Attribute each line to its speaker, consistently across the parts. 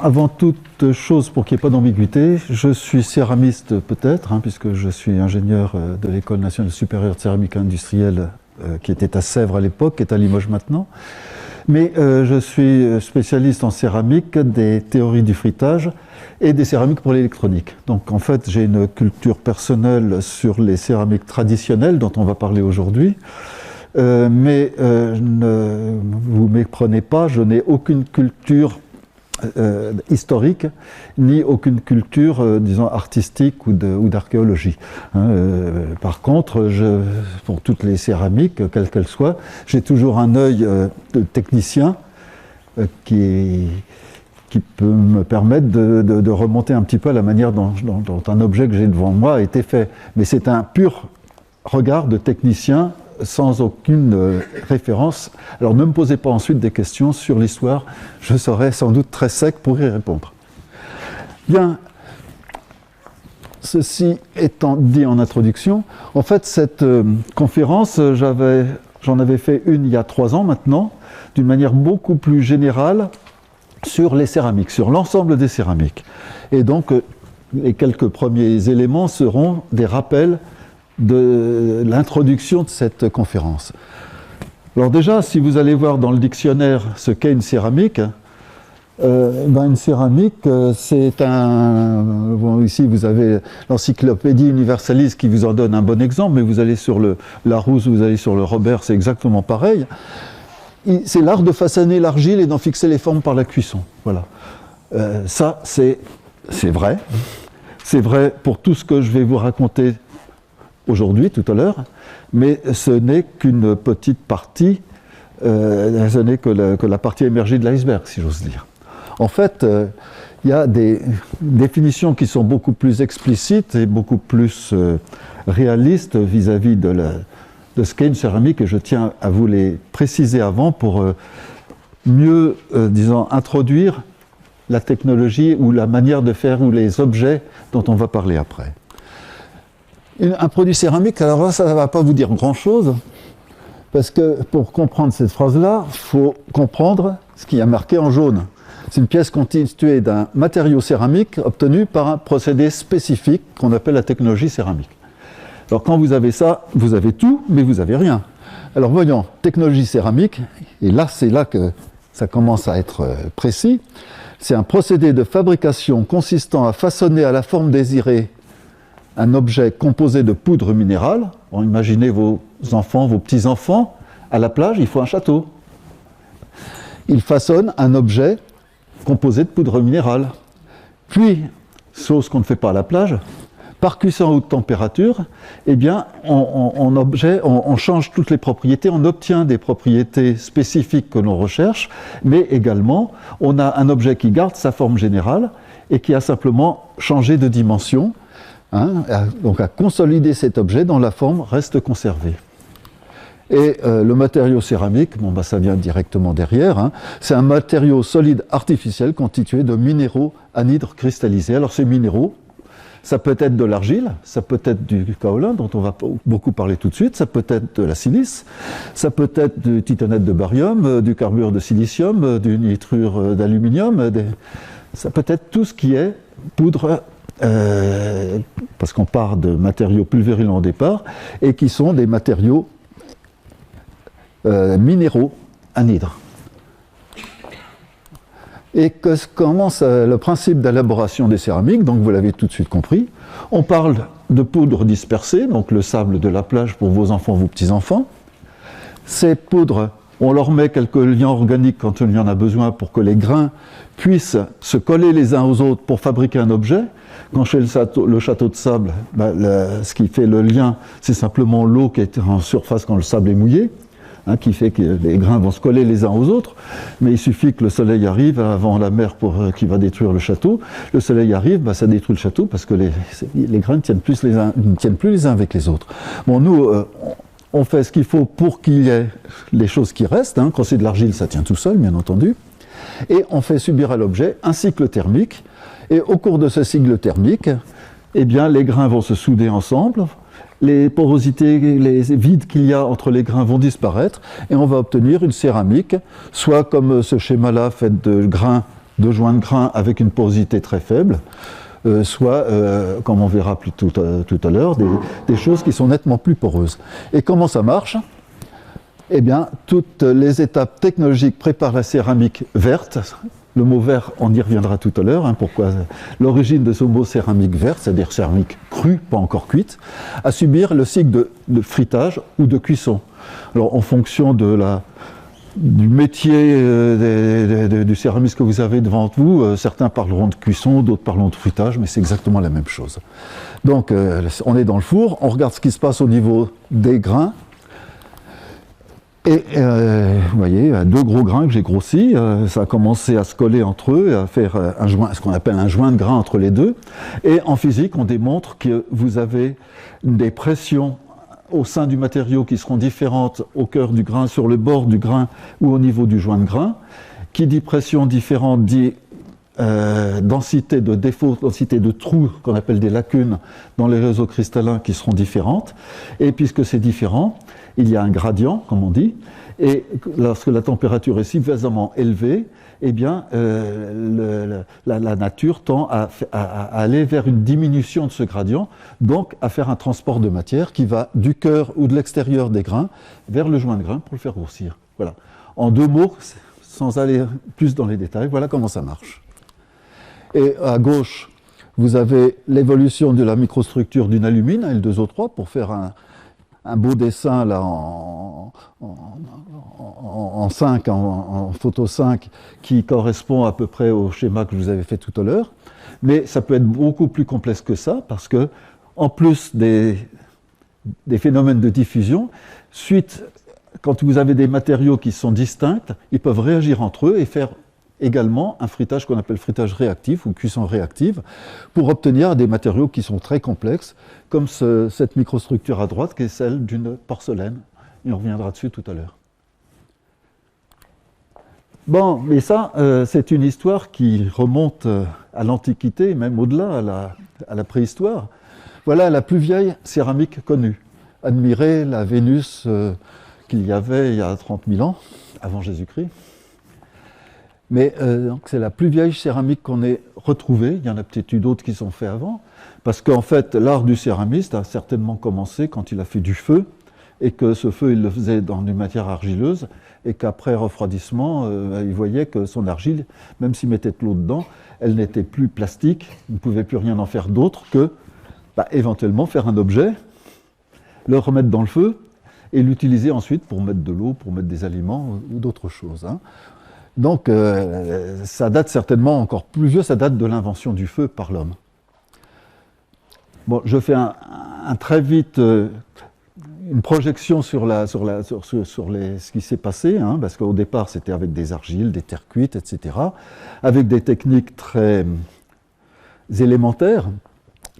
Speaker 1: avant toute chose, pour qu'il n'y ait pas d'ambiguïté, je suis céramiste peut-être, puisque je suis ingénieur de l'École nationale supérieure de céramique industrielle qui était à Sèvres à l'époque, qui est à Limoges maintenant. Mais je suis spécialiste en céramique, des théories du frittage et des céramiques pour l'électronique. Donc en fait, j'ai une culture personnelle sur les céramiques traditionnelles dont on va parler aujourd'hui. Mais ne vous méprenez pas, je n'ai aucune culture historique, ni aucune culture, disons, artistique ou d'archéologie. Par contre, pour toutes les céramiques, quelles qu'elles soient, j'ai toujours un œil de technicien qui peut me permettre de remonter un petit peu à la manière dont un objet que j'ai devant moi a été fait. Mais c'est un pur regard de technicien sans aucune référence. Alors ne me posez pas ensuite des questions sur l'histoire, je serai sans doute très sec pour y répondre. Bien, ceci étant dit en introduction, en fait cette conférence, j'en avais fait une il y a 3 ans maintenant, d'une manière beaucoup plus générale sur les céramiques, sur l'ensemble des céramiques. Et donc les quelques premiers éléments seront des rappels de l'introduction de cette conférence. Alors déjà, si vous allez voir dans le dictionnaire ce qu'est une céramique, une céramique, c'est un... Bon, ici, vous avez l'encyclopédie universaliste qui vous en donne un bon exemple, mais vous allez sur le Larousse, vous allez sur le Robert, c'est exactement pareil. C'est l'art de façonner l'argile et d'en fixer les formes par la cuisson. Voilà. Ça, c'est vrai. C'est vrai pour tout ce que je vais vous raconter aujourd'hui, tout à l'heure, mais ce n'est qu'une petite partie, ce n'est que la partie émergée de l'iceberg, si j'ose dire. En fait, il y a des définitions qui sont beaucoup plus explicites et beaucoup plus réalistes vis-à-vis de ce qu'est une céramique, et je tiens à vous les préciser avant pour mieux, disons, introduire la technologie ou la manière de faire ou les objets dont on va parler après. Un produit céramique, alors là, ça ne va pas vous dire grand-chose, parce que pour comprendre cette phrase-là, il faut comprendre ce qui est marqué en jaune. C'est une pièce constituée d'un matériau céramique obtenu par un procédé spécifique qu'on appelle la technologie céramique. Alors quand vous avez ça, vous avez tout, mais vous n'avez rien. Alors voyons, technologie céramique, et là, c'est là que ça commence à être précis. C'est un procédé de fabrication consistant à façonner à la forme désirée un objet composé de poudre minérale. Bon, imaginez vos enfants, vos petits-enfants, à la plage, il faut un château. Ils façonnent un objet composé de poudre minérale. Puis, chose qu'on ne fait pas à la plage, par cuisson à haute température, eh bien, on change toutes les propriétés, on obtient des propriétés spécifiques que l'on recherche, mais également, on a un objet qui garde sa forme générale et qui a simplement changé de dimension, donc à consolider cet objet dont la forme reste conservée. Et le matériau céramique, ça vient directement derrière, c'est un matériau solide artificiel constitué de minéraux anhydres cristallisés. Alors ces minéraux, ça peut être de l'argile, ça peut être du kaolin, dont on va beaucoup parler tout de suite, ça peut être de la silice, ça peut être du titanate de barium, du carbure de silicium, du nitrure d'aluminium, ça peut être tout ce qui est poudre, parce qu'on part de matériaux pulvérulents au départ, et qui sont des matériaux minéraux anhydres. Et comment le principe d'élaboration des céramiques, donc vous l'avez tout de suite compris, on parle de poudre dispersée, donc le sable de la plage pour vos enfants, vos petits-enfants. Ces poudres, on leur met quelques liants organiques quand il y en a besoin pour que les grains puissent se coller les uns aux autres pour fabriquer un objet. Quand chez le château de sable, ce qui fait le lien, c'est simplement l'eau qui est en surface quand le sable est mouillé, qui fait que les grains vont se coller les uns aux autres, mais il suffit que le soleil arrive avant la mer qui va détruire le château. Le soleil arrive, ça détruit le château parce que les grains ne tiennent plus les uns avec les autres. Bon, nous, on fait ce qu'il faut pour qu'il y ait les choses qui restent. Quand c'est de l'argile, ça tient tout seul, bien entendu. Et on fait subir à l'objet un cycle thermique. Et au cours de ce cycle thermique, eh bien, les grains vont se souder ensemble, les porosités, les vides qu'il y a entre les grains vont disparaître, et on va obtenir une céramique, soit comme ce schéma-là, fait de grains de joints de grains avec une porosité très faible, soit, comme on verra tout à l'heure, des choses qui sont nettement plus poreuses. Et comment ça marche? Eh bien, toutes les étapes technologiques préparent la céramique verte. Le mot vert, on y reviendra tout à l'heure, pourquoi l'origine de ce mot céramique verte, c'est-à-dire céramique crue, pas encore cuite, à subir le cycle de fritage ou de cuisson. Alors, en fonction du métier du céramiste que vous avez devant vous, certains parleront de cuisson, d'autres parleront de fruitage, mais c'est exactement la même chose. Donc, on est dans le four, on regarde ce qui se passe au niveau des grains. Et vous voyez, deux gros grains que j'ai grossis, ça a commencé à se coller entre eux, à faire un joint, ce qu'on appelle un joint de grains entre les deux. Et en physique, on démontre que vous avez des pressions au sein du matériau qui seront différentes au cœur du grain, sur le bord du grain ou au niveau du joint de grain. Qui dit pression différente dit densité de défauts, densité de trous qu'on appelle des lacunes dans les réseaux cristallins qui seront différentes. Et puisque c'est différent, il y a un gradient, comme on dit, et lorsque la température est suffisamment élevée, eh bien, la nature tend à aller vers une diminution de ce gradient, donc à faire un transport de matière qui va du cœur ou de l'extérieur des grains vers le joint de grain pour le faire grossir. Voilà. En deux mots, sans aller plus dans les détails, voilà comment ça marche. Et à gauche, vous avez l'évolution de la microstructure d'une alumine, L2O3, pour faire un beau dessin là en 5, en photo 5, qui correspond à peu près au schéma que je vous avais fait tout à l'heure. Mais ça peut être beaucoup plus complexe que ça, parce que, en plus des phénomènes de diffusion, quand vous avez des matériaux qui sont distincts, ils peuvent réagir entre eux et faire également un fritage qu'on appelle fritage réactif ou cuisson réactive pour obtenir des matériaux qui sont très complexes, comme cette microstructure à droite qui est celle d'une porcelaine. Et on reviendra dessus tout à l'heure. Bon, mais ça, c'est une histoire qui remonte à l'Antiquité, même au-delà, à la préhistoire. Voilà la plus vieille céramique connue. Admirez la Vénus qu'il y avait il y a 30 000 ans, avant Jésus-Christ. Mais c'est la plus vieille céramique qu'on ait retrouvée. Il y en a peut-être eu d'autres qui sont faits avant. Parce qu'en fait, l'art du céramiste a certainement commencé quand il a fait du feu, et que ce feu, il le faisait dans une matière argileuse, et qu'après refroidissement, il voyait que son argile, même s'il mettait de l'eau dedans, elle n'était plus plastique, il ne pouvait plus rien en faire d'autre que, éventuellement, faire un objet, le remettre dans le feu, et l'utiliser ensuite pour mettre de l'eau, pour mettre des aliments ou d'autres choses. Donc, ça date certainement encore plus vieux, ça date de l'invention du feu par l'homme. Bon, je fais un très vite, une projection sur ce qui s'est passé, parce qu'au départ, c'était avec des argiles, des terres cuites, etc., avec des techniques très élémentaires.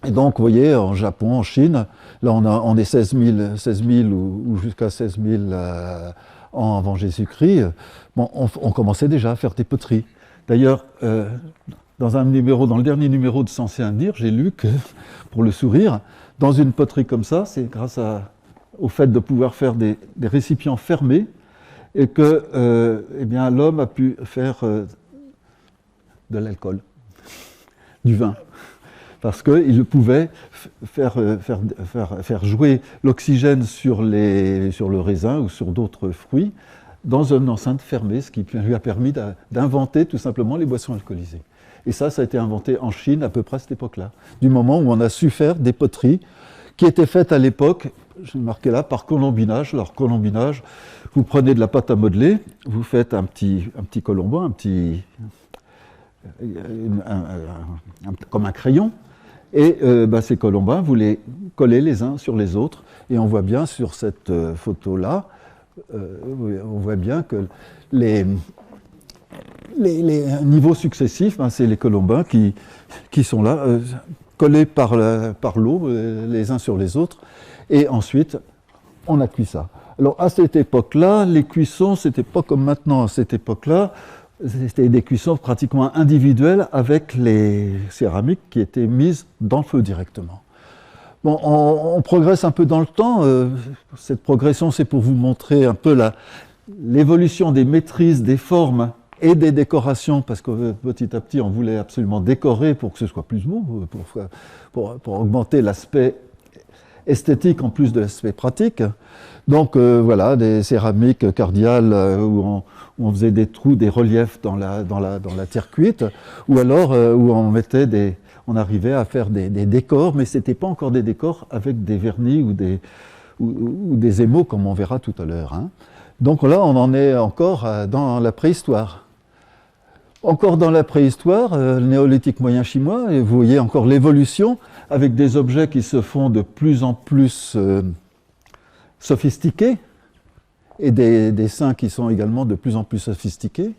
Speaker 1: Et donc, vous voyez, en Japon, en Chine, là, on est 16 000 ou jusqu'à 16 000 ans avant Jésus-Christ. Bon, on commençait déjà à faire des poteries. D'ailleurs, dans le dernier numéro de Censé Avenir, j'ai lu que, pour le sourire, dans une poterie comme ça, c'est grâce au fait de pouvoir faire des récipients fermés, et que l'homme a pu faire de l'alcool, du vin. Parce qu'il pouvait faire jouer l'oxygène sur le raisin ou sur d'autres fruits dans une enceinte fermée, ce qui lui a permis d'inventer tout simplement les boissons alcoolisées. Et ça a été inventé en Chine à peu près à cette époque-là, du moment où on a su faire des poteries qui étaient faites à l'époque, je l'ai marqué là, par colombinage. Alors colombinage, vous prenez de la pâte à modeler, vous faites un petit colombin, comme un crayon, et ces colombins, vous les collez les uns sur les autres, et on voit bien sur cette photo-là, on voit bien que les niveaux successifs, c'est les colombins qui sont là, collés par l'eau, les uns sur les autres, et ensuite, on a cuit ça. Alors, à cette époque-là, les cuissons, c'était pas comme maintenant. À cette époque-là, c'était des cuissons pratiquement individuelles avec les céramiques qui étaient mises dans le feu directement. Bon, on progresse un peu dans le temps. Cette progression, c'est pour vous montrer un peu l'évolution des maîtrises, des formes et des décorations, parce que petit à petit, on voulait absolument décorer pour que ce soit plus beau, pour augmenter l'aspect esthétique en plus de l'aspect pratique. Donc voilà, des céramiques cardiales où on faisait des trous, des reliefs dans la terre cuite, ou alors où on arrivait à faire des décors, mais ce n'était pas encore des décors avec des vernis ou des émaux, comme on verra tout à l'heure. Hein. Donc là, on en est encore dans la préhistoire. Encore dans la préhistoire, le néolithique moyen chinois, et vous voyez encore l'évolution avec des objets qui se font de plus en plus sophistiqués et des dessins qui sont également de plus en plus sophistiqués.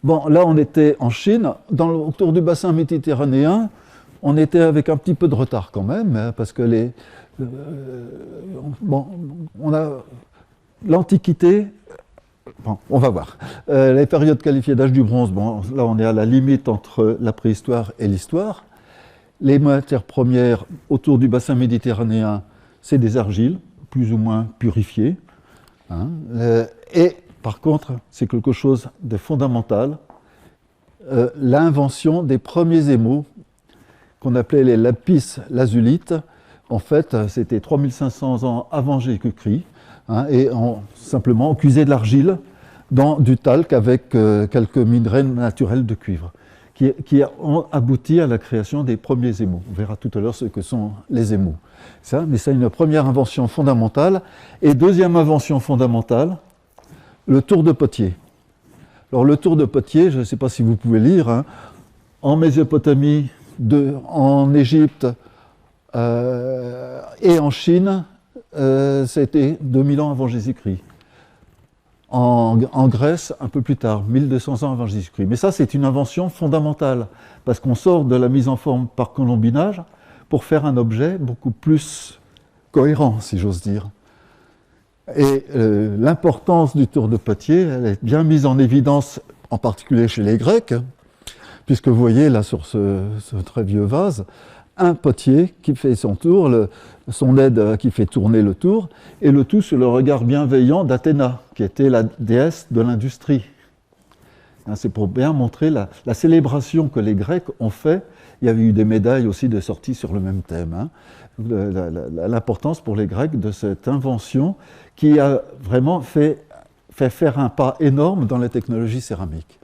Speaker 1: Bon, là on était en Chine, autour du bassin méditerranéen, on était avec un petit peu de retard quand même, hein, parce que on a l'Antiquité. Bon, on va voir. Les périodes qualifiées d'âge du bronze, bon, là on est à la limite entre la préhistoire et l'histoire. Les matières premières autour du bassin méditerranéen, c'est des argiles, plus ou moins purifiées. Hein. Et par contre, c'est quelque chose de fondamental, l'invention des premiers émaux, qu'on appelait les lapis lazulites. En fait, c'était 3500 ans avant Jésus-Christ. Hein, et simplement on cuisait de l'argile dans du talc avec quelques minerais naturels de cuivre, qui ont abouti à la création des premiers émaux. On verra tout à l'heure ce que sont les émaux. Mais c'est une première invention fondamentale. Et deuxième invention fondamentale, le tour de potier. Alors le tour de potier, je ne sais pas si vous pouvez lire, hein, en Mésopotamie, en Égypte et en Chine, c'était 2000 ans avant Jésus-Christ. En Grèce, un peu plus tard, 1200 ans avant Jésus-Christ. Mais ça, c'est une invention fondamentale, parce qu'on sort de la mise en forme par colombinage pour faire un objet beaucoup plus cohérent, si j'ose dire. Et l'importance du tour de potier, elle est bien mise en évidence, en particulier chez les Grecs, puisque vous voyez là sur ce très vieux vase, un potier qui fait son tour, son aide qui fait tourner le tour, et le tout sous le regard bienveillant d'Athéna, qui était la déesse de l'industrie. C'est pour bien montrer la célébration que les Grecs ont fait. Il y avait eu des médailles aussi de sortie sur le même thème. Hein. L'importance pour les Grecs de cette invention qui a vraiment fait faire un pas énorme dans la technologie céramique.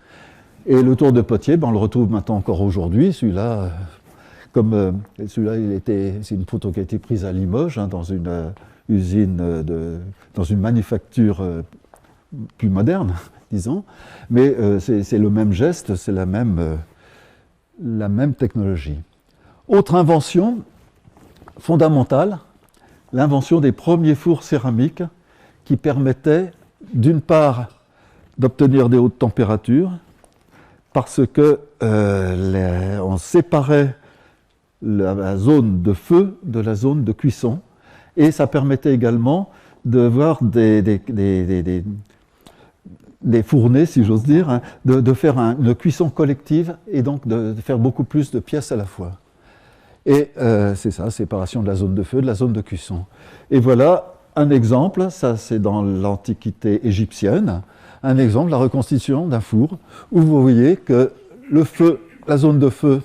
Speaker 1: Et le tour de potier, on le retrouve maintenant encore aujourd'hui, celui-là... Comme celui-là, c'est une photo qui a été prise à Limoges, hein, dans une usine, dans une manufacture plus moderne, disons. Mais c'est le même geste, c'est la même technologie. Autre invention fondamentale, l'invention des premiers fours céramiques qui permettaient, d'une part, d'obtenir des hautes températures, parce que on séparait la zone de feu de la zone de cuisson, et ça permettait également de voir des fournées, si j'ose dire, hein, de faire une cuisson collective et donc de faire beaucoup plus de pièces à la fois. Et c'est ça, séparation de la zone de feu de la zone de cuisson. Et voilà un exemple, ça c'est dans l'Antiquité égyptienne, un exemple, la reconstitution d'un four, où vous voyez que le feu, la zone de feu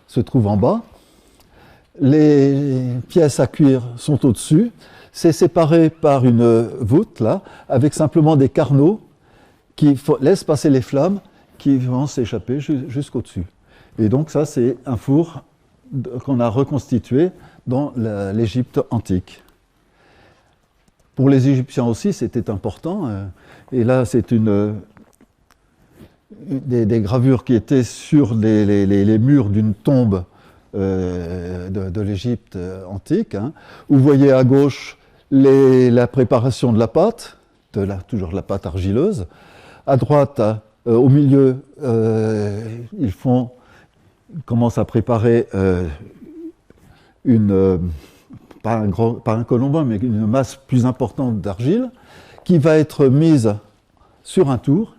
Speaker 1: se trouve en bas, les pièces à cuire sont au-dessus, c'est séparé par une voûte, là, avec simplement des carneaux qui laissent passer les flammes qui vont s'échapper jusqu'au-dessus. Et donc ça, c'est un four qu'on a reconstitué dans l'Égypte antique. Pour les Égyptiens aussi, c'était important. Et là, c'est des gravures qui étaient sur les murs d'une tombe de l'Égypte antique, hein, où vous voyez à gauche la préparation de la pâte, toujours de la pâte argileuse. À droite, au milieu, ils commencent à préparer pas un colombin, mais une masse plus importante d'argile, qui va être mise sur un tour.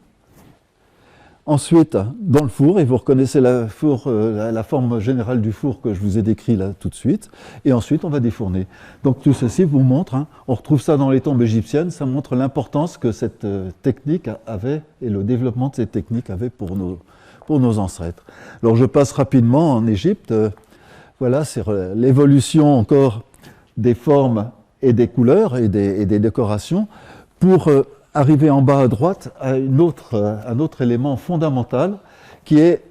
Speaker 1: Ensuite, dans le four, et vous reconnaissez la forme générale du four que je vous ai décrit là tout de suite, et ensuite on va défourner. Donc tout ceci vous montre, hein, on retrouve ça dans les tombes égyptiennes, ça montre l'importance que cette technique avait, et le développement de cette technique avait pour nos ancêtres. Alors je passe rapidement en Égypte, voilà, c'est l'évolution encore des formes et des couleurs et des décorations pour arriver en bas à droite à un autre élément fondamental qui est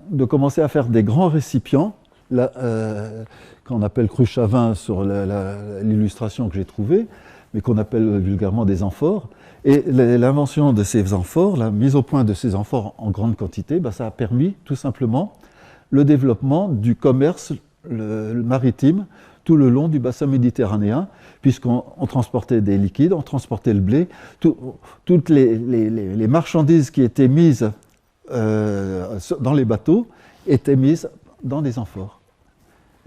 Speaker 1: de commencer à faire des grands récipients, qu'on appelle cruche à vin sur l'illustration que j'ai trouvée, mais qu'on appelle vulgairement des amphores. Et l'invention de ces amphores, la mise au point de ces amphores en grande quantité, ça a permis tout simplement le développement du commerce le maritime tout le long du bassin méditerranéen, puisqu'on transportait des liquides, on transportait le blé, toutes les marchandises qui étaient mises dans les bateaux étaient mises dans des amphores.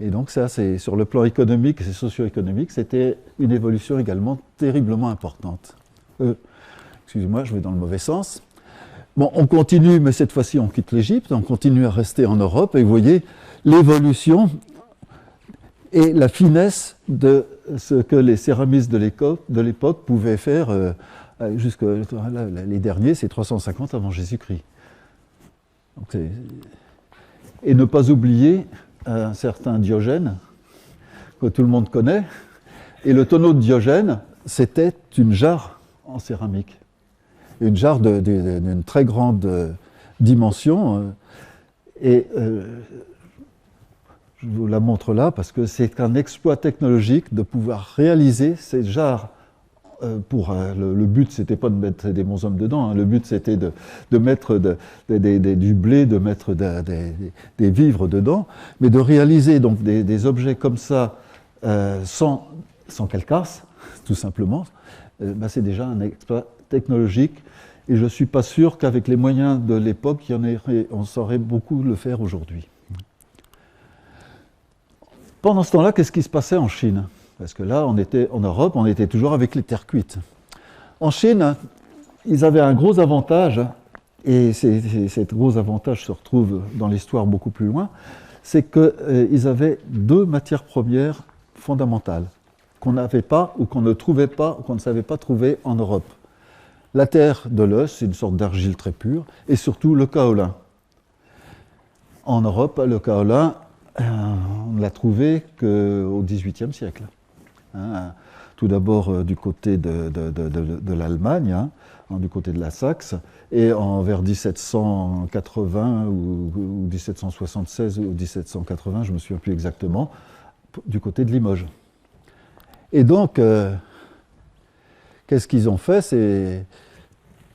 Speaker 1: Et donc ça, c'est sur le plan économique et socio-économique, c'était une évolution également terriblement importante. Excusez-moi, je vais dans le mauvais sens. Bon, on continue, mais cette fois-ci on quitte l'Égypte, on continue à rester en Europe, et vous voyez l'évolution et la finesse de ce que les céramistes de l'époque pouvaient faire jusque les derniers, c'est 350 avant Jésus-Christ. Et ne pas oublier un certain Diogène, que tout le monde connaît, et le tonneau de Diogène, c'était une jarre en céramique. Une jarre d'une très grande dimension, et je vous la montre là parce que c'est un exploit technologique de pouvoir réaliser ces jarres. Le but, c'était pas de mettre des bons hommes dedans, hein. Le but, c'était de mettre du blé, de mettre des vivres dedans, mais de réaliser donc des objets comme ça sans qu'elles cassent, tout simplement. C'est déjà un exploit technologique, et je ne suis pas sûr qu'avec les moyens de l'époque, on saurait beaucoup le faire aujourd'hui. Pendant ce temps-là, qu'est-ce qui se passait en Chine? Parce que là, en Europe, on était toujours avec les terres cuites. En Chine, ils avaient un gros avantage, et ce gros avantage se retrouve dans l'histoire beaucoup plus loin, c'est qu'ils avaient deux matières premières fondamentales qu'on n'avait pas, ou qu'on ne trouvait pas, ou qu'on ne savait pas trouver en Europe. La terre de l'Eus, c'est une sorte d'argile très pure, et surtout le kaolin. En Europe, le kaolin, on ne l'a trouvé qu'au XVIIIe siècle. Tout d'abord du côté de l'Allemagne, du côté de la Saxe, et vers 1780 ou 1776 ou 1780, je ne me souviens plus exactement, du côté de Limoges. Et donc, qu'est-ce qu'ils ont fait? C'est,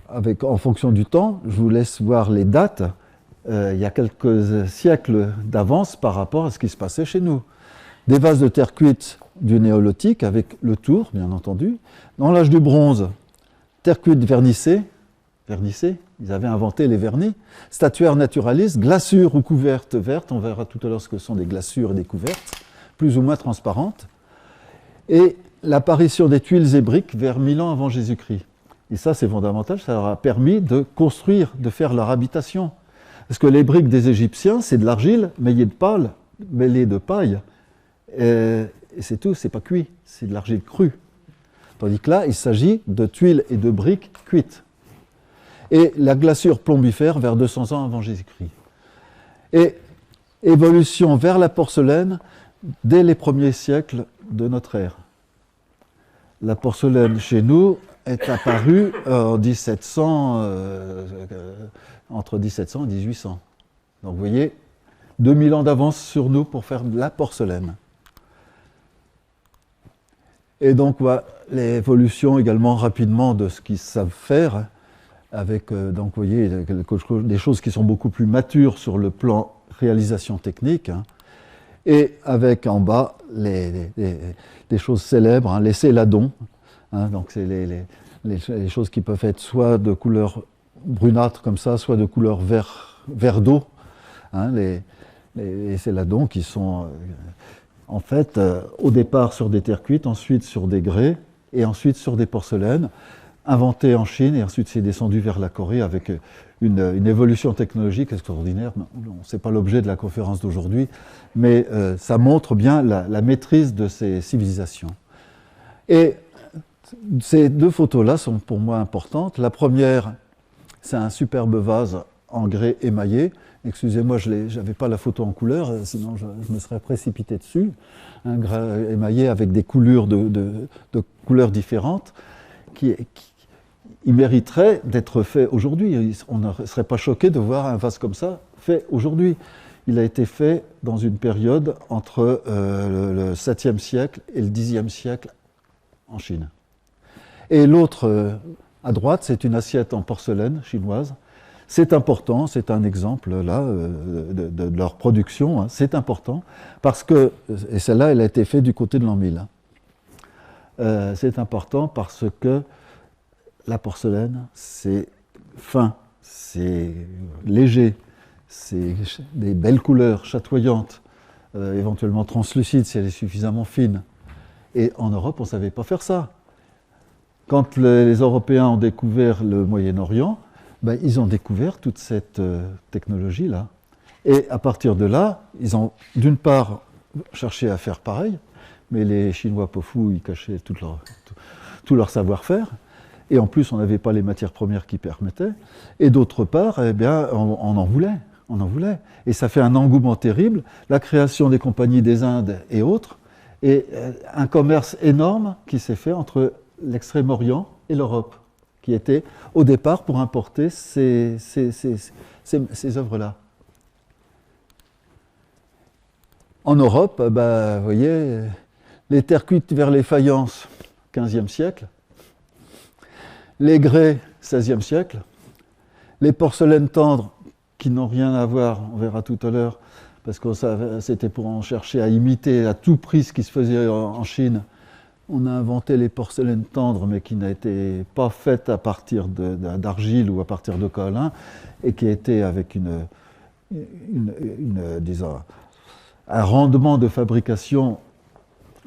Speaker 1: en fonction du temps, je vous laisse voir les dates, il y a quelques siècles d'avance par rapport à ce qui se passait chez nous. Des vases de terre cuite du néolithique, avec le tour, bien entendu. Dans l'âge du bronze, terre cuite vernissée, ils avaient inventé les vernis. Statuaire naturaliste, glaçure ou couverte verte, on verra tout à l'heure ce que sont des glaçures et des couvertes, plus ou moins transparentes. Et l'apparition des tuiles et briques vers 1000 ans avant Jésus-Christ. Et ça, c'est fondamental, ça leur a permis de construire, de faire leur habitation. Parce que les briques des Égyptiens, c'est de l'argile mêlée de paille. Et c'est tout, c'est pas cuit, c'est de l'argile crue. Tandis que là, il s'agit de tuiles et de briques cuites. Et la glaçure plombifère vers 200 ans avant Jésus-Christ. Et évolution vers la porcelaine dès les premiers siècles de notre ère. La porcelaine chez nous est apparue en 1700, entre 1700 et 1800. Donc vous voyez, 2000 ans d'avance sur nous pour faire de la porcelaine. Et donc voilà, l'évolution également rapidement de ce qu'ils savent faire, avec, donc vous voyez, des choses qui sont beaucoup plus matures sur le plan réalisation technique, et avec en bas des choses célèbres, les céladons, donc c'est les choses qui peuvent être soit de couleur brunâtre comme ça, soit de couleur vert d'eau, les céladons qui sont en fait au départ sur des terres cuites, ensuite sur des grès, et ensuite sur des porcelaines, inventés en Chine, et ensuite c'est descendu vers la Corée avec une évolution technologique extraordinaire. Ce n'est pas l'objet de la conférence d'aujourd'hui, mais ça montre bien la maîtrise de ces civilisations. Et ces deux photos-là sont pour moi importantes. La première, c'est un superbe vase en grès émaillé. Excusez-moi, je n'avais pas la photo en couleur, sinon je me serais précipité dessus. Un grès émaillé avec des couleurs de couleurs différentes il mériterait d'être fait aujourd'hui. On ne serait pas choqué de voir un vase comme ça fait aujourd'hui. Il a été fait dans une période entre le 7e siècle et le 10e siècle en Chine. Et l'autre, à droite, c'est une assiette en porcelaine chinoise. C'est important, c'est un exemple là de leur production. Hein. C'est important parce que, et celle-là, elle a été faite du côté de l'an 1000. C'est important parce que la porcelaine, c'est fin, c'est léger, c'est des belles couleurs chatoyantes, éventuellement translucides si elle est suffisamment fine. Et en Europe, on ne savait pas faire ça. Quand les Européens ont découvert le Moyen-Orient, ben, ils ont découvert toute cette technologie-là. Et à partir de là, ils ont d'une part cherché à faire pareil, mais les Chinois pas fous, ils cachaient tout leur savoir-faire. Et en plus, on n'avait pas les matières premières qui permettaient. Et d'autre part, eh bien, on en voulait. Et ça fait un engouement terrible, la création des compagnies des Indes et autres, et un commerce énorme qui s'est fait entre l'Extrême-Orient et l'Europe, qui était au départ pour importer ces œuvres-là. En Europe, vous voyez, les terres cuites vers les faïences, 15e siècle, les grès, 16e siècle, les porcelaines tendres, qui n'ont rien à voir, on verra tout à l'heure, parce que c'était pour en chercher à imiter à tout prix ce qui se faisait en Chine. On a inventé les porcelaines tendres, mais qui n'étaient pas faites à partir d'argile ou à partir de kaolin, et qui étaient avec disons, un rendement de fabrication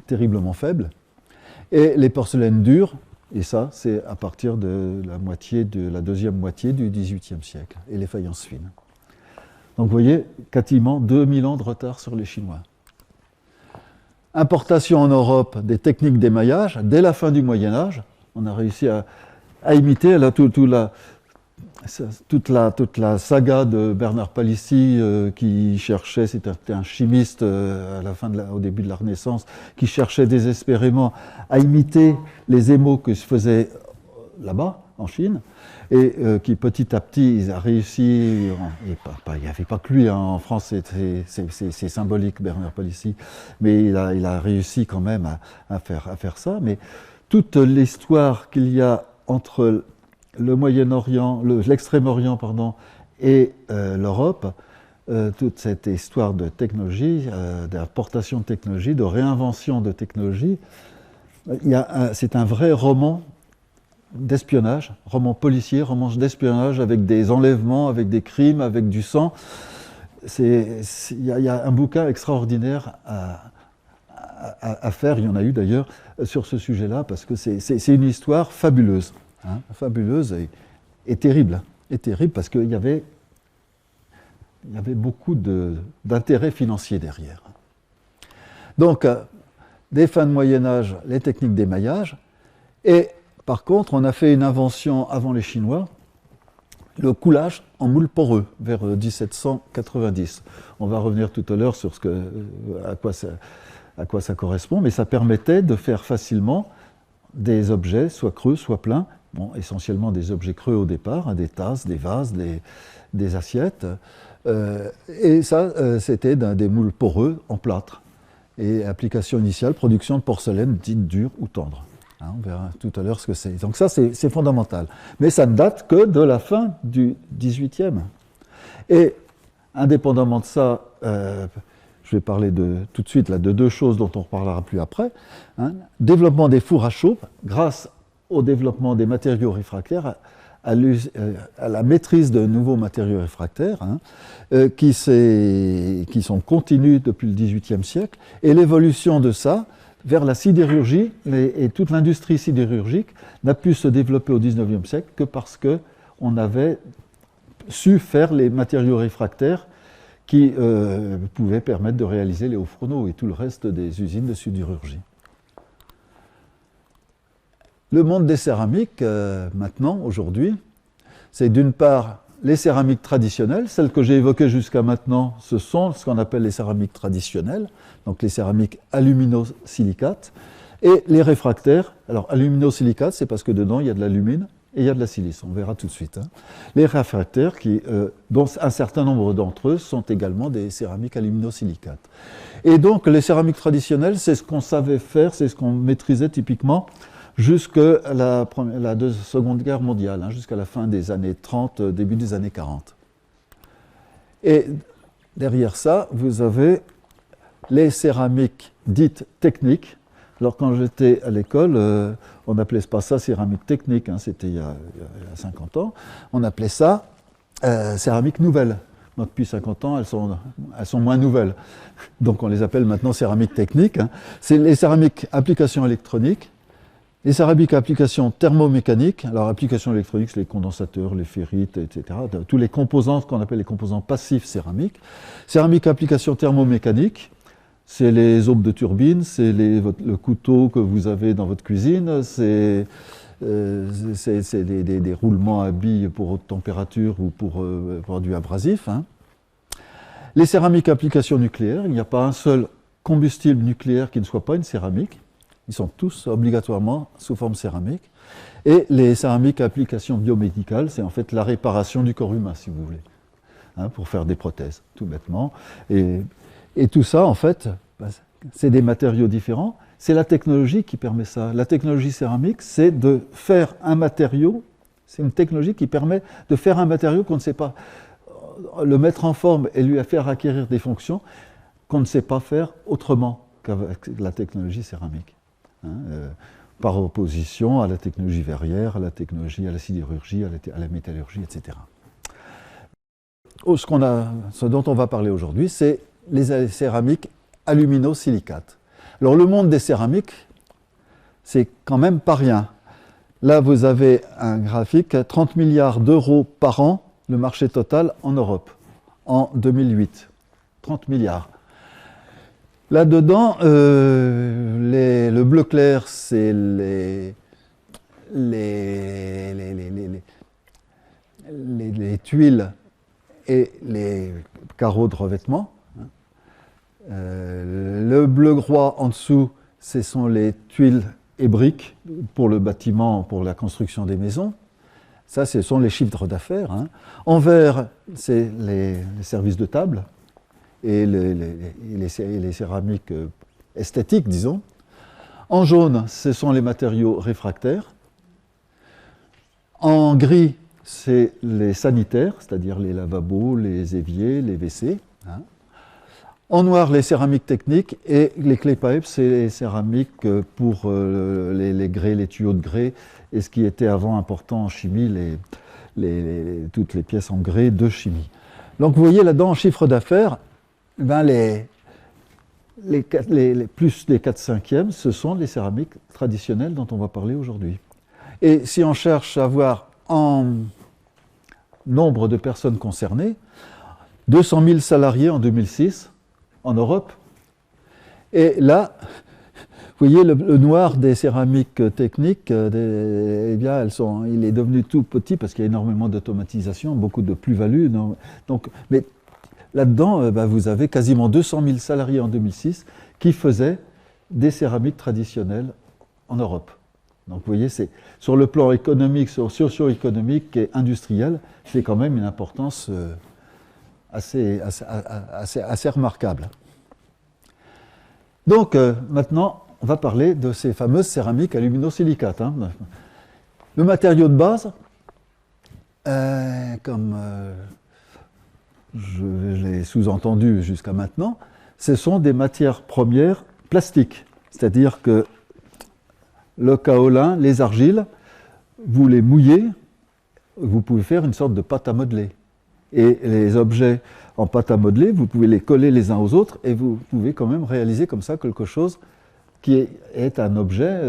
Speaker 1: terriblement faible. Et les porcelaines dures, et ça, c'est à partir de la deuxième moitié du XVIIIe siècle, et les faïences fines. Donc vous voyez, quasiment 2000 ans de retard sur les Chinois. Importation en Europe des techniques d'émaillage, dès la fin du Moyen-Âge, on a réussi à imiter toute la saga de Bernard Palissy qui cherchait, c'était un chimiste au début de la Renaissance, qui cherchait désespérément à imiter les émaux que se faisaient là-bas, en Chine, et qui petit à petit, il a réussi, il n'y avait pas que lui, hein, en France c'est symbolique Bernard Palissy, mais il a réussi quand même à faire ça, mais toute l'histoire qu'il y a entre le Moyen-Orient, l'Extrême-Orient, et l'Europe, toute cette histoire de technologie, d'importation de technologie, de réinvention de technologie, c'est un vrai roman d'espionnage, roman policier, roman d'espionnage avec des enlèvements, avec des crimes, avec du sang. Il y a un bouquin extraordinaire à faire, il y en a eu d'ailleurs, sur ce sujet-là, parce que c'est une histoire fabuleuse. Hein, fabuleuse et terrible. Et terrible parce qu'il y avait beaucoup d'intérêts financiers derrière. Donc, des fins de Moyen-Âge, les techniques d'émaillage, et par contre, on a fait une invention avant les Chinois, le coulage en moule poreux, vers 1790. On va revenir tout à l'heure sur à quoi ça correspond, mais ça permettait de faire facilement des objets, soit creux, soit pleins, essentiellement des objets creux au départ, hein, des tasses, des vases, des assiettes, et ça, c'était des moules poreux en plâtre. Et application initiale, production de porcelaine dite dure ou tendre. Hein, on verra tout à l'heure ce que c'est. Donc ça, c'est fondamental. Mais ça ne date que de la fin du XVIIIe. Et indépendamment de ça, je vais parler tout de suite là, de deux choses dont on ne reparlera plus après. Hein. Développement des fours à chaud, grâce au développement des matériaux réfractaires, à la maîtrise de nouveaux matériaux réfractaires, hein, qui sont continus depuis le XVIIIe siècle, et l'évolution de ça vers la sidérurgie, et toute l'industrie sidérurgique n'a pu se développer au XIXe siècle que parce qu'on avait su faire les matériaux réfractaires qui pouvaient permettre de réaliser les hauts fourneaux et tout le reste des usines de sidérurgie. Le monde des céramiques, maintenant, aujourd'hui, c'est d'une part les céramiques traditionnelles, celles que j'ai évoquées jusqu'à maintenant, ce sont ce qu'on appelle les céramiques traditionnelles, donc les céramiques aluminosilicates, et les réfractaires. Alors aluminosilicates, c'est parce que dedans il y a de l'alumine et il y a de la silice, on verra tout de suite. Hein. Les réfractaires, dont un certain nombre d'entre eux sont également des céramiques aluminosilicates. Et donc les céramiques traditionnelles, c'est ce qu'on savait faire, c'est ce qu'on maîtrisait typiquement jusqu'à la Seconde Guerre mondiale, hein, jusqu'à la fin des années 30, début des années 40. Et derrière ça, vous avez les céramiques dites techniques. Alors quand j'étais à l'école, on n'appelait pas ça céramique technique, hein, c'était il y a 50 ans, on appelait ça céramique nouvelle. Donc depuis 50 ans, elles sont moins nouvelles. Donc on les appelle maintenant céramique technique. Hein. C'est les céramiques application électronique, les céramiques à application thermomécanique. Alors, application électronique, c'est les condensateurs, les ferrites, etc. Tous les composants, ce qu'on appelle les composants passifs céramiques. Céramique à application thermomécanique, c'est les aubes de turbine, c'est le couteau que vous avez dans votre cuisine, c'est des roulements à billes pour haute température ou pour produits abrasifs. Hein. Les céramiques à application nucléaire, il n'y a pas un seul combustible nucléaire qui ne soit pas une céramique. Ils sont tous obligatoirement sous forme céramique. Et les céramiques à application biomédicale, c'est en fait la réparation du corps humain, si vous voulez, hein, pour faire des prothèses, tout bêtement. Et tout ça, en fait, c'est des matériaux différents. C'est la technologie qui permet ça. La technologie céramique, c'est de faire un matériau, c'est une technologie qui permet de faire un matériau qu'on ne sait pas, le mettre en forme et lui faire acquérir des fonctions qu'on ne sait pas faire autrement qu'avec la technologie céramique. Hein, par opposition à la technologie verrière, à la technologie, à la sidérurgie, à la métallurgie, etc. Ce dont on va parler aujourd'hui, c'est les céramiques aluminosilicates. Alors le monde des céramiques, c'est quand même pas rien. Là, vous avez un graphique, 30 milliards d'euros par an, le marché total en Europe, en 2008. 30 milliards. Là-dedans, le bleu clair, c'est les tuiles et les carreaux de revêtement. Le bleu groix en dessous, ce sont les tuiles et briques pour le bâtiment, pour la construction des maisons. Ça, ce sont les chiffres d'affaires. Hein. En vert, c'est les services de table. Et les céramiques esthétiques, disons. En jaune, ce sont les matériaux réfractaires. En gris, c'est les sanitaires, c'est-à-dire les lavabos, les éviers, les WC. Hein. En noir, les céramiques techniques. Et les clay pipes, c'est les céramiques pour les grès, les tuyaux de grès, et ce qui était avant important en chimie, toutes les pièces en grès de chimie. Donc vous voyez là-dedans, en chiffre d'affaires, ben plus des 4/5e, ce sont les céramiques traditionnelles dont on va parler aujourd'hui. Et si on cherche à voir en nombre de personnes concernées, 200 000 salariés en 2006 en Europe. Et là, vous voyez le noir des céramiques techniques, eh bien, il est devenu tout petit parce qu'il y a énormément d'automatisation, beaucoup de plus-value. Mais là-dedans, vous avez quasiment 200 000 salariés en 2006 qui faisaient des céramiques traditionnelles en Europe. Donc vous voyez, sur le plan économique, socio-économique et industriel, c'est quand même une importance assez remarquable. Donc maintenant, on va parler de ces fameuses céramiques aluminosilicates. Hein. Le matériau de base, comme je l'ai sous-entendu jusqu'à maintenant, ce sont des matières premières plastiques. C'est-à-dire que le kaolin, les argiles, vous les mouillez, vous pouvez faire une sorte de pâte à modeler. Et les objets en pâte à modeler, vous pouvez les coller les uns aux autres et vous pouvez quand même réaliser comme ça quelque chose qui est un objet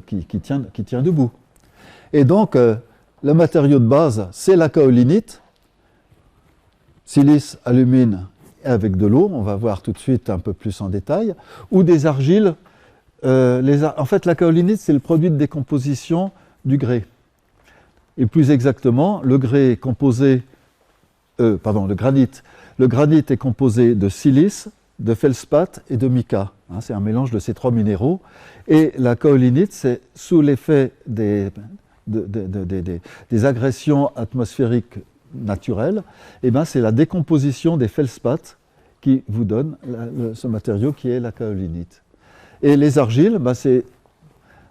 Speaker 1: qui tient debout. Et donc, le matériau de base, c'est la kaolinite. silice, alumine avec de l'eau, on va voir tout de suite un peu plus en détail, ou des argiles. En fait, la kaolinite, c'est le produit de décomposition du grès. Et plus exactement, le grès est composé, le granit. Le granit est composé de silice, de feldspath et de mica. C'est un mélange de ces trois minéraux. Et la kaolinite, c'est sous l'effet des agressions atmosphériques naturelles, et ben c'est la décomposition des feldspaths qui vous donne ce matériau qui est la kaolinite. Et les argiles, c'est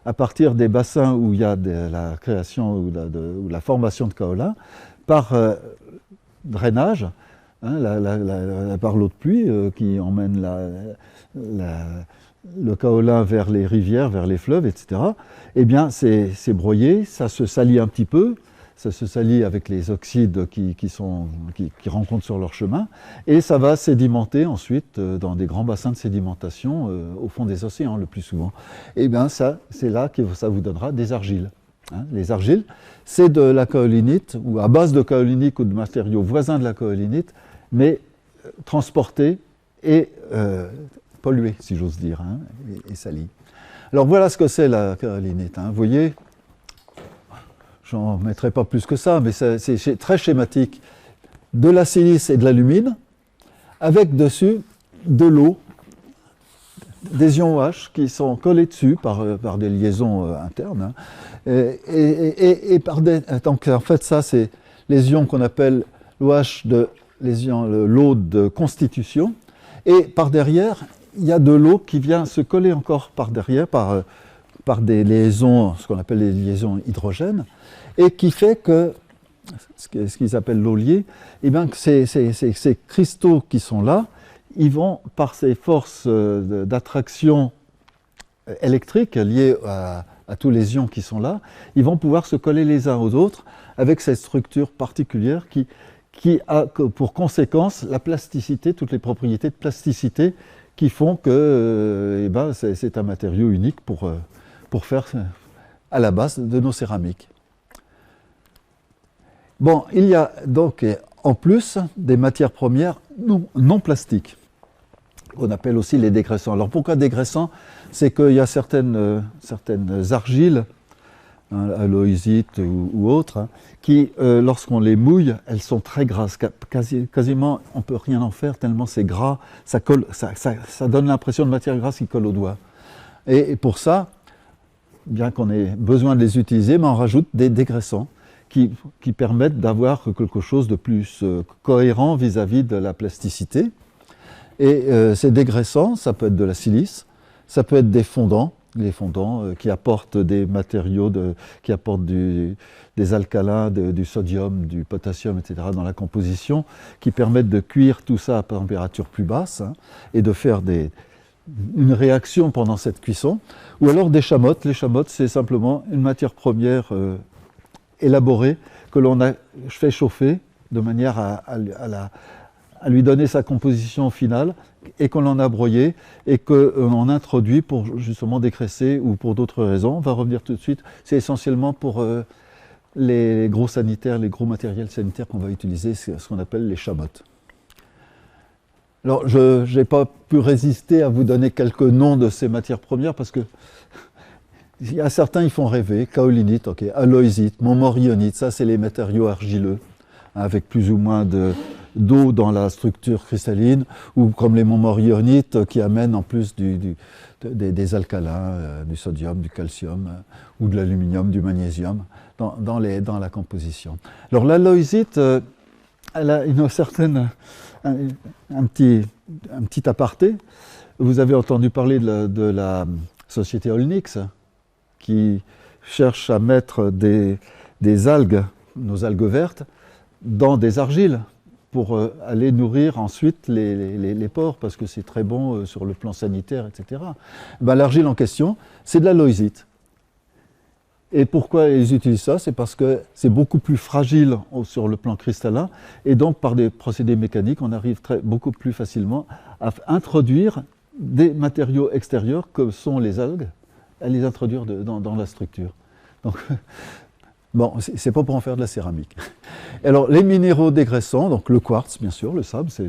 Speaker 1: à partir des bassins où il y a la création ou la formation de kaolin, par drainage, par l'eau de pluie qui emmène le kaolin vers les rivières, vers les fleuves, etc. Eh bien, c'est broyé, ça se salit un petit peu, ça se salit avec les oxydes qui rencontrent sur leur chemin, et ça va sédimenter ensuite dans des grands bassins de sédimentation au fond des océans le plus souvent. Eh bien, c'est là que ça vous donnera des argiles. Les argiles, c'est de la kaolinite, ou à base de kaolinite ou de matériaux voisins de la kaolinite, mais transportés et pollués, si j'ose dire, et salis. Alors voilà ce que c'est la kaolinite. Vous voyez, j'en mettrai pas plus que ça, mais c'est très schématique. De la silice et de l'alumine, avec dessus de l'eau, des ions OH qui sont collés dessus par des liaisons internes. Et donc en fait, ça, c'est les ions qu'on appelle l'OH l'eau de constitution. Et par derrière, il y a de l'eau qui vient se coller encore par derrière, par des liaisons, ce qu'on appelle les liaisons hydrogènes, et qui fait que, ce qu'ils appellent l'eau liée, eh bien, que ces cristaux qui sont là, ils vont, par ces forces d'attraction électrique liées à tous les ions qui sont là, ils vont pouvoir se coller les uns aux autres avec cette structure particulière qui a pour conséquence la plasticité, toutes les propriétés de plasticité qui font que c'est un matériau unique pour faire à la base de nos céramiques. Bon, il y a donc en plus des matières premières non plastiques, qu'on appelle aussi les dégraissants. Alors pourquoi dégraissants? C'est qu'il y a certaines argiles, aloésite ou autres, qui, lorsqu'on les mouille, elles sont très grasses. Quasiment, on ne peut rien en faire tellement c'est gras, ça donne l'impression de matière grasse qui colle au doigt. Et pour ça, bien qu'on ait besoin de les utiliser, mais on rajoute des dégraissants qui permettent d'avoir quelque chose de plus cohérent vis-à-vis de la plasticité. Et ces dégraissants, ça peut être de la silice, ça peut être des fondants, les fondants qui apportent des matériaux, qui apportent des alcalins, du sodium, du potassium, etc. dans la composition, qui permettent de cuire tout ça à température plus basse et de faire une réaction pendant cette cuisson. Ou alors des chamottes. Les chamottes, c'est simplement une matière première élaborée que l'on a fait chauffer de manière à lui donner sa composition finale et qu'on en a broyé et qu'on introduit pour justement dégraisser ou pour d'autres raisons. On va revenir tout de suite. C'est essentiellement pour les gros sanitaires, les gros matériels sanitaires qu'on va utiliser, c'est ce qu'on appelle les chamottes. Alors, je n'ai pas pu résister à vous donner quelques noms de ces matières premières parce que il y a certains, ils font rêver. Kaolinite, okay. Aloésite, montmorillonite, ça c'est les matériaux argileux, avec plus ou moins d'eau dans la structure cristalline, ou comme les montmorillonites qui amènent en plus des alcalins, du sodium, du calcium, ou de l'aluminium, du magnésium, dans la composition. Alors l'aloésite, elle a un petit aparté. Vous avez entendu parler de la société Olnix, qui cherche à mettre des algues, nos algues vertes, dans des argiles pour aller nourrir ensuite les porcs, parce que c'est très bon sur le plan sanitaire, etc. L'argile en question, c'est de la aloésite. Et pourquoi ils utilisent ça? C'est parce que c'est beaucoup plus fragile sur le plan cristallin, et donc par des procédés mécaniques, on arrive beaucoup plus facilement à introduire des matériaux extérieurs, que sont les algues, à les introduire dans la structure. Bon, c'est pas pour en faire de la céramique. Alors, les minéraux dégraissants, donc le quartz, bien sûr, le sable, c'est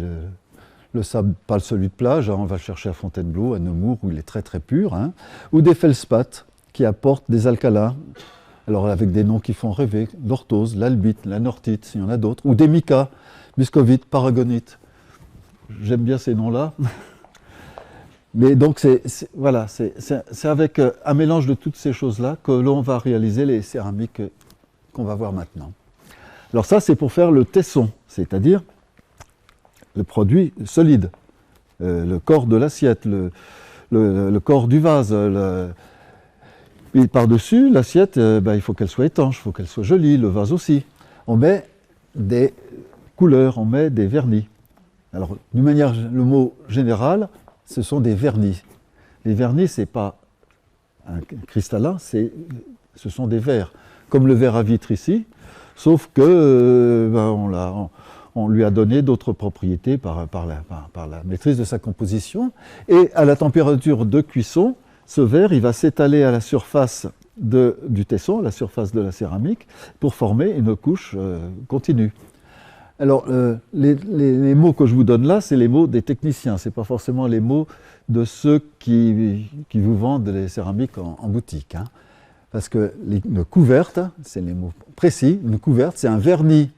Speaker 1: le sable, pas celui de plage, hein, on va le chercher à Fontainebleau, à Nemours, où il est très très pur, hein, ou des feldspaths qui apportent des alcalins, alors avec des noms qui font rêver, l'orthose, l'albite, l'anorthite, il y en a d'autres, ou des micas, muscovite, paragonite. J'aime bien ces noms-là. Mais donc, voilà, c'est avec un mélange de toutes ces choses-là que l'on va réaliser les céramiques qu'on va voir maintenant. Alors ça, c'est pour faire le tesson, c'est-à-dire le produit solide, le corps de l'assiette, le corps du vase. Et par-dessus, l'assiette, il faut qu'elle soit étanche, il faut qu'elle soit jolie, le vase aussi. On met des couleurs, on met des vernis. Alors, d'une manière, le mot général, ce sont des vernis. Les vernis, ce n'est pas un cristallin, ce sont des verres, comme le verre à vitre ici, sauf que on lui a donné d'autres propriétés par la maîtrise de sa composition. Et à la température de cuisson, ce verre il va s'étaler à la surface du tesson, à la surface de la céramique, pour former une couche continue. Alors, les mots que je vous donne là, c'est les mots des techniciens, ce n'est pas forcément les mots de ceux qui vous vendent les céramiques en boutique. Hein. Parce que une couverte, c'est les mots précis, une couverte, c'est un vernis.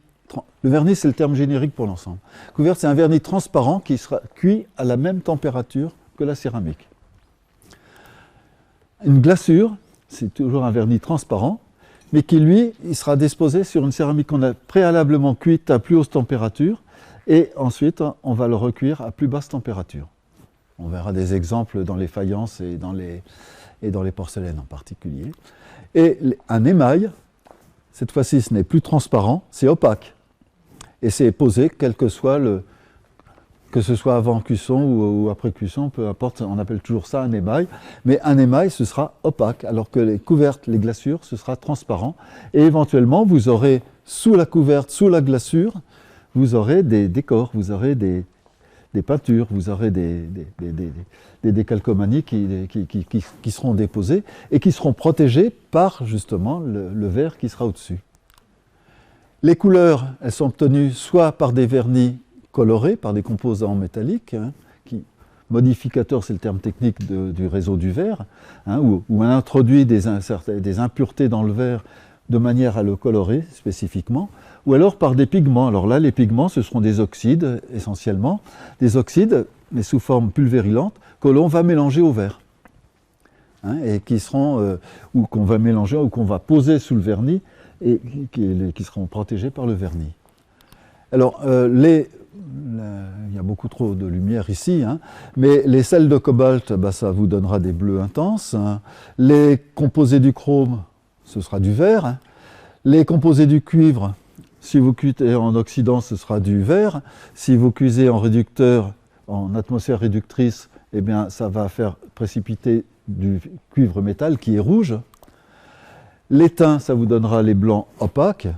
Speaker 1: Le vernis, c'est le terme générique pour l'ensemble. Couverte, c'est un vernis transparent qui sera cuit à la même température que la céramique. Une glaçure, c'est toujours un vernis transparent, mais qui, lui, il sera disposé sur une céramique qu'on a préalablement cuite à plus haute température, et ensuite, on va le recuire à plus basse température. On verra des exemples dans les faïences et dans les porcelaines en particulier. Et un émail, cette fois-ci, ce n'est plus transparent, c'est opaque. Et c'est posé, quel que soit que ce soit avant cuisson ou après cuisson, peu importe, on appelle toujours ça un émail. Mais un émail, ce sera opaque, alors que les couvertes, les glaçures, ce sera transparent. Et éventuellement, vous aurez sous la couverte, sous la glaçure, vous aurez des décors, vous aurez des peintures, vous aurez des décalcomanies qui seront déposées et qui seront protégées par justement le verre qui sera au-dessus. Les couleurs, elles sont obtenues soit par des vernis colorés, par des composants métalliques, hein, modificateur, c'est le terme technique du réseau du verre, hein, où on introduit des impuretés dans le verre de manière à le colorer spécifiquement, ou alors par des pigments. Alors là, les pigments, ce seront des oxydes essentiellement, des oxydes, mais sous forme pulvérilante, que l'on va mélanger au verre, hein, et qui seront, ou qu'on va mélanger, ou qu'on va poser sous le vernis, et qui seront protégés par le vernis. Alors, il y a beaucoup trop de lumière ici, hein, mais les sels de cobalt, ça vous donnera des bleus intenses. Hein. Les composés du chrome, ce sera du vert. Hein. Les composés du cuivre, si vous cuisez en oxydant, ce sera du vert. Si vous cuisez en réducteur, en atmosphère réductrice, eh bien, ça va faire précipiter du cuivre métal qui est rouge. L'étain, ça vous donnera les blancs opaques.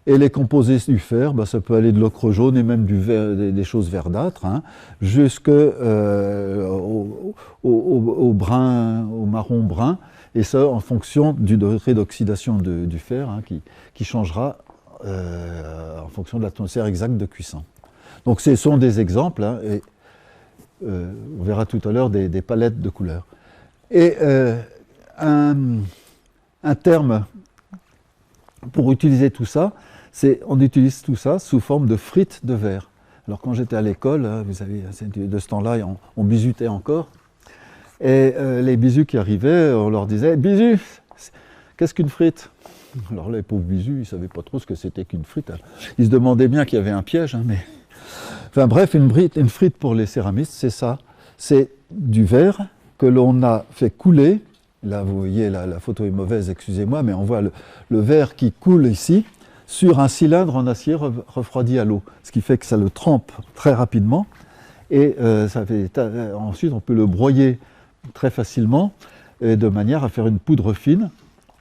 Speaker 1: Et les composés du fer, ça peut aller de l'ocre jaune et même des choses verdâtres, hein, jusqu'au brun, au marron brun, et ça en fonction du degré d'oxydation du fer, hein, qui changera en fonction de l'atmosphère exacte de cuisson. Donc ce sont des exemples, hein, et on verra tout à l'heure des palettes de couleurs. Et un terme pour utiliser tout ça, on utilise tout ça sous forme de frites de verre. Alors quand j'étais à l'école, vous savez, de ce temps-là, on bisutait encore. Et les bisous qui arrivaient, on leur disait « Bisu, qu'est-ce qu'une frite ?» Alors les pauvres bisous, ils ne savaient pas trop ce que c'était qu'une frite. Ils se demandaient bien qu'il y avait un piège, hein, mais... Enfin bref, une frite pour les céramistes, c'est ça. C'est du verre que l'on a fait couler. Là, vous voyez, la photo est mauvaise, excusez-moi, mais on voit le verre qui coule ici sur un cylindre en acier refroidi à l'eau, ce qui fait que ça le trempe très rapidement, et ensuite on peut le broyer très facilement, de manière à faire une poudre fine,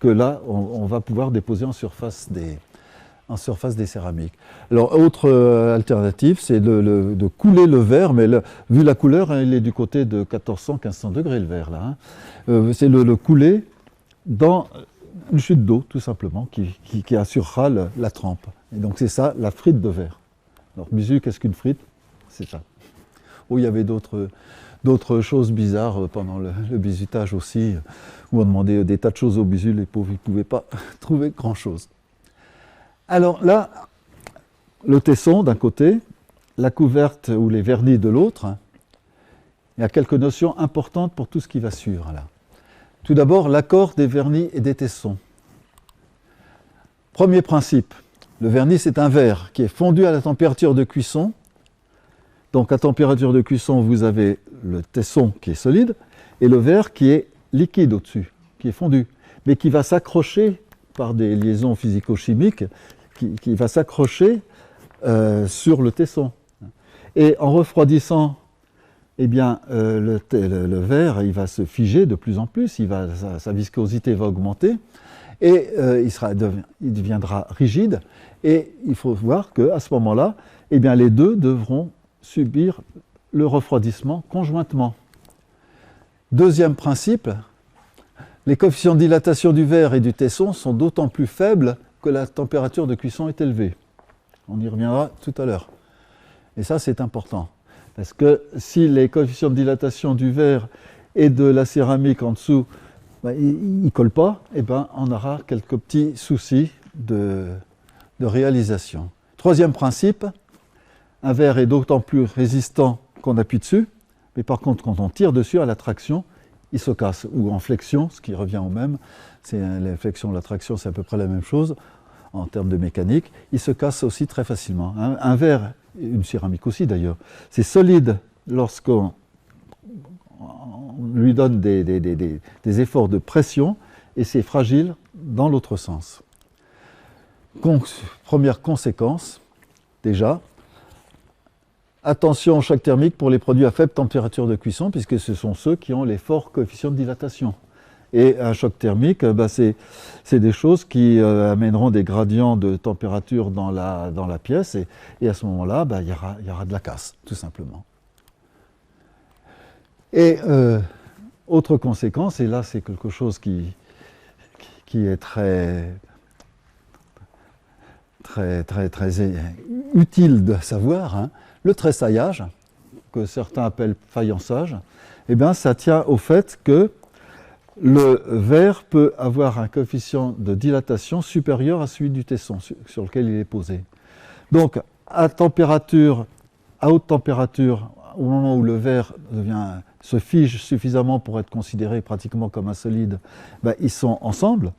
Speaker 1: que là, on va pouvoir déposer en surface des céramiques. Alors, autre alternative, c'est de couler le verre, mais vu la couleur, hein, il est du côté de 1400-1500 degrés le verre, là. Hein. C'est le couler dans une chute d'eau, tout simplement, qui assurera la trempe. Et donc c'est ça, la frite de verre. Alors, bisu, qu'est-ce qu'une frite? C'est ça. Oh, il y avait d'autres choses bizarres pendant le bizutage aussi, où on demandait des tas de choses au bisu, les pauvres, ils ne pouvaient pas trouver grand-chose. Alors là, le tesson d'un côté, la couverte ou les vernis de l'autre. Il y a quelques notions importantes pour tout ce qui va suivre là. Tout d'abord, l'accord des vernis et des tessons. Premier principe, le vernis c'est un verre qui est fondu à la température de cuisson. Donc à température de cuisson, vous avez le tesson qui est solide et le verre qui est liquide au-dessus, qui est fondu, mais qui va s'accrocher par des liaisons physico-chimiques, qui va s'accrocher sur le tesson. Et en refroidissant, eh bien, le verre il va se figer de plus en plus, sa viscosité va augmenter et il deviendra rigide. Et il faut voir qu'à ce moment-là, eh bien, les deux devront subir le refroidissement conjointement. Deuxième principe, les coefficients de dilatation du verre et du tesson sont d'autant plus faibles que la température de cuisson est élevée. On y reviendra tout à l'heure. Et ça, c'est important. Parce que si les coefficients de dilatation du verre et de la céramique en dessous, ils ne collent pas, eh ben, on aura quelques petits soucis de réalisation. Troisième principe, un verre est d'autant plus résistant qu'on appuie dessus, mais par contre, quand on tire dessus à la traction, il se casse. Ou en flexion, ce qui revient au même, la flexion et la traction, c'est à peu près la même chose en termes de mécanique, il se casse aussi très facilement. Un verre, une céramique aussi d'ailleurs, c'est solide lorsqu'on lui donne des efforts de pression et c'est fragile dans l'autre sens. Première conséquence, déjà, attention au choc thermique pour les produits à faible température de cuisson, puisque ce sont ceux qui ont les forts coefficients de dilatation. Et un choc thermique, c'est des choses qui amèneront des gradients de température dans la pièce, et à ce moment-là, il y aura de la casse, tout simplement. Et autre conséquence, et là c'est quelque chose qui est très utile de savoir, hein, le tressaillage, que certains appellent faïençage, eh bien, ça tient au fait que le verre peut avoir un coefficient de dilatation supérieur à celui du tesson sur lequel il est posé. Donc, à haute température, au moment où le verre se fige suffisamment pour être considéré pratiquement comme un solide, ils sont ensemble.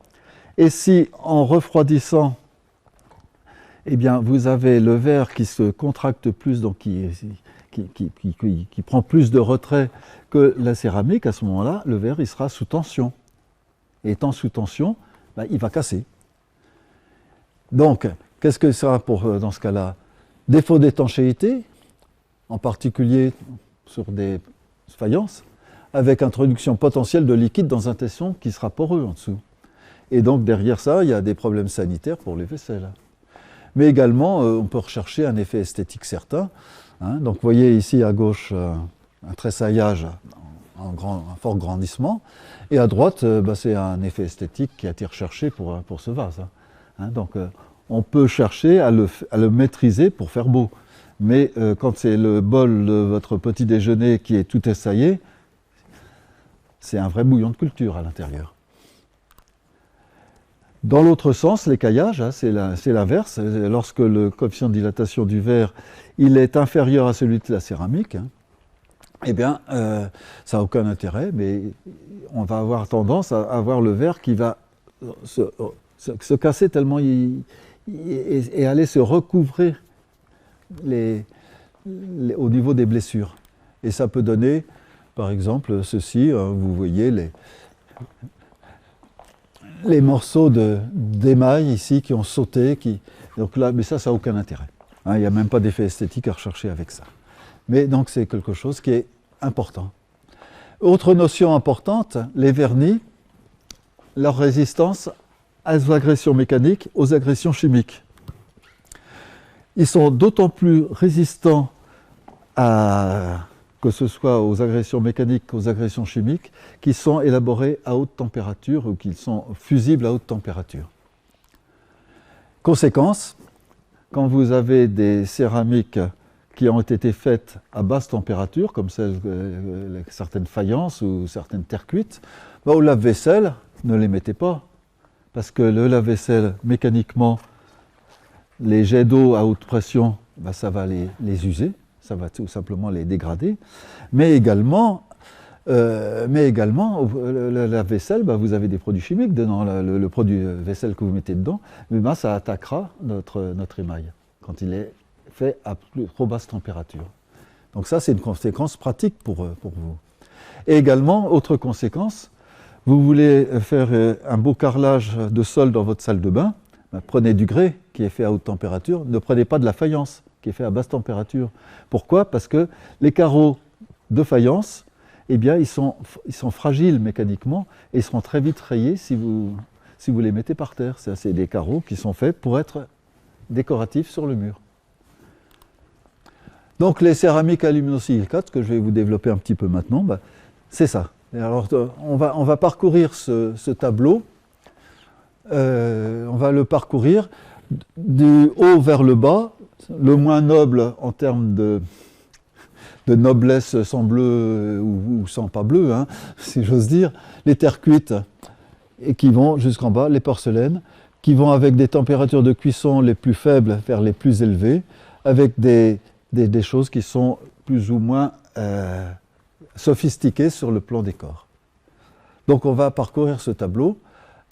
Speaker 1: Et si, en refroidissant, eh bien, vous avez le verre qui se contracte plus, donc qui prend plus de retrait que la céramique, à ce moment-là, le verre il sera sous tension. Et étant sous tension, il va casser. Donc, qu'est-ce que ça pour dans ce cas-là? Défaut d'étanchéité, en particulier sur des faïences, avec introduction potentielle de liquide dans un tesson qui sera poreux en dessous. Et donc, derrière ça, il y a des problèmes sanitaires pour les vaisselles. Mais également, on peut rechercher un effet esthétique certain. Hein. Donc, vous voyez ici à gauche un tressaillage en fort grandissement, et à droite, c'est un effet esthétique qui a été recherché pour ce vase. Hein. Donc, on peut chercher à le maîtriser pour faire beau. Mais quand c'est le bol de votre petit déjeuner qui est tout essaillé, c'est un vrai bouillon de culture à l'intérieur. Dans l'autre sens, l'écaillage, hein, c'est l'inverse. Lorsque le coefficient de dilatation du verre il est inférieur à celui de la céramique, hein, eh bien, ça n'a aucun intérêt, mais on va avoir tendance à avoir le verre qui va se casser tellement et aller se recouvrer au niveau des blessures. Et ça peut donner, par exemple, ceci, vous voyez les morceaux d'émail ici qui ont sauté, donc là, mais ça n'a aucun intérêt. Hein, il n'y a même pas d'effet esthétique à rechercher avec ça. Mais donc c'est quelque chose qui est important. Autre notion importante, les vernis, leur résistance aux agressions mécaniques, aux agressions chimiques. Ils sont d'autant plus résistants à que ce soit aux agressions mécaniques, aux agressions chimiques, qui sont élaborées à haute température ou qui sont fusibles à haute température. Conséquence, quand vous avez des céramiques qui ont été faites à basse température, comme certaines faïences ou certaines terres cuites, au lave-vaisselle, ne les mettez pas. Parce que le lave-vaisselle, mécaniquement, les jets d'eau à haute pression, ça va les user, ça va tout simplement les dégrader. Mais également, le lave-vaisselle, vous avez des produits chimiques dedans, le produit vaisselle que vous mettez dedans, mais ça attaquera notre émail quand il est fait à trop basse température. Donc ça, c'est une conséquence pratique pour vous. Et également, autre conséquence, vous voulez faire un beau carrelage de sol dans votre salle de bain, prenez du grès qui est fait à haute température, ne prenez pas de la faïence qui est fait à basse température. Pourquoi? Parce que les carreaux de faïence, eh bien, ils sont fragiles mécaniquement et ils seront très vite rayés si vous les mettez par terre. C'est des carreaux qui sont faits pour être décoratifs sur le mur. Donc les céramiques aluminosilicates, que je vais vous développer un petit peu maintenant, c'est ça. Et alors on va parcourir ce tableau, on va le parcourir du haut vers le bas, le moins noble en termes de noblesse sans bleu ou sans pas bleu, hein, si j'ose dire, les terres cuites et qui vont jusqu'en bas, les porcelaines, qui vont avec des températures de cuisson les plus faibles vers les plus élevées, avec des choses qui sont plus ou moins sophistiquées sur le plan des corps. Donc on va parcourir ce tableau,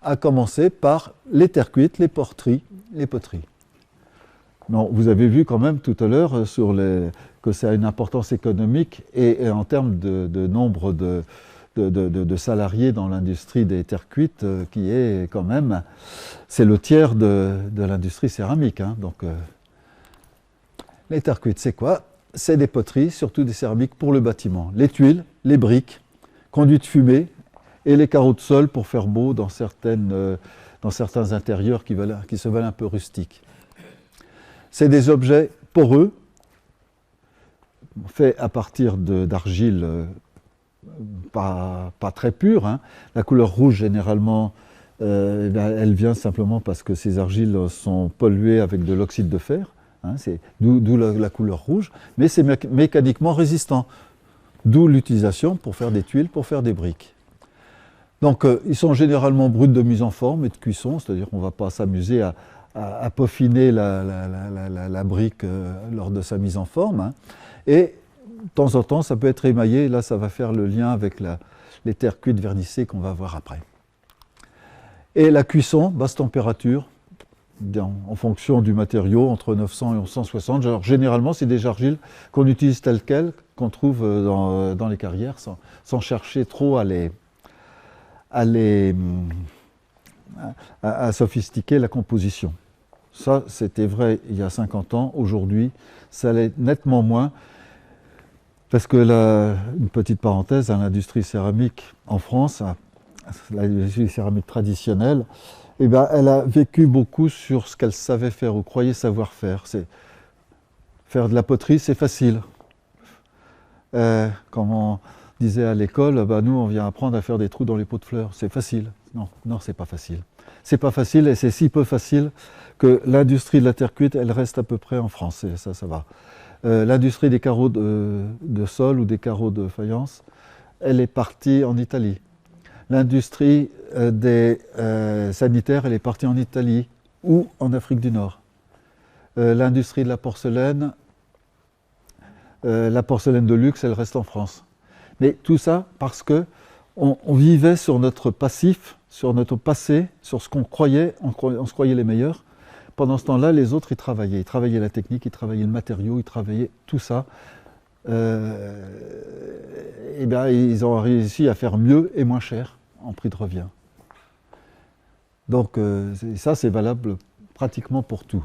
Speaker 1: à commencer par les terres cuites, les poteries. Non, vous avez vu quand même tout à l'heure que ça a une importance économique et en termes de nombre de salariés dans l'industrie des terres cuites, qui est quand même, c'est le tiers de l'industrie céramique. Hein, donc, les terres cuites, c'est quoi? C'est des poteries, surtout des céramiques pour le bâtiment. Les tuiles, les briques, conduits de fumée et les carreaux de sol pour faire beau dans certains intérieurs qui se veulent un peu rustiques. C'est des objets poreux, faits à partir d'argile pas très pure. Hein. La couleur rouge, généralement, elle vient simplement parce que ces argiles sont polluées avec de l'oxyde de fer. Hein, d'où la couleur rouge, mais c'est mécaniquement résistant. D'où l'utilisation pour faire des tuiles, pour faire des briques. Donc, ils sont généralement bruts de mise en forme et de cuisson, c'est-à-dire qu'on ne va pas s'amuser à peaufiner la brique lors de sa mise en forme. Hein. Et de temps en temps, ça peut être émaillé. Là, ça va faire le lien avec les terres cuites vernissées qu'on va voir après. Et la cuisson, basse température, en fonction du matériau, entre 900 et 1160. Alors, généralement, c'est des argiles qu'on utilise telles quelles, qu'on trouve dans les carrières, sans chercher trop à sophistiquer la composition. Ça, c'était vrai il y a 50 ans. Aujourd'hui, ça l'est nettement moins. Parce que une petite parenthèse, l'industrie céramique en France, l'industrie céramique traditionnelle, eh ben, elle a vécu beaucoup sur ce qu'elle savait faire ou croyait savoir faire. Faire de la poterie, c'est facile. Comme on disait à l'école, nous on vient apprendre à faire des trous dans les pots de fleurs. C'est facile. Non, c'est pas facile. C'est pas facile et c'est si peu facile que l'industrie de la terre cuite, elle reste à peu près en France. Et ça va. L'industrie des carreaux de sol ou des carreaux de faïence, elle est partie en Italie. L'industrie des sanitaires, elle est partie en Italie ou en Afrique du Nord. L'industrie de la porcelaine de luxe, elle reste en France. Mais tout ça parce que on vivait sur notre passif, sur notre passé, sur ce qu'on croyait, on se croyait les meilleurs. Pendant ce temps-là, les autres, ils travaillaient la technique, ils travaillaient le matériau, ils travaillaient tout ça. Et bien, ils ont réussi à faire mieux et moins cher en prix de revient. Donc ça, c'est valable pratiquement pour tout.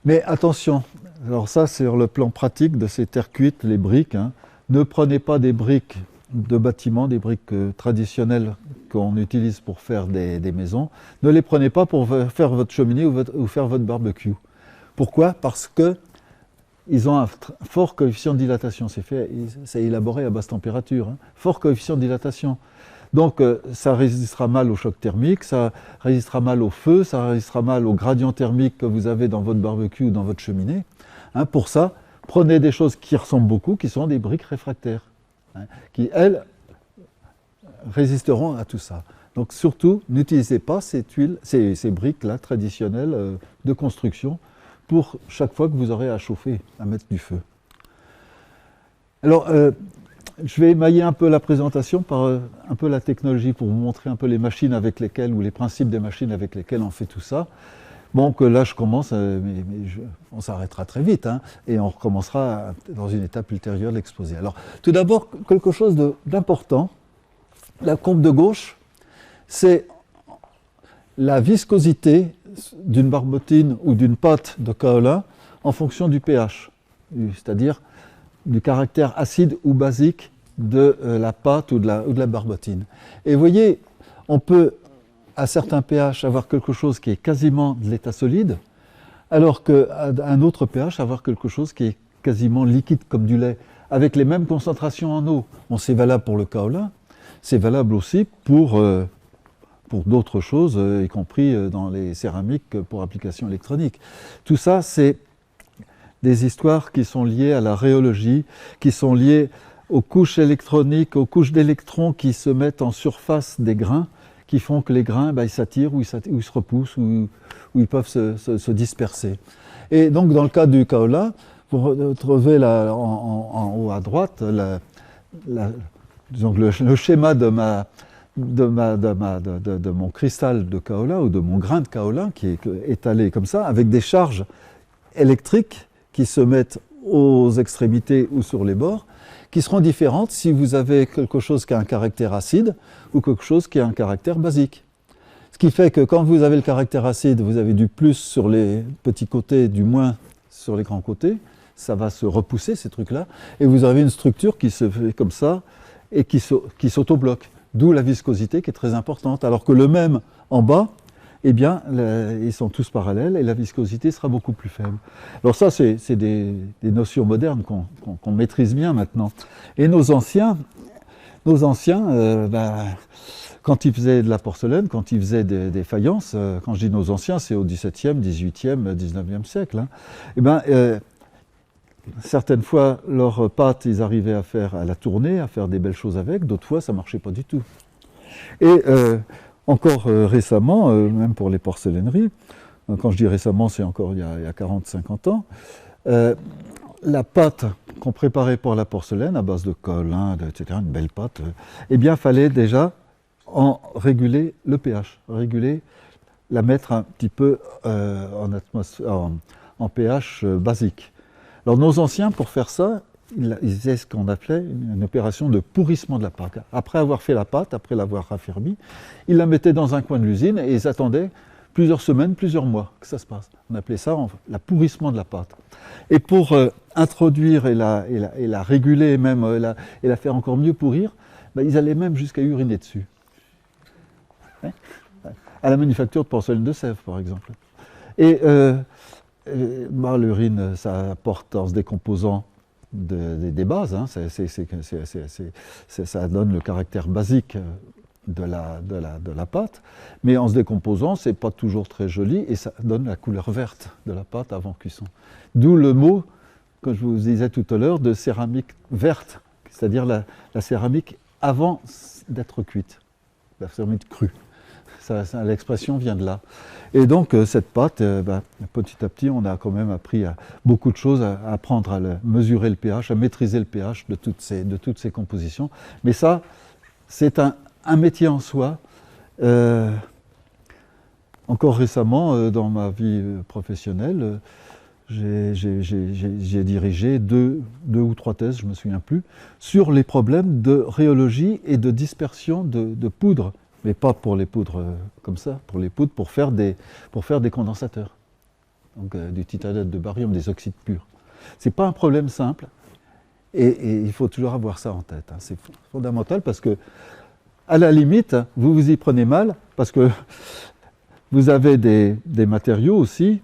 Speaker 1: Mais attention, alors ça, c'est sur le plan pratique de ces terres cuites, les briques. Hein. Ne prenez pas des briques de bâtiments, des briques traditionnelles qu'on utilise pour faire des maisons. Ne les prenez pas pour faire votre cheminée ou faire votre barbecue. Pourquoi? Parce que ils ont un fort coefficient de dilatation. C'est élaboré à basse température. Hein. Fort coefficient de dilatation. Donc ça résistera mal au choc thermique, ça résistera mal au feu, ça résistera mal au gradient thermique que vous avez dans votre barbecue ou dans votre cheminée. Hein, pour ça, prenez des choses qui ressemblent beaucoup, qui sont des briques réfractaires, hein, qui, elles, résisteront à tout ça. Donc surtout, n'utilisez pas ces briques-là traditionnelles de construction pour chaque fois que vous aurez à chauffer, à mettre du feu. Alors, je vais émailler un peu la présentation par un peu la technologie pour vous montrer un peu les machines avec lesquelles, ou les principes des machines avec lesquelles on fait tout ça. Bon, que là je commence, on s'arrêtera très vite, hein, et on recommencera dans une étape ultérieure de l'exposé. Alors, tout d'abord, quelque chose d'important. La courbe de gauche, c'est la viscosité d'une barbotine ou d'une pâte de kaolin en fonction du pH, c'est-à-dire du caractère acide ou basique de la pâte ou de la barbotine. Et vous voyez, on peut, à certains pH, avoir quelque chose qui est quasiment de l'état solide, alors qu'à un autre pH, avoir quelque chose qui est quasiment liquide comme du lait, avec les mêmes concentrations en eau. Bon, c'est valable pour le kaolin, c'est valable aussi pour d'autres choses, y compris dans les céramiques pour application électronique. Tout ça, c'est des histoires qui sont liées à la rhéologie, qui sont liées aux couches électroniques, aux couches d'électrons qui se mettent en surface des grains, qui font que les grains ils s'attirent ou ils se repoussent ou ils peuvent se disperser. Et donc dans le cas du kaolin, vous retrouvez là, en haut à droite disons, le schéma de mon cristal de kaolin ou de mon grain de kaolin qui est étalé comme ça, avec des charges électriques qui se mettent aux extrémités ou sur les bords, qui seront différentes si vous avez quelque chose qui a un caractère acide ou quelque chose qui a un caractère basique. Ce qui fait que quand vous avez le caractère acide, vous avez du plus sur les petits côtés, du moins sur les grands côtés, ça va se repousser ces trucs-là, et vous avez une structure qui se fait comme ça et qui s'auto-bloque, d'où la viscosité qui est très importante, alors que le même en bas, eh bien, ils sont tous parallèles et la viscosité sera beaucoup plus faible. Alors ça, c'est des notions modernes qu'on maîtrise bien maintenant. Et nos anciens, quand ils faisaient de la porcelaine, quand ils faisaient des faïences, quand je dis nos anciens, c'est au XVIIe, XVIIIe, XIXe siècle, hein, eh bien, certaines fois, leurs pâtes, ils arrivaient à la tourner, à faire des belles choses avec, d'autres fois, ça ne marchait pas du tout. Et encore récemment, même pour les porcelaineries, quand je dis récemment, c'est encore il y a 40-50 ans, la pâte qu'on préparait pour la porcelaine, à base de kaolin, etc., une belle pâte, eh bien, il fallait déjà en réguler le pH, la mettre un petit peu en pH basique. Alors nos anciens, pour faire ça, ils faisaient ce qu'on appelait une opération de pourrissement de la pâte. Après avoir fait la pâte, après l'avoir raffermie, ils la mettaient dans un coin de l'usine et ils attendaient plusieurs semaines, plusieurs mois que ça se passe. On appelait ça le pourrissement de la pâte. Et pour introduire et la réguler, même et la faire encore mieux pourrir, ils allaient même jusqu'à uriner dessus. Hein, à la manufacture de porcelaine de Sèvres, par exemple. Et l'urine, ça apporte en se décomposant des bases, hein, ça donne le caractère basique de la pâte, mais en se décomposant, c'est pas toujours très joli et ça donne la couleur verte de la pâte avant cuisson. D'où le mot, que je vous disais tout à l'heure, de céramique verte, c'est-à-dire la céramique avant d'être cuite, la céramique crue. L'expression vient de là. Et donc cette pâte, petit à petit, on a quand même appris beaucoup de choses, à apprendre à mesurer le pH, à maîtriser le pH de toutes ces compositions. Mais ça, c'est un métier en soi. Encore récemment, dans ma vie professionnelle, j'ai dirigé deux ou trois thèses, je ne me souviens plus, sur les problèmes de rhéologie et de dispersion de poudre. Mais pas pour les poudres comme ça, pour les poudres pour faire des condensateurs. Donc du titanate de barium, des oxydes purs. Ce n'est pas un problème simple, et il faut toujours avoir ça en tête. Hein. C'est fondamental parce que, à la limite, vous vous y prenez mal, parce que vous avez des matériaux aussi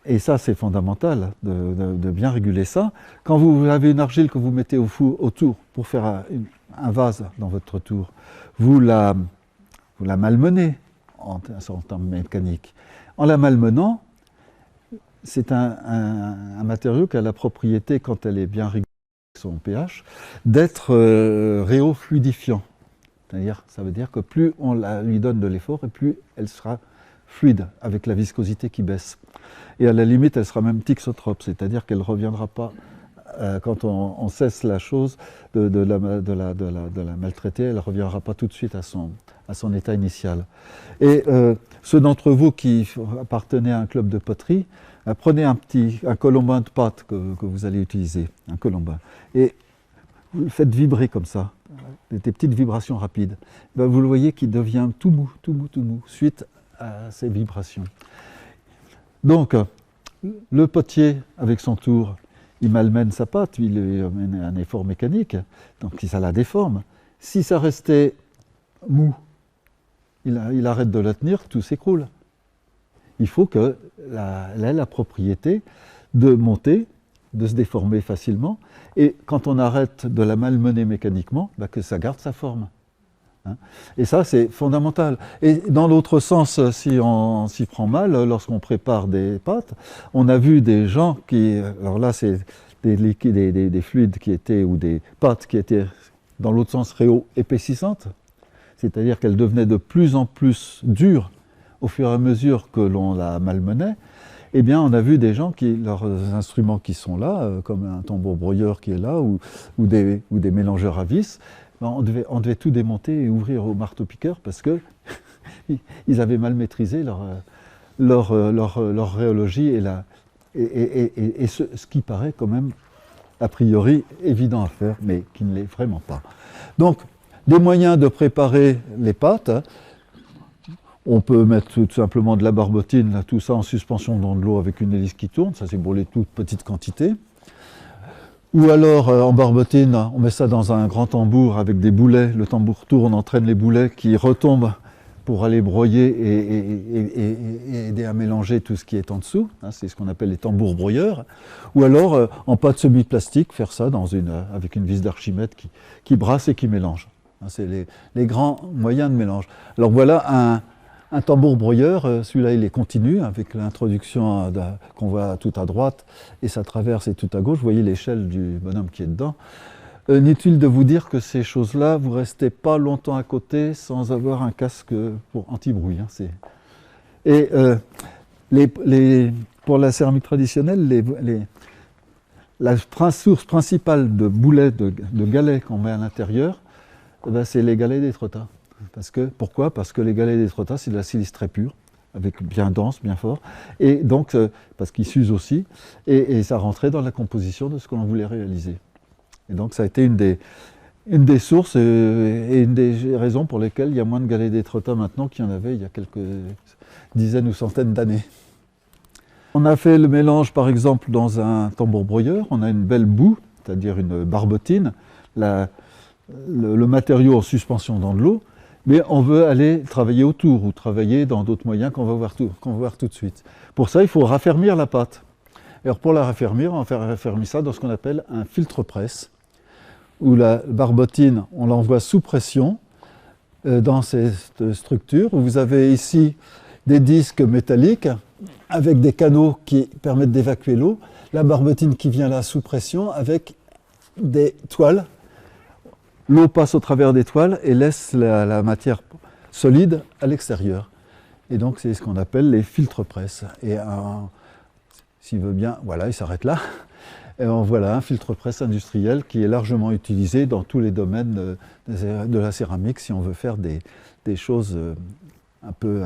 Speaker 1: Et ça, c'est fondamental de bien réguler ça. Quand vous avez une argile que vous mettez autour pour faire un vase dans votre tour, vous la malmenez en termes mécaniques. En la malmenant, c'est un matériau qui a la propriété, quand elle est bien régulée avec son pH, d'être réofluidifiant. C'est-à-dire, ça veut dire que plus on lui donne de l'effort, et plus elle sera fluide, avec la viscosité qui baisse. Et à la limite, elle sera même thixotrope, c'est-à-dire qu'elle ne reviendra pas, quand on cesse la chose de la maltraiter, elle ne reviendra pas tout de suite à son état initial. Et ceux d'entre vous qui appartenaient à un club de poterie, prenez un colombin de pâte que vous allez utiliser, un colombin, et vous le faites vibrer comme ça, des petites vibrations rapides. Ben, vous le voyez qui devient tout mou, suite à ces vibrations. Donc, le potier, avec son tour, il malmène sa pâte, il amène un effort mécanique, donc ça la déforme. Si ça restait mou, il arrête de la tenir, tout s'écroule. Il faut qu'elle ait la propriété de monter, de se déformer facilement, et quand on arrête de la malmener mécaniquement, bah que ça garde sa forme. Et ça, c'est fondamental. Et dans l'autre sens, si on s'y prend mal, lorsqu'on prépare des pâtes, on a vu des gens qui... Alors là, c'est des liquides, des fluides qui étaient, ou des pâtes qui étaient, dans l'autre sens, réo-épaississantes, c'est-à-dire qu'elles devenaient de plus en plus dures au fur et à mesure que l'on la malmenait. Eh bien, on a vu des gens leurs instruments qui sont là, comme un tambour broyeur qui est là, ou des mélangeurs à vis, on devait tout démonter et ouvrir au marteau-piqueur parce que ils avaient mal maîtrisé leur rhéologie et ce qui paraît quand même a priori évident à faire, mais qui ne l'est vraiment pas. Donc, des moyens de préparer les pâtes. On peut mettre tout simplement de la barbotine, tout ça en suspension dans de l'eau avec une hélice qui tourne, ça c'est pour les toutes petites quantités. Ou alors en barbotine, on met ça dans un grand tambour avec des boulets, le tambour tourne, entraîne les boulets qui retombent pour aller broyer et aider à mélanger tout ce qui est en dessous, c'est ce qu'on appelle les tambours broyeurs. Ou alors en pâte semi-plastique, faire ça avec une vis d'Archimède qui brasse et qui mélange. C'est les grands moyens de mélange. Alors voilà un tambour broyeur, celui-là il est continu avec l'introduction qu'on voit tout à droite et sa traverse est tout à gauche. Vous voyez l'échelle du bonhomme qui est dedans. Inutile de vous dire que ces choses-là, vous ne restez pas longtemps à côté sans avoir un casque pour anti-bruit. Et pour la céramique traditionnelle, la source principale de boulets, de galets qu'on met à l'intérieur, c'est les galets d'Étretat. Pourquoi ? Parce que les galets d'Étretat, c'est de la silice très pure, avec bien dense, bien fort, et donc, parce qu'ils s'usent aussi, et ça rentrait dans la composition de ce qu'on voulait réaliser. Et donc ça a été une des sources et une des raisons pour lesquelles il y a moins de galets d'Étretat maintenant qu'il y en avait il y a quelques dizaines ou centaines d'années. On a fait le mélange par exemple dans un tambour broyeur, on a une belle boue, c'est-à-dire une barbotine, le matériau en suspension dans de l'eau, mais on veut aller travailler autour ou travailler dans d'autres moyens qu'on va voir tout de suite. Pour ça, il faut raffermir la pâte. Alors pour la raffermir, on va raffermir ça dans ce qu'on appelle un filtre-presse, où la barbotine, on l'envoie sous pression dans cette structure. Vous avez ici des disques métalliques avec des canaux qui permettent d'évacuer l'eau. La barbotine qui vient là sous pression avec des toiles. L'eau passe au travers des toiles et laisse la matière solide à l'extérieur. Et donc c'est ce qu'on appelle les filtres-presse. Et s'il veut bien, voilà, il s'arrête là. Et voilà un filtre-presse industriel qui est largement utilisé dans tous les domaines de la céramique si on veut faire des choses un peu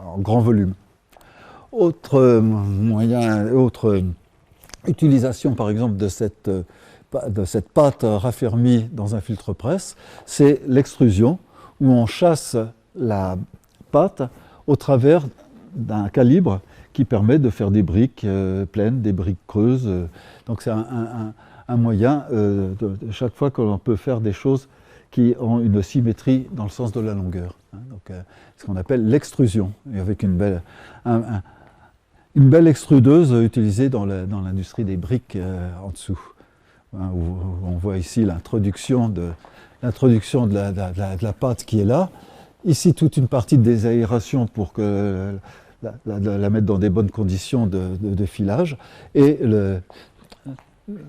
Speaker 1: en grand volume. Autre utilisation par exemple de cette pâte raffermie dans un filtre-presse, c'est l'extrusion, où on chasse la pâte au travers d'un calibre qui permet de faire des briques pleines, des briques creuses. Donc c'est un moyen, chaque fois que l'on peut faire des choses qui ont une symétrie dans le sens de la longueur. Donc ce qu'on appelle l'extrusion, et avec Une belle extrudeuse utilisée dans l'industrie des briques en dessous, hein, où on voit ici l'introduction de la pâte qui est là. Ici, toute une partie de désaération pour que la mettre dans des bonnes conditions de filage. Et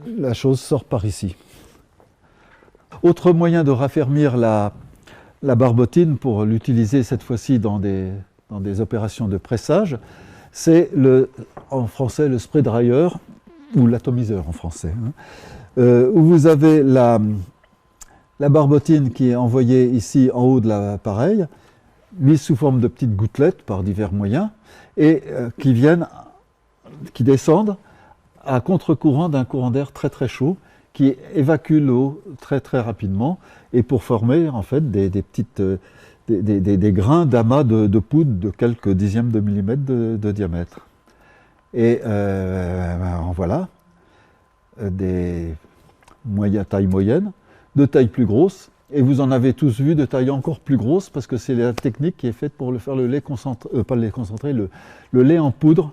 Speaker 1: la chose sort par ici. Autre moyen de raffermir la barbotine pour l'utiliser cette fois-ci dans des opérations de pressage, c'est en français le spray dryer ou l'atomiseur en français, hein, où vous avez la barbotine qui est envoyée ici en haut de l'appareil, mise sous forme de petites gouttelettes par divers moyens, et qui descendent à contre-courant d'un courant d'air très très chaud qui évacue l'eau très très rapidement et pour former en fait des grains d'amas de poudre de quelques dixièmes de millimètre de diamètre. Et voilà, des tailles moyennes, de tailles plus grosses, et vous en avez tous vu de tailles encore plus grosses parce que c'est la technique qui est faite pour faire le lait concentré, pas le lait concentré, le lait en poudre.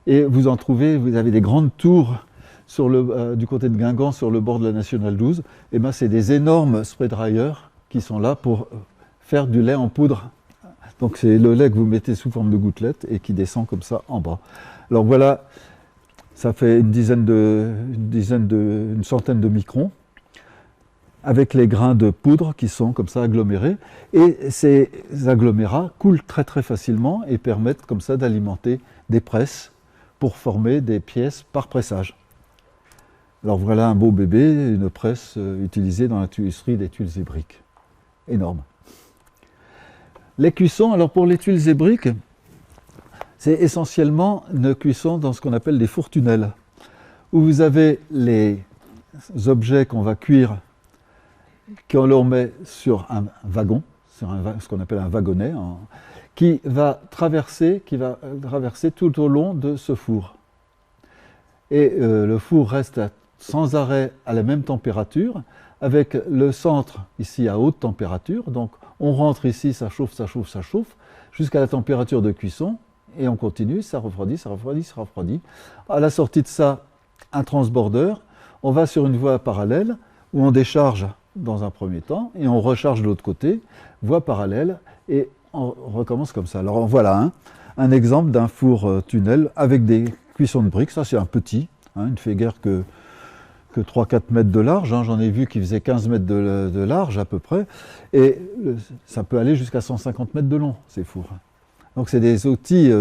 Speaker 1: Et vous avez des grandes tours du côté de Guingamp sur le bord de la Nationale 12. Et ben c'est des énormes spray dryers qui sont là pour faire du lait en poudre. Donc c'est le lait que vous mettez sous forme de gouttelettes et qui descend comme ça en bas. Alors voilà, ça fait une centaine de microns avec les grains de poudre qui sont comme ça agglomérés. Et ces agglomérats coulent très très facilement et permettent comme ça d'alimenter des presses pour former des pièces par pressage. Alors voilà un beau bébé, une presse utilisée dans la tuilerie des tuiles et briques. Énorme. Les cuissons, alors pour les tuiles et briques, c'est essentiellement une cuisson dans ce qu'on appelle des fours tunnels, où vous avez les objets qu'on va cuire, qu'on leur met sur un wagon, ce qu'on appelle un wagonnet, qui va traverser tout au long de ce four. Et le four reste sans arrêt à la même température, avec le centre ici à haute température. Donc on rentre ici, ça chauffe, ça chauffe, ça chauffe, jusqu'à la température de cuisson, et on continue, ça refroidit, ça refroidit, ça refroidit. À la sortie de ça, un transborder, on va sur une voie parallèle, où on décharge dans un premier temps, et on recharge de l'autre côté, voie parallèle, et on recommence comme ça. Alors voilà un exemple d'un four tunnel avec des cuissons de briques. Ça c'est un petit, il ne fait guère que 3-4 mètres de large, j'en ai vu qui faisait 15 mètres de large à peu près, et ça peut aller jusqu'à 150 mètres de long, ces fours. Donc c'est des outils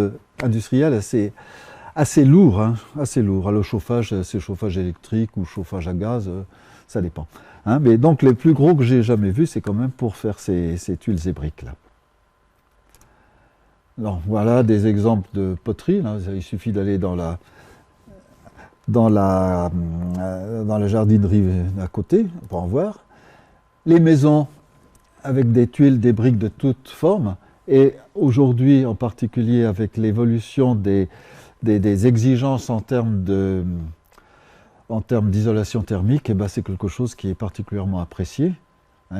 Speaker 1: industriels assez lourds, assez lourds. Le chauffage, c'est chauffage électrique ou chauffage à gaz, ça dépend. Mais donc les plus gros que j'ai jamais vus, c'est quand même pour faire ces tuiles et briques là. Alors voilà des exemples de poterie, là. Il suffit d'aller dans la jardinerie à côté pour en voir. Les maisons avec des tuiles, des briques de toutes formes, et aujourd'hui en particulier avec l'évolution des exigences en termes d'isolation thermique, c'est quelque chose qui est particulièrement apprécié.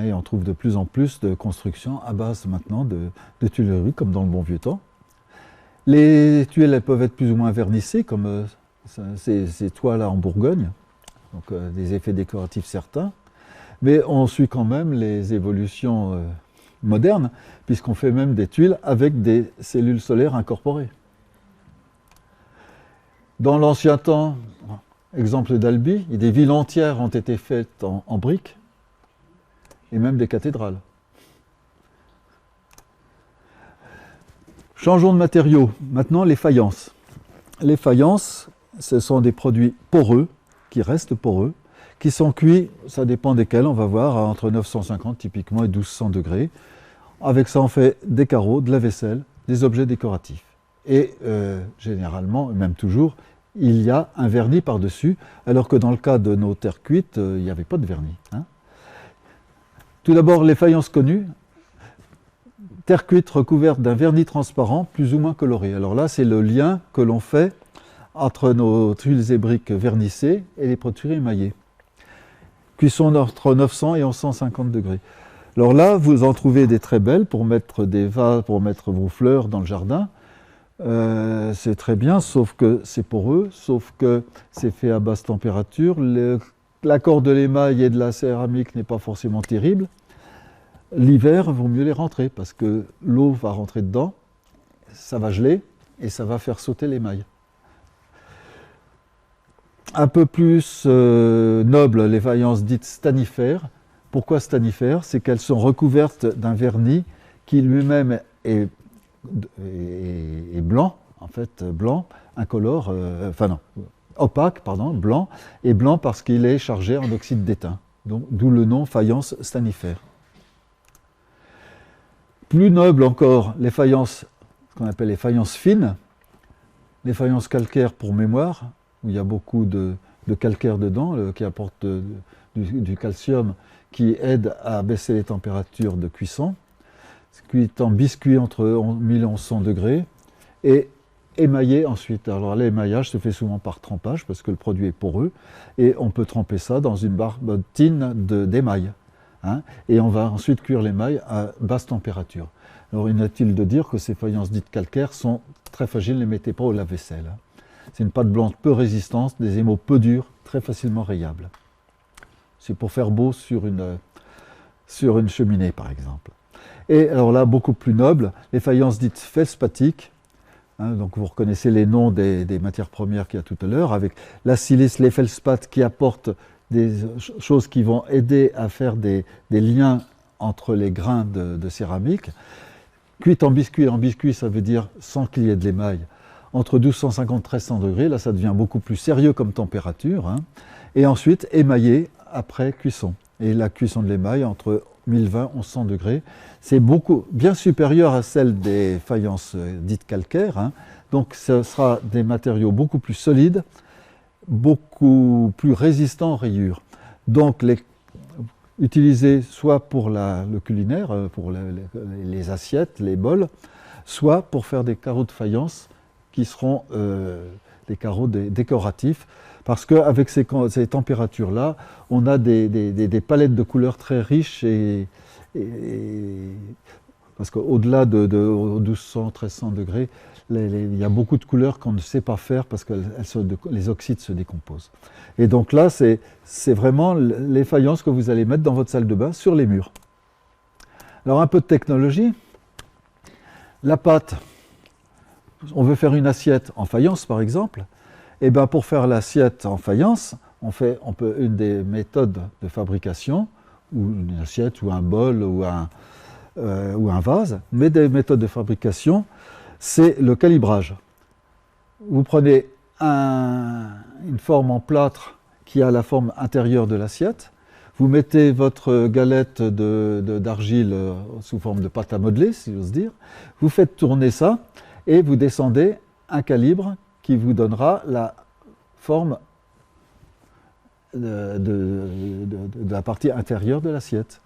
Speaker 1: Et on trouve de plus en plus de constructions à base maintenant de tuileries, comme dans le bon vieux temps. Les tuiles, elles peuvent être plus ou moins vernissées, comme ces toits-là en Bourgogne, donc des effets décoratifs certains. Mais on suit quand même les évolutions modernes, puisqu'on fait même des tuiles avec des cellules solaires incorporées. Dans l'ancien temps, exemple d'Albi, des villes entières ont été faites en briques, et même des cathédrales. Changeons de matériaux. Maintenant, les faïences. Les faïences, ce sont des produits poreux, qui restent poreux, qui sont cuits, ça dépend desquels, on va voir, entre 950 typiquement et 1200 degrés. Avec ça, on fait des carreaux, de la vaisselle, des objets décoratifs. Et généralement, même toujours, il y a un vernis par-dessus, alors que dans le cas de nos terres cuites, il n'y avait pas de vernis. Tout d'abord, les faïences connues, terre cuite recouverte d'un vernis transparent plus ou moins coloré. Alors là, c'est le lien que l'on fait entre nos tuiles et briques vernissées et les poteries émaillées. Cuisson entre 900 et 1150 degrés. Alors là, vous en trouvez des très belles pour mettre des vases, pour mettre vos fleurs dans le jardin, C'est très bien, sauf que c'est poreux, sauf que c'est fait à basse température. L'accord de l'émail et de la céramique n'est pas forcément terrible. L'hiver, il vaut mieux les rentrer parce que l'eau va rentrer dedans, ça va geler et ça va faire sauter l'émail. Un peu plus nobles, les faïences dites stanifères. Pourquoi stanifères? C'est qu'elles sont recouvertes d'un vernis qui lui-même est blanc, en fait blanc, incolore, enfin non, opaque, pardon, blanc, et blanc parce qu'il est chargé en oxyde d'étain, d'où le nom faïence stanifère. Plus noble encore, les faïences, ce qu'on appelle les faïences fines, les faïences calcaires pour mémoire, où il y a beaucoup de calcaire dedans, qui apporte du calcium, qui aide à baisser les températures de cuisson, cuit en biscuit entre 1000 et 1100 degrés, et émaillé ensuite. Alors l'émaillage se fait souvent par trempage, parce que le produit est poreux, et on peut tremper ça dans une barbotine d'émail. Hein, et on va ensuite cuire l'émail à basse température. Alors inutile de dire que ces faïences dites calcaires sont très fragiles, ne les mettez pas au lave-vaisselle. Hein. C'est une pâte blanche peu résistante, des émaux peu durs, très facilement rayables. C'est pour faire beau sur une cheminée par exemple. Et alors là, beaucoup plus noble, les faïences dites feldspathiques. Hein, donc vous reconnaissez les noms des matières premières qu'il y a tout à l'heure, avec la silice, les feldspaths qui apportent des choses qui vont aider à faire des liens entre les grains de céramique. Cuite en biscuit ça veut dire sans qu'il y ait de l'émail, entre 1250 et 1300 degrés, là ça devient beaucoup plus sérieux comme température, hein. Et ensuite émaillé après cuisson. Et la cuisson de l'émail entre 1020 et 1100 degrés, c'est bien supérieur à celle des faïences dites calcaires, hein. Donc ce sera des matériaux beaucoup plus solides, beaucoup plus résistants aux rayures. Donc utilisés soit pour le culinaire, pour les assiettes, les bols, soit pour faire des carreaux de faïence qui seront des carreaux décoratifs, parce qu'avec ces températures-là, on a des palettes de couleurs très riches, parce qu'au-delà de 1200, 1300 degrés, il y a beaucoup de couleurs qu'on ne sait pas faire parce que les oxydes se décomposent. Et donc là, c'est vraiment les faïences que vous allez mettre dans votre salle de bain sur les murs. Alors un peu de technologie. La pâte, on veut faire une assiette en faïence par exemple. Et bien pour faire l'assiette en faïence, une des méthodes de fabrication, ou une assiette, ou un bol, ou un vase, mais des méthodes de fabrication, c'est le calibrage. Vous prenez une forme en plâtre qui a la forme intérieure de l'assiette, vous mettez votre galette d'argile sous forme de pâte à modeler, si j'ose dire, vous faites tourner ça, et vous descendez un calibre qui vous donnera la forme de la partie intérieure de l'assiette.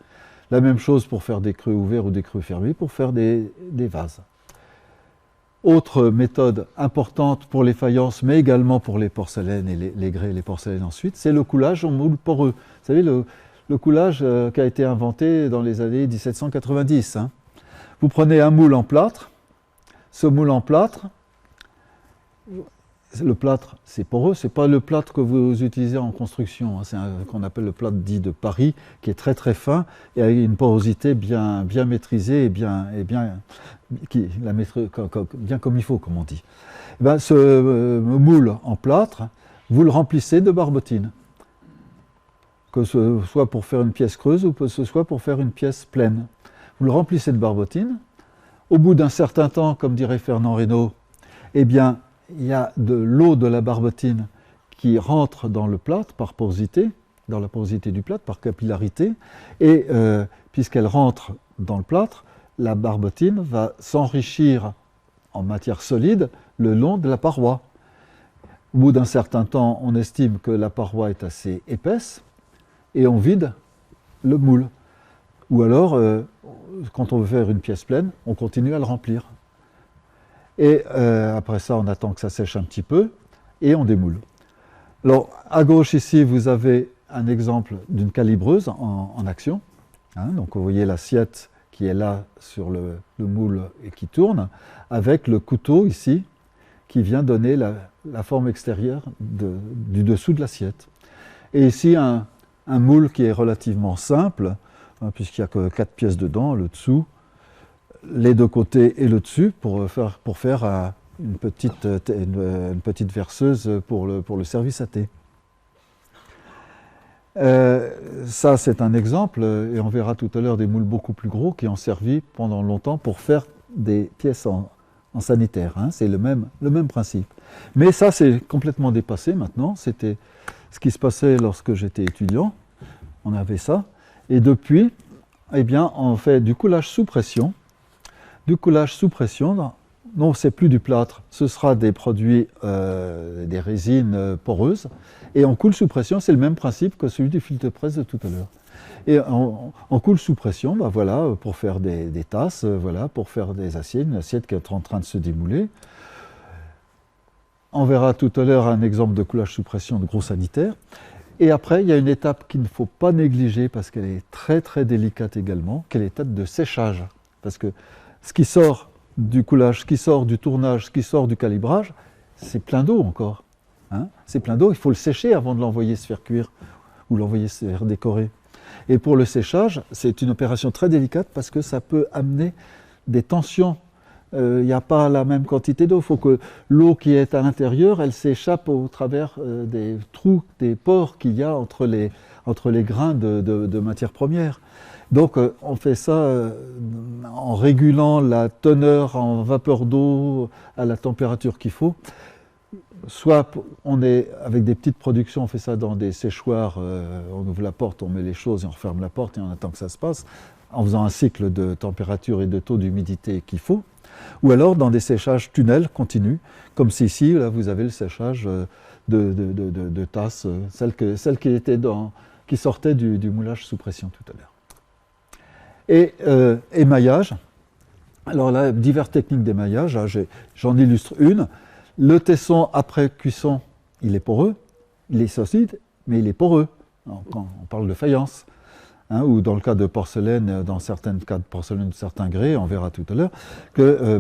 Speaker 1: La même chose pour faire des creux ouverts ou des creux fermés, pour faire des vases. Autre méthode importante pour les faïences, mais également pour les porcelaines et les grès et les porcelaines ensuite, c'est le coulage en moule poreux. Vous savez, le coulage qui a été inventé dans les années 1790. Hein. Vous prenez un moule en plâtre, ce moule en plâtre, le plâtre c'est poreux, c'est pas le plâtre que vous utilisez en construction, hein. C'est ce qu'on appelle le plâtre dit de Paris, qui est très très fin et avec une porosité bien maîtrisée et bien comme il faut, comme on dit. Et ben, ce moule en plâtre, vous le remplissez de barbotine, que ce soit pour faire une pièce creuse ou que ce soit pour faire une pièce pleine. Vous le remplissez de barbotine. Au bout d'un certain temps, comme dirait Fernand Reynaud, eh bien, il y a de l'eau de la barbotine qui rentre dans le plâtre par porosité, dans la porosité du plâtre, par capillarité, et puisqu'elle rentre dans le plâtre, la barbotine va s'enrichir en matière solide le long de la paroi. Au bout d'un certain temps, on estime que la paroi est assez épaisse, et on vide le moule. Ou alors, quand on veut faire une pièce pleine, on continue à le remplir. Et après ça, on attend que ça sèche un petit peu, et on démoule. Alors, à gauche ici, vous avez un exemple d'une calibreuse en action. Hein, donc, vous voyez l'assiette qui est là sur le moule et qui tourne, avec le couteau ici, qui vient donner la forme extérieure du dessous de l'assiette. Et ici, un moule qui est relativement simple, hein, puisqu'il n'y a que 4 pièces dedans, le dessous, les deux côtés et le dessus, pour faire une petite verseuse pour le service à thé. Ça, c'est un exemple, et on verra tout à l'heure des moules beaucoup plus gros qui ont servi pendant longtemps pour faire des pièces en sanitaire. Hein, c'est le même principe. Mais ça, c'est complètement dépassé maintenant. C'était ce qui se passait lorsque j'étais étudiant. On avait ça. Et depuis, eh bien, on fait du coulage sous pression. Du coulage sous pression, non, c'est plus du plâtre. Ce sera des produits, des résines poreuses. Et on coule sous pression, c'est le même principe que celui du filtre presse de tout à l'heure. Et on coule sous pression, ben voilà, pour faire des tasses, voilà, pour faire des assiettes, une assiette qui est en train de se démouler. On verra tout à l'heure un exemple de coulage sous pression de gros sanitaire. Et après, il y a une étape qu'il ne faut pas négliger parce qu'elle est très très délicate également, qui est l'étape de séchage. Parce que ce qui sort du coulage, ce qui sort du tournage, ce qui sort du calibrage, c'est plein d'eau encore. Hein, c'est plein d'eau, il faut le sécher avant de l'envoyer se faire cuire ou l'envoyer se faire décorer. Et pour le séchage, c'est une opération très délicate parce que ça peut amener des tensions. Il n'y a pas la même quantité d'eau. Il faut que l'eau qui est à l'intérieur, elle s'échappe au travers des trous, des pores qu'il y a entre les grains de matières premières. Donc on fait ça en régulant la teneur en vapeur d'eau à la température qu'il faut. Soit on est avec des petites productions, on fait ça dans des séchoirs, on ouvre la porte, on met les choses et on referme la porte et on attend que ça se passe, en faisant un cycle de température et de taux d'humidité qu'il faut. Ou alors dans des séchages tunnels continus, comme c'est ici, là vous avez le séchage de tasses, celle qui sortait du moulage sous pression tout à l'heure. Et émaillage, alors là, diverses techniques d'émaillage, j'en illustre une. Le tesson après cuisson, il est poreux, il est solide, mais il est poreux. Alors, quand on parle de faïence, hein, ou dans le cas de porcelaine, dans certains cas de porcelaine de certains grès, on verra tout à l'heure, que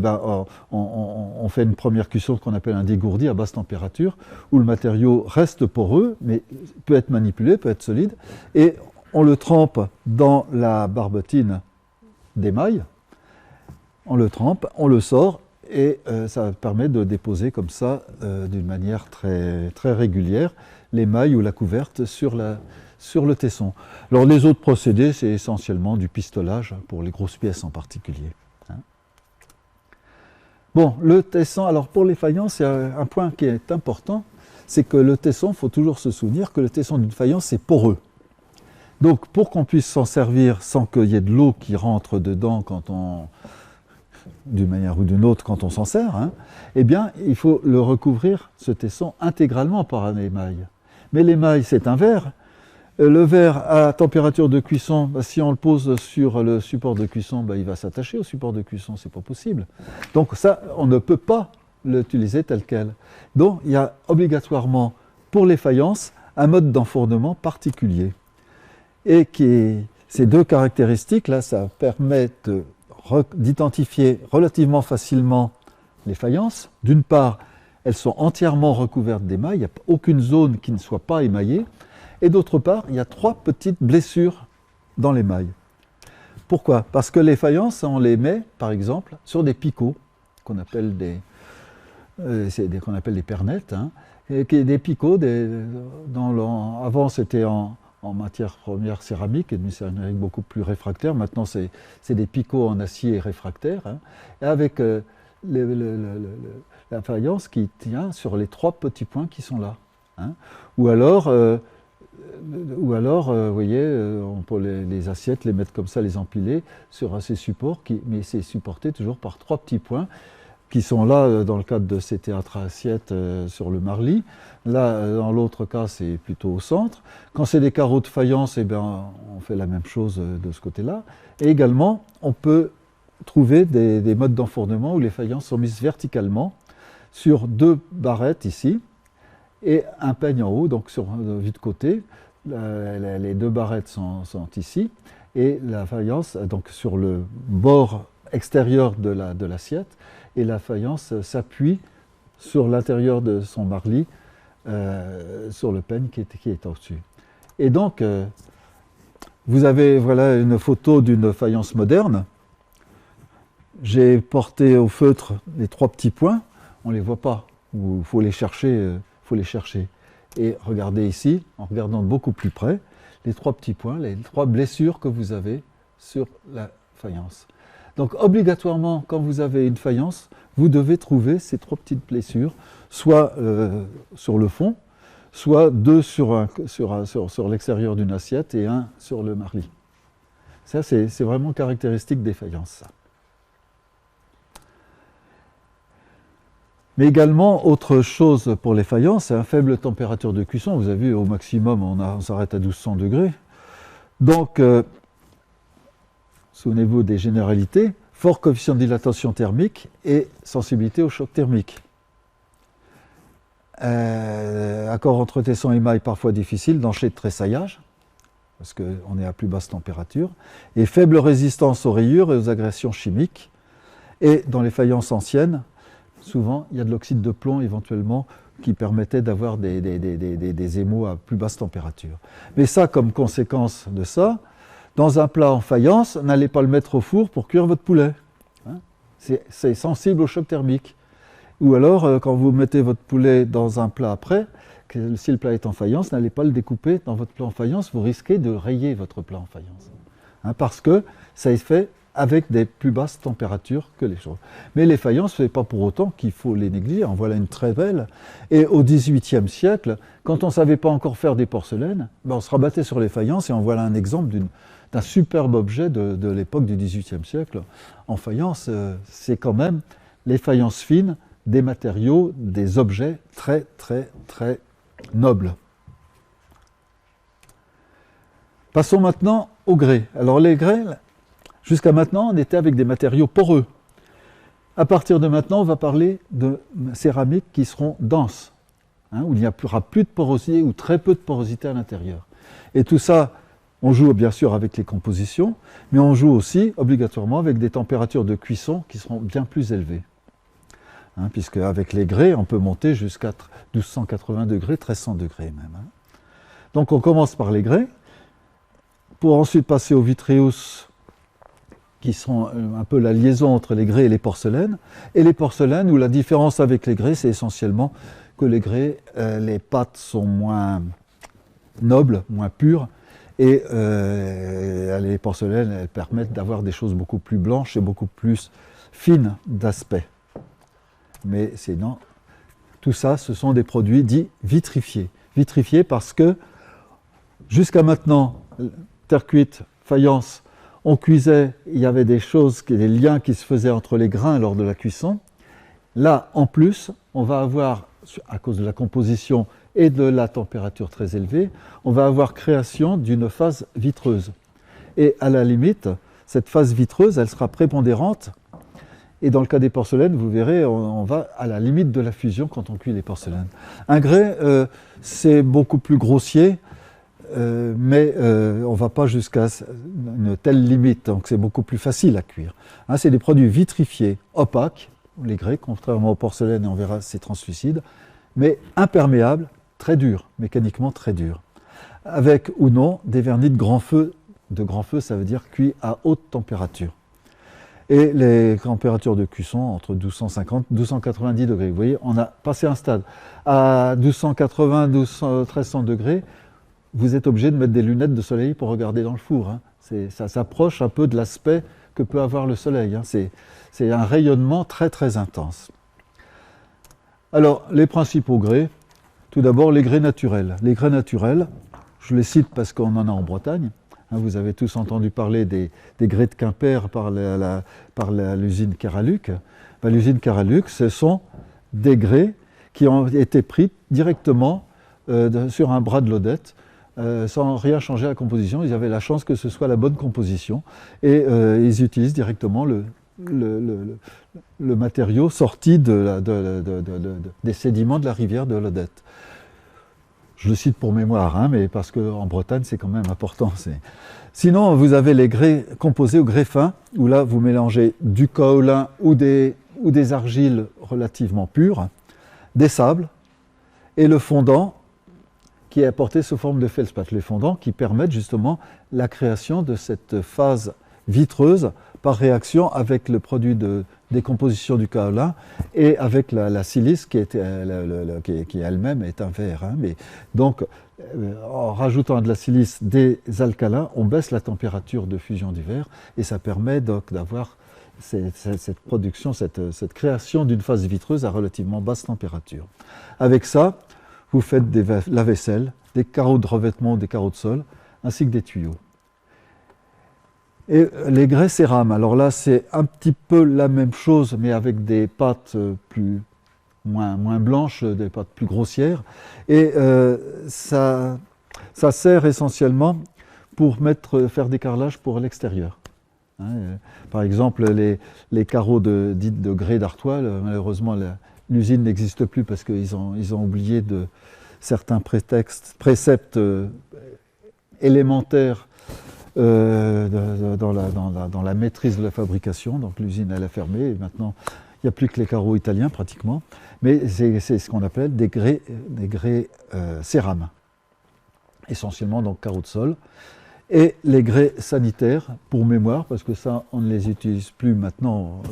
Speaker 1: on fait une première cuisson qu'on appelle un dégourdi à basse température, où le matériau reste poreux, mais peut être manipulé, peut être solide, et on le trempe dans la barbotine d'émail, on le trempe, on le sort, et ça permet de déposer comme ça, d'une manière très, très régulière, l'émail ou la couverte sur le tesson. Alors les autres procédés, c'est essentiellement du pistolage, pour les grosses pièces en particulier. Hein. Bon, le tesson, alors pour les faïences, il y a un point qui est important, c'est que le tesson, il faut toujours se souvenir que le tesson d'une faïence, c'est poreux. Donc pour qu'on puisse s'en servir sans qu'il y ait de l'eau qui rentre dedans d'une manière ou d'une autre quand on s'en sert, hein, eh bien, il faut le recouvrir, ce tesson, intégralement par un émail. Mais l'émail, c'est un verre. Le verre à température de cuisson, si on le pose sur le support de cuisson, il va s'attacher au support de cuisson, c'est pas possible. Donc ça, on ne peut pas l'utiliser tel quel. Donc il y a obligatoirement, pour les faïences, un mode d'enfournement particulier. Et ces deux caractéristiques-là, ça permet d'identifier relativement facilement les faïences. D'une part, elles sont entièrement recouvertes d'émail, il n'y a aucune zone qui ne soit pas émaillée. Et d'autre part, il y a 3 petites blessures dans l'émail. Pourquoi? Parce que les faïences, on les met, par exemple, sur des picots, qu'on appelle des pernettes, hein, et des picots, avant c'était en matière première céramique, et une céramique beaucoup plus réfractaire. Maintenant, c'est des picots en acier réfractaire, hein, et avec la faïence qui tient sur les 3 petits points qui sont là. Hein. Ou alors, vous voyez, on peut les assiettes, les mettre comme ça, les empiler sur ces supports, mais c'est supporté toujours par 3 petits points qui sont là dans le cadre de ces théâtres à assiettes sur le marly. Là, dans l'autre cas, c'est plutôt au centre. Quand c'est des carreaux de faïence, eh bien, on fait la même chose de ce côté-là. Et également, on peut trouver des modes d'enfournement où les faïences sont mises verticalement sur 2 barrettes ici et un peigne en haut, donc sur vue de côté. Les 2 barrettes sont ici. et la faïence, donc sur le bord extérieur de l'assiette, et la faïence s'appuie sur l'intérieur de son marli, sur le peigne qui est au-dessus. Et donc, vous avez voilà une photo d'une faïence moderne. J'ai porté au feutre les 3 petits points, on ne les voit pas, il faut les chercher, Et regardez ici, en regardant beaucoup plus près, les 3 petits points, les 3 blessures que vous avez sur la faïence. Donc obligatoirement, quand vous avez une faïence, vous devez trouver ces 3 petites blessures, soit sur le fond, soit 2 sur l'extérieur d'une assiette et 1 sur le marli. Ça, c'est vraiment caractéristique des faïences. Ça. Mais également, autre chose pour les faïences, c'est une faible température de cuisson. Vous avez vu, au maximum, on s'arrête à 1200 degrés. Donc, souvenez-vous des généralités, fort coefficient de dilatation thermique et sensibilité au choc thermique. Accord entre tesson et émail parfois difficile, danger de tressaillage, parce qu'on est à plus basse température, et faible résistance aux rayures et aux agressions chimiques. Et dans les faïences anciennes, souvent, il y a de l'oxyde de plomb éventuellement qui permettait d'avoir des émaux à plus basse température. Mais ça, comme conséquence de ça, dans un plat en faïence, n'allez pas le mettre au four pour cuire votre poulet. Hein, c'est sensible au choc thermique. Ou alors, quand vous mettez votre poulet dans un plat après, si le plat est en faïence, n'allez pas le découper dans votre plat en faïence, vous risquez de rayer votre plat en faïence. Hein, parce que ça est fait avec des plus basses températures que les choses. Mais les faïences, ce n'est pas pour autant qu'il faut les négliger. En voilà une très belle. Et au XVIIIe siècle, quand on ne savait pas encore faire des porcelaines, on se rabattait sur les faïences et en voilà un exemple d'un superbe objet de l'époque du XVIIIe siècle. En faïence, c'est quand même les faïences fines, des matériaux, des objets très, très, très nobles. Passons maintenant aux grès. Alors les grès, jusqu'à maintenant, on était avec des matériaux poreux. À partir de maintenant, on va parler de céramiques qui seront denses, hein, où il n'y aura plus de porosité ou très peu de porosité à l'intérieur. Et tout ça, on joue bien sûr avec les compositions, mais on joue aussi obligatoirement avec des températures de cuisson qui seront bien plus élevées. Hein, puisque avec les grès, on peut monter jusqu'à 1280 degrés, 1300 degrés même. Hein. Donc on commence par les grès, pour ensuite passer aux vitreous, qui sont un peu la liaison entre les grès et les porcelaines. Et les porcelaines, où la différence avec les grès, c'est essentiellement que les grès, les pâtes sont moins nobles, moins pures, et les porcelaines, elles permettent d'avoir des choses beaucoup plus blanches et beaucoup plus fines d'aspect. Mais sinon, tout ça, ce sont des produits dits vitrifiés. Vitrifiés parce que, jusqu'à maintenant, terre cuite, faïence, on cuisait, il y avait des liens qui se faisaient entre les grains lors de la cuisson. Là, en plus, on va avoir, à cause de la composition et de la température très élevée, on va avoir création d'une phase vitreuse. Et à la limite, cette phase vitreuse, elle sera prépondérante. Et dans le cas des porcelaines, vous verrez, on va à la limite de la fusion quand on cuit les porcelaines. Un grès, c'est beaucoup plus grossier, mais on ne va pas jusqu'à une telle limite, donc c'est beaucoup plus facile à cuire. Hein, c'est des produits vitrifiés, opaques, les grès, contrairement aux porcelaines, et on verra, c'est translucide, mais imperméables, très durs, mécaniquement très durs. Avec ou non des vernis de grand feu. De grand feu, ça veut dire cuit à haute température. Et les températures de cuisson entre 1250 et 1290 degrés. Vous voyez, on a passé un stade. À 1280, 1300 degrés, vous êtes obligé de mettre des lunettes de soleil pour regarder dans le four. Hein. Ça s'approche un peu de l'aspect que peut avoir le soleil. Hein. C'est un rayonnement très très intense. Alors, les principaux grès. Tout d'abord, les grès naturels. Les grès naturels, je les cite parce qu'on en a en Bretagne. Vous avez tous entendu parler des grès de Quimper par l'usine Keraluc. L'usine Keraluc, ce sont des grès qui ont été pris directement sur un bras de l'Odette, sans rien changer à la composition. Ils avaient la chance que ce soit la bonne composition. Et ils utilisent directement le matériau sorti des sédiments de la rivière de l'Odette. Je le cite pour mémoire, hein, mais parce qu'en Bretagne, c'est quand même important. Sinon, vous avez les grès composés au grès fin, où là, vous mélangez du kaolin ou des argiles relativement pures, des sables, et le fondant qui est apporté sous forme de feldspath. Les fondants qui permettent justement la création de cette phase vitreuse par réaction avec le produit de décomposition du kaolin et avec la silice qui elle-même est un verre. Hein. Mais donc, en rajoutant à de la silice des alcalins, on baisse la température de fusion du verre et ça permet donc d'avoir cette production, cette création d'une phase vitreuse à relativement basse température. Avec ça, vous faites la vaisselle, des carreaux de revêtement, des carreaux de sol, ainsi que des tuyaux. Et les grès cérame, alors là c'est un petit peu la même chose, mais avec des pâtes moins blanches, des pâtes plus grossières. Et ça sert essentiellement pour faire des carrelages pour l'extérieur. Hein, par exemple, les carreaux dits de grès d'Artois, malheureusement l'usine n'existe plus parce qu'ils ont oublié certains préceptes élémentaires dans la maîtrise de la fabrication. Donc l'usine elle a fermé et maintenant il n'y a plus que les carreaux italiens pratiquement. Mais c'est ce qu'on appelle des grès cérame. Essentiellement donc carreaux de sol. Et les grès sanitaires, pour mémoire, parce que ça, on ne les utilise plus maintenant,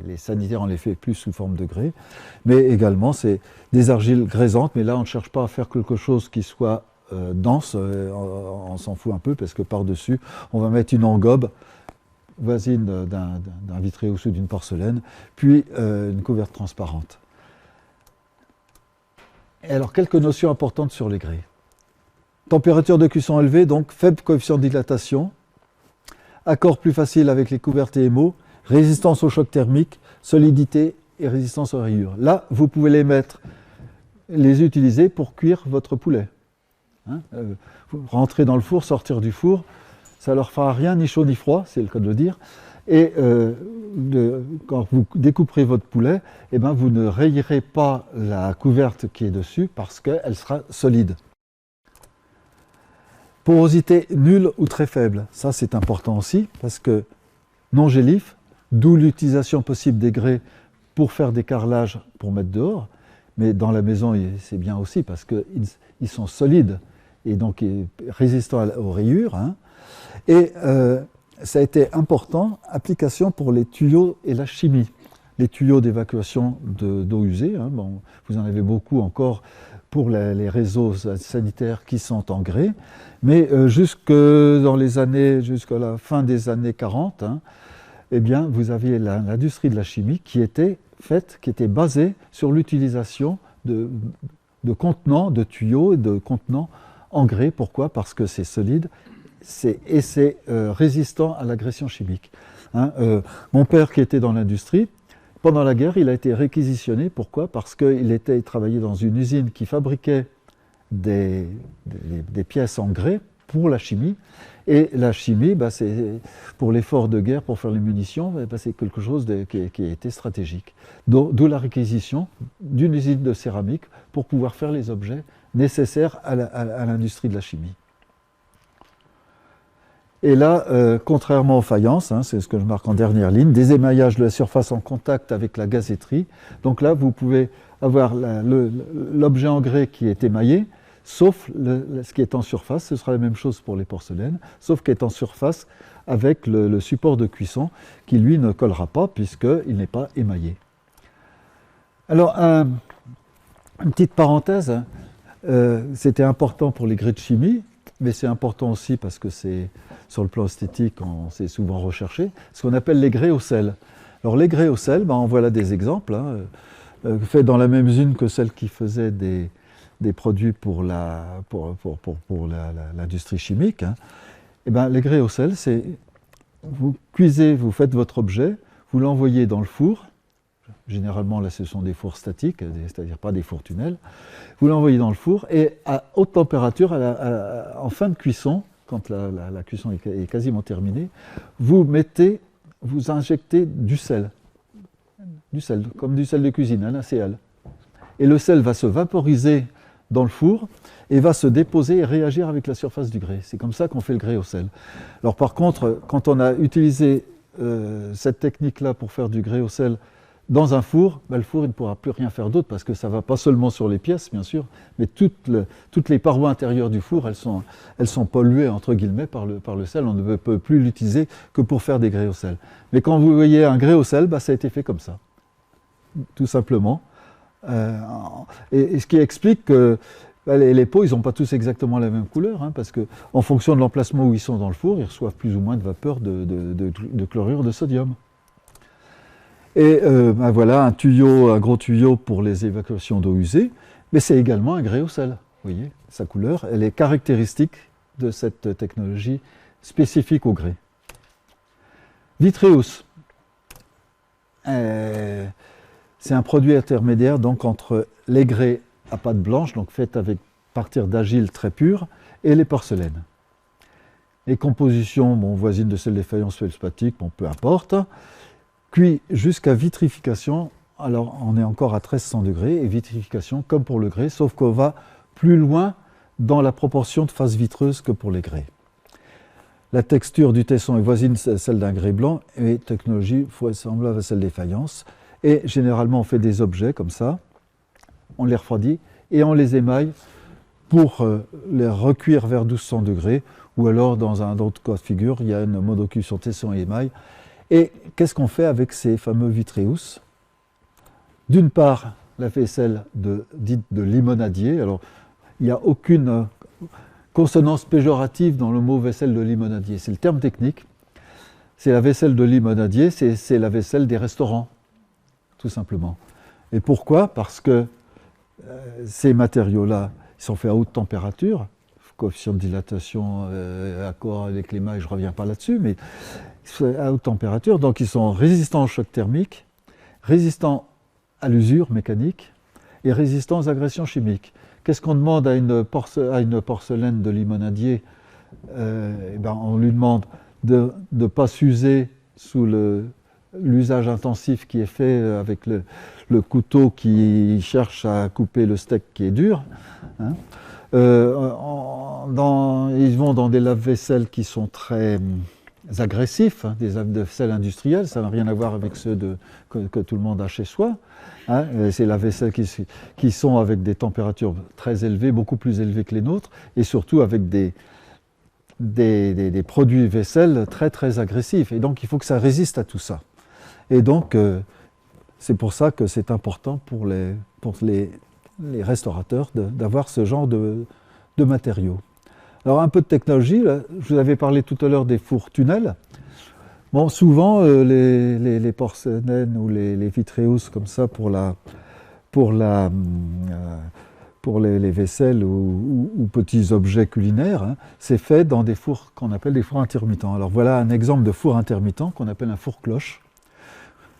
Speaker 1: les sanitaires, on les fait plus sous forme de grès, mais également, c'est des argiles graisantes, mais là, on ne cherche pas à faire quelque chose qui soit dense, on s'en fout un peu, parce que par-dessus, on va mettre une engobe voisine d'un vitré ou d'une porcelaine, puis une couverte transparente. Et alors, quelques notions importantes sur les grès. Température de cuisson élevée, donc faible coefficient de dilatation, accord plus facile avec les couvertes et émaux, résistance au choc thermique, solidité et résistance aux rayures. Là, vous pouvez les utiliser pour cuire votre poulet. Hein, rentrer dans le four, sortir du four, ça ne leur fera rien, ni chaud ni froid, c'est le cas de le dire. Et quand vous découperez votre poulet, eh ben, vous ne rayerez pas la couverte qui est dessus parce qu'elle sera solide. Porosité nulle ou très faible, ça c'est important aussi parce que non gélif, d'où l'utilisation possible des grès pour faire des carrelages pour mettre dehors, mais dans la maison c'est bien aussi parce qu'ils sont solides et donc résistants aux rayures. Hein. Et ça a été important, application pour les tuyaux et la chimie. Les tuyaux d'évacuation d'eau usée, hein, bon, vous en avez beaucoup encore pour les réseaux sanitaires qui sont en grès, mais jusqu'à la fin des années 40, hein, eh bien, vous aviez l'industrie de la chimie qui était basée sur l'utilisation de contenants, de tuyaux et de contenants en grès. Pourquoi? Parce que c'est solide et c'est résistant à l'agression chimique. Hein, mon père qui était dans l'industrie, pendant la guerre, il a été réquisitionné. Pourquoi? Parce qu'il travaillait dans une usine qui fabriquait des pièces en grès pour la chimie. Et la chimie, pour l'effort de guerre, pour faire les munitions, c'est quelque chose qui a été stratégique. D'où la réquisition d'une usine de céramique pour pouvoir faire les objets nécessaires à l'industrie de la chimie. Et là, contrairement aux faïences, hein, c'est ce que je marque en dernière ligne, des émaillages de la surface en contact avec la gazeterie. Donc là, vous pouvez avoir l'objet en grès qui est émaillé, sauf ce qui est en surface. Ce sera la même chose pour les porcelaines, sauf qui est en surface avec le support de cuisson qui, lui, ne collera pas puisqu'il n'est pas émaillé. Alors, une petite parenthèse, hein, c'était important pour les grès de chimie, mais c'est important aussi parce que sur le plan esthétique, c'est souvent recherché, ce qu'on appelle les grès au sel. Alors les grès au sel, en voilà des exemples, hein, faits dans la même usine que celle qui faisait des produits pour l'industrie chimique. Hein. Et les grès au sel, c'est vous cuisez, vous faites votre objet, vous l'envoyez dans le four. Généralement, là, ce sont des fours statiques, c'est-à-dire pas des fours tunnels. Vous l'envoyez dans le four et à haute température, en fin de cuisson, quand la cuisson est quasiment terminée, vous injectez du sel, comme du sel de cuisine, un NaCl. Et le sel va se vaporiser dans le four et va se déposer et réagir avec la surface du grès. C'est comme ça qu'on fait le grès au sel. Alors par contre, quand on a utilisé cette technique-là pour faire du grès au sel dans un four, ben, le four il ne pourra plus rien faire d'autre parce que ça ne va pas seulement sur les pièces, bien sûr, mais toutes les parois intérieures du four, elles sont polluées, entre guillemets, par le sel. On ne peut plus l'utiliser que pour faire des grès au sel. Mais quand vous voyez un grès au sel, ben, ça a été fait comme ça, tout simplement. Et ce qui explique que ben, les pots, ils n'ont pas tous exactement la même couleur, hein, parce qu'en fonction de l'emplacement où ils sont dans le four, ils reçoivent plus ou moins de vapeur de chlorure de sodium. Et ben voilà un gros tuyau pour les évacuations d'eau usée, mais c'est également un grès au sel. Vous voyez, sa couleur, elle est caractéristique de cette technologie spécifique au grès. Vitreous. C'est un produit intermédiaire donc, entre les grès à pâte blanche, donc faite à partir d'argile très pure, et les porcelaines. Les compositions, bon, voisines de celles des faïences feldspathiques, bon, peu importe. Cuit jusqu'à vitrification, alors on est encore à 1300 degrés, et vitrification comme pour le grès, sauf qu'on va plus loin dans la proportion de phase vitreuse que pour les grès. La texture du tesson est voisine celle d'un grès blanc, et technologie semblable à celle des faïences. Et généralement on fait des objets comme ça, on les refroidit, et on les émaille pour les recuire vers 1200 degrés, ou alors dans un autre cas de figure, il y a une monocuisson tesson et émail. Et qu'est-ce qu'on fait avec ces fameux vitreous? D'une part, la vaisselle dite de limonadier. Alors, il n'y a aucune consonance péjorative dans le mot vaisselle de limonadier. C'est le terme technique. C'est la vaisselle de limonadier, c'est la vaisselle des restaurants, tout simplement. Et pourquoi? Parce que ces matériaux-là, ils sont faits à haute température, coefficient de dilatation, accord avec l'émail, je ne reviens pas là-dessus, mais à haute température, donc ils sont résistants au choc thermique, résistants à l'usure mécanique et résistants aux agressions chimiques. Qu'est-ce qu'on demande à une porcelaine de limonadier? Ben, on lui demande de ne pas s'user sous l'usage intensif qui est fait avec le couteau qui cherche à couper le steak qui est dur. Hein. Ils vont dans des lave-vaisselle qui sont très agressifs, hein, des lave-vaisselle industriels, ça n'a rien à voir avec ceux que tout le monde a chez soi. Hein. C'est lave-vaisselle qui sont avec des températures très élevées, beaucoup plus élevées que les nôtres, et surtout avec des produits vaisselle très très agressifs. Et donc il faut que ça résiste à tout ça. Et donc c'est pour ça que c'est important pour les restaurateurs d'avoir ce genre de matériaux. Alors un peu de technologie, là, je vous avais parlé tout à l'heure des fours tunnels. Bon, souvent les porcelaines ou les vitreous comme ça pour les vaisselles ou petits objets culinaires, hein, c'est fait dans des fours qu'on appelle des fours intermittents. Alors voilà un exemple de four intermittent qu'on appelle un four cloche.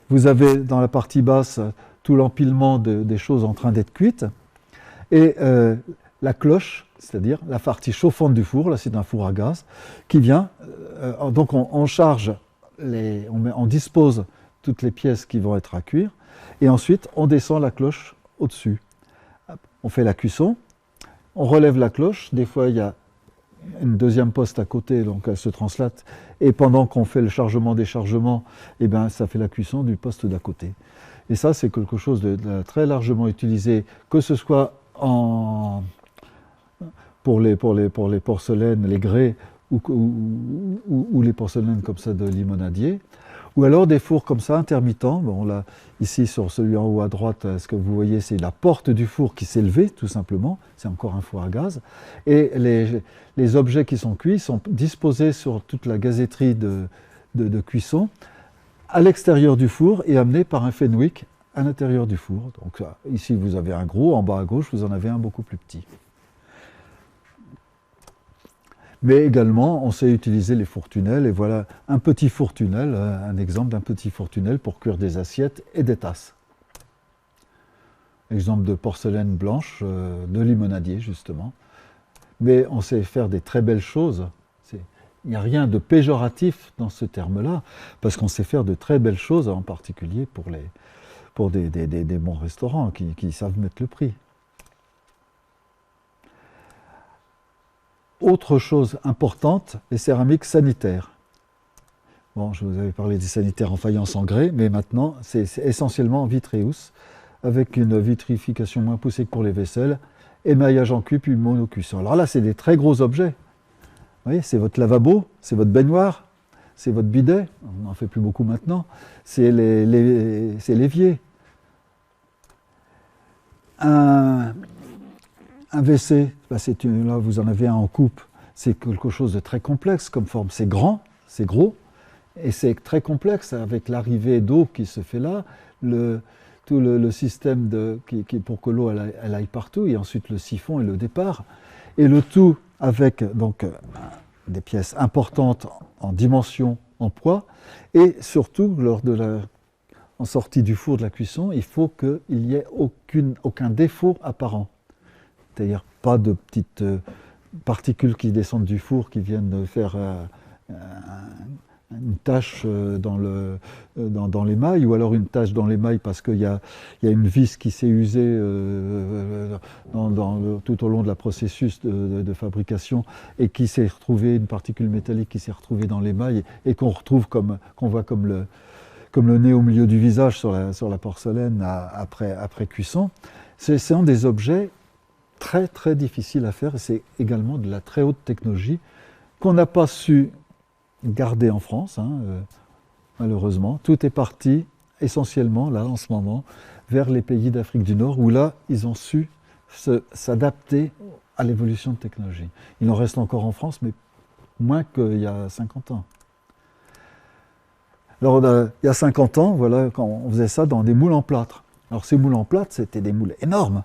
Speaker 1: Vous avez dans la partie basse tout l'empilement des choses en train d'être cuites. Et la cloche, c'est-à-dire la partie chauffante du four, là c'est un four à gaz, qui vient, donc on charge, on dispose toutes les pièces qui vont être à cuire, et ensuite on descend la cloche au-dessus. On fait la cuisson, on relève la cloche, des fois il y a une deuxième poste à côté, donc elle se translate, et pendant qu'on fait le chargement-déchargement, eh ben, ça fait la cuisson du poste d'à côté. Et ça, c'est quelque chose de très largement utilisé, que ce soit pour les porcelaines, les grès, ou les porcelaines comme ça de limonadier, ou alors des fours comme ça, intermittents. Bon, là, ici, sur celui en haut à droite, ce que vous voyez, c'est la porte du four qui s'est levée, tout simplement. C'est encore un four à gaz. Et les objets qui sont cuits sont disposés sur toute la gazéterie de cuisson, à l'extérieur du four et amenés par un Fenwick à l'intérieur du four. Donc ici, vous avez un gros, en bas à gauche, vous en avez un beaucoup plus petit. Mais également, on sait utiliser les fours tunnels, et voilà un petit four tunnel, un exemple d'un petit four tunnel pour cuire des assiettes et des tasses. Exemple de porcelaine blanche, de limonadier justement. Mais on sait faire des très belles choses. Il n'y a rien de péjoratif dans ce terme-là, parce qu'on sait faire de très belles choses, en particulier pour des bons restaurants qui savent mettre le prix. autre chose importante, les céramiques sanitaires. Bon, je vous avais parlé des sanitaires en faïence en grès, mais maintenant, c'est essentiellement vitreous, avec une vitrification moins poussée que pour les vaisselles, émaillage en cul, puis monocuisson. Alors là, c'est des très gros objets. Vous voyez, c'est votre lavabo, c'est votre baignoire, c'est votre bidet, on n'en fait plus beaucoup maintenant, c'est l'évier. Un WC, là vous en avez un en coupe, c'est quelque chose de très complexe comme forme. C'est grand, c'est gros, et c'est très complexe avec l'arrivée d'eau qui se fait là, tout le système pour que l'eau elle aille partout, et ensuite le siphon et le départ, et le tout avec donc des pièces importantes en dimension, en poids, et surtout en sortie du four de la cuisson, il faut qu'il n'y ait aucun défaut apparent. C'est-à-dire pas de petites particules qui descendent du four qui viennent faire une tache dans l'émail, ou alors une tache dans l'émail parce qu'il y a une vis qui s'est usée tout au long de la processus de fabrication et qui s'est retrouvée, une particule métallique qui s'est retrouvée dans l'émail et qu'on voit comme le nez au milieu du visage sur la porcelaine après cuisson. Ce sont des objets très très difficiles à faire, et c'est également de la très haute technologie qu'on n'a pas su garder en France, malheureusement. Tout est parti essentiellement, là, en ce moment, vers les pays d'Afrique du Nord, où là, ils ont su s'adapter à l'évolution de technologie. Il en reste encore en France, mais moins qu'il y a 50 ans. Alors, il y a 50 ans, voilà, quand on faisait ça dans des moules en plâtre. Alors, ces moules en plâtre, c'était des moules énormes,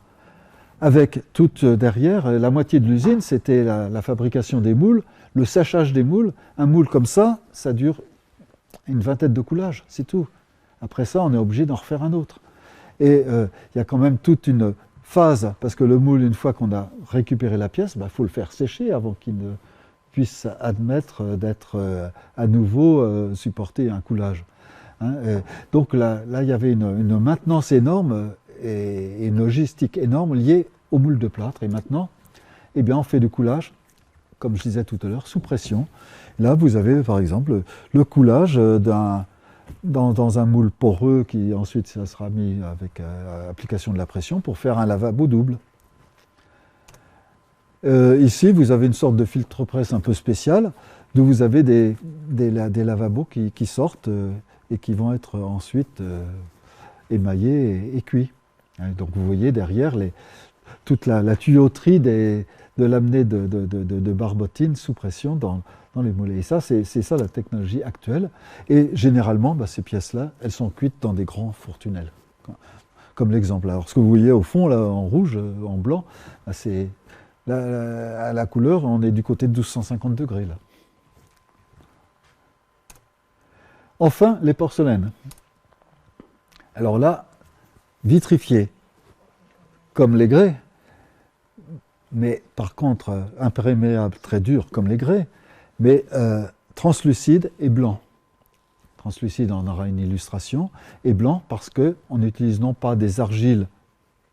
Speaker 1: avec toute derrière, la moitié de l'usine, c'était la fabrication des moules, le séchage des moules. Un moule comme ça dure une vingtaine de coulages, c'est tout. Après ça, on est obligé d'en refaire un autre. Et il y a quand même toute une phase, parce que le moule, une fois qu'on a récupéré la pièce, faut le faire sécher avant qu'il ne puisse admettre d'être à nouveau supporter un coulage. Donc là, il y avait une maintenance énorme et une logistique énorme liée au moule de plâtre. Et maintenant, eh bien, on fait du coulage, comme je disais tout à l'heure, sous pression. Là, vous avez par exemple le coulage dans un moule poreux qui ensuite ça sera mis avec application de la pression pour faire un lavabo double. Ici, vous avez une sorte de filtre-presse un peu spécial, d'où vous avez des lavabos qui sortent et qui vont être ensuite émaillés et cuits. Donc vous voyez derrière toute la tuyauterie de l'amener de barbotine sous pression dans les moulets. Et ça, c'est ça la technologie actuelle. Et généralement, ces pièces-là, elles sont cuites dans des grands fours tunnels. Comme l'exemple. Alors ce que vous voyez au fond, là, en rouge, en blanc, c'est à la couleur, on est du côté de 1250 degrés. Là. Enfin, les porcelaines. Alors là, vitrifiées, comme les grès, mais par contre imperméable, très dur, comme les grès, mais translucide et blanc. Translucide, on aura une illustration, et blanc parce qu'on n'utilise non pas des argiles